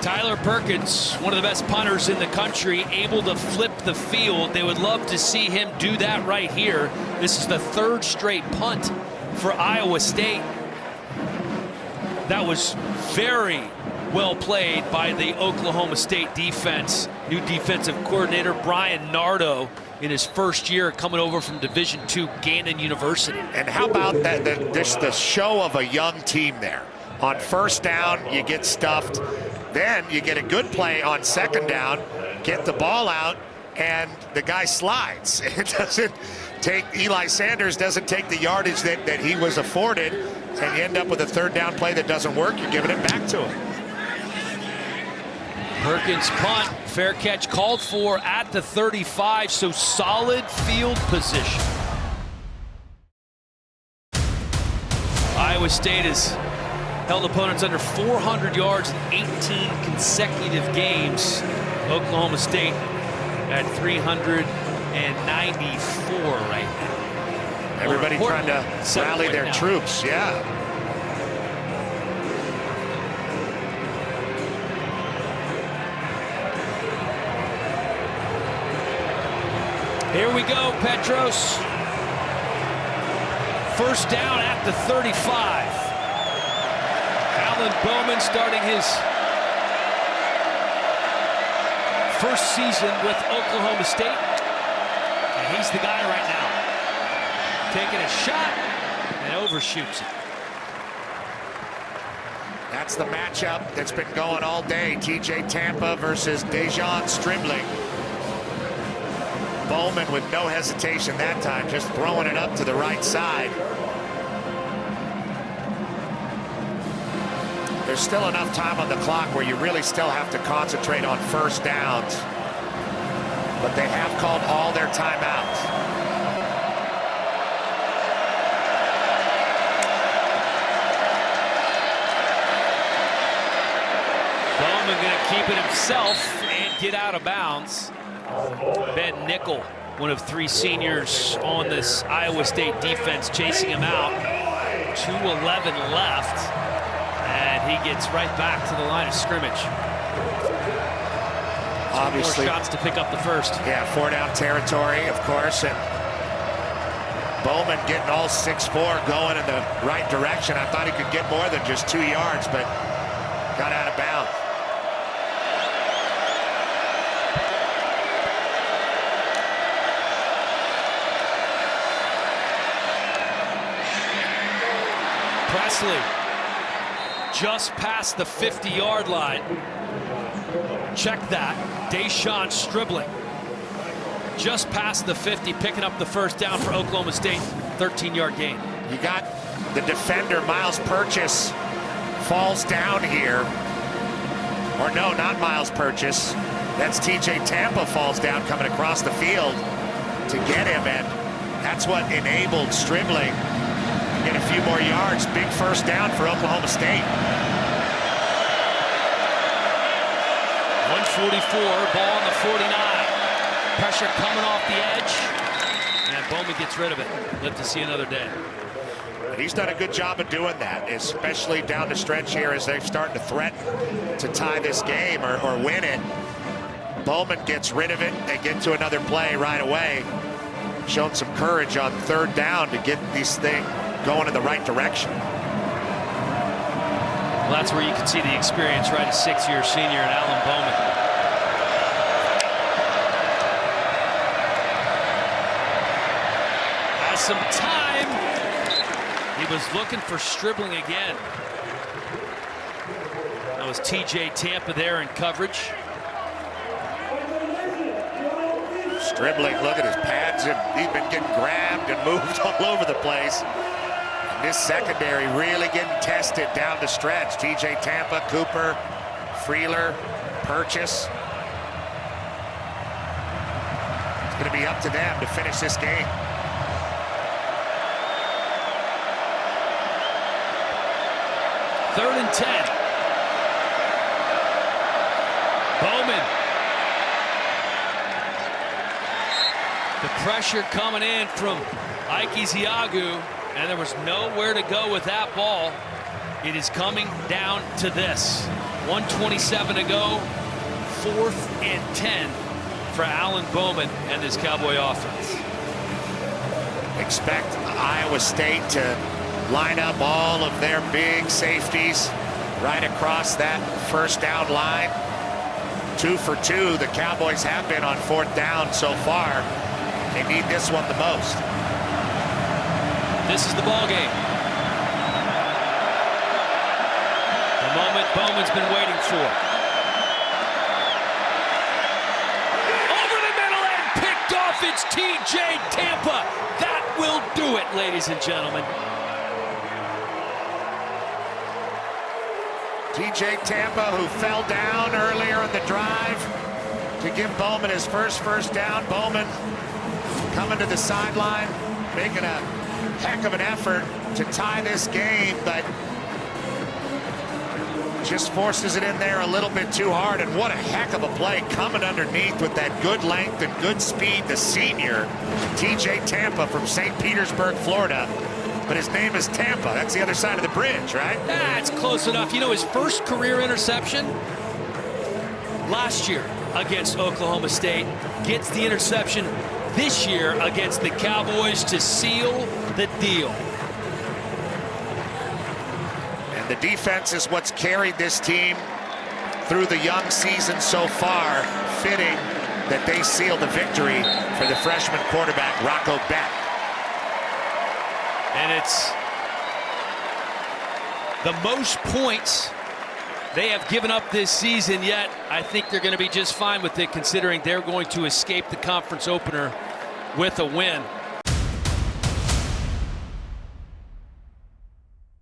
Tyler Perkins, one of the best punters in the country, able to flip the field. They would love to see him do that right here. This is the 3rd straight punt for Iowa State. That was very well played by the Oklahoma State defense. New defensive coordinator Brian Nardo in his first year coming over from Division II Gannon University. And how about that? The show of a young team there. On 1st down, you get stuffed. Then you get a good play on 2nd down, get the ball out, and the guy slides. It doesn't take, Eli Sanders doesn't take the yardage that he was afforded, and you end up with a 3rd down play that doesn't work. You're giving it back to him. Perkins punt, fair catch called for at the 35, so solid field position. Iowa State has held opponents under 400 yards in 18 consecutive games. Oklahoma State at 394 right now. Everybody trying to rally their troops, yeah. Here we go, Petros. 1st down at the 35. Alan Bowman starting his first season with Oklahoma State. And he's the guy right now. Taking a shot and overshoots it. That's the matchup that's been going all day. TJ Tampa versus Dejon Stribling. Bowman with no hesitation that time, just throwing it up to the right side. There's still enough time on the clock where you really still have to concentrate on 1st downs. But they have called all their timeouts. Bowman going to keep it himself and get out of bounds. Ben Nickel, one of 3 seniors on this Iowa State defense, chasing him out. 2:11 left, and he gets right back to the line of scrimmage. Obviously, more shots to pick up the 1st. Yeah, 4-down territory, of course, and Bowman getting all 6'4", going in the right direction. I thought he could get more than just 2 yards, but got out of bounds. Presley just past the 50-yard line. Check that. Dejon Stribling just past the 50, picking up the 1st down for Oklahoma State. 13-yard gain. You got the defender, Miles Purchase, falls down here. Or no, not Miles Purchase. That's TJ Tampa falls down coming across the field to get him, and that's what enabled Stribling to get a few more yards. Big first down for Oklahoma State. 144, ball on the 49. Pressure coming off the edge, and Bowman gets rid of it. Live to see another day. And he's done a good job of doing that, especially down the stretch here as they're starting to threaten to tie this game or win it. Bowman gets rid of it. They get to another play right away. Shown some courage on third down to get this thing going in the right direction. Well, that's where you can see the experience, right? A six-year senior in Alan Bowman. Has some time. He was looking for Stribling again. That was TJ Tampa there in coverage. Stribling, look at his pads. He's been getting grabbed and moved all over the place. And this secondary really getting tested down the stretch. TJ Tampa, Cooper, Freeler, Purchase. It's going to be up to them to finish this game. Third and 10. Bowman. The pressure coming in from Ike Ezeagu, and there was nowhere to go with that ball. It is coming down to this. 1:27 to go. 4th and 10 for Alan Bowman and his Cowboy offense. Expect Iowa State to line up all of their big safeties right across that first down line. 2 for 2 the Cowboys have been on 4th down so far. They need this one the most. This is the ball game. The moment Bowman's been waiting for. Over the middle and picked off. It's TJ Tampa. That will do it, ladies and gentlemen. TJ Tampa, who fell down earlier in the drive to give Bowman his first down. Bowman coming to the sideline, making a heck of an effort to tie this game, but just forces it in there a little bit too hard. And what a heck of a play coming underneath with that good length and good speed. The senior, TJ Tampa from St. Petersburg, Florida. But his name is Tampa. That's the other side of the bridge, right? That's close enough. You know, his first career interception last year against Oklahoma State, gets the interception this year against the Cowboys to seal the deal. And the defense is what's carried this team through the young season so far. Fitting that they seal the victory for the freshman quarterback, Rocco Beck. And it's the most points they have given up this season, yet I think they're going to be just fine with it, considering they're going to escape the conference opener with a win.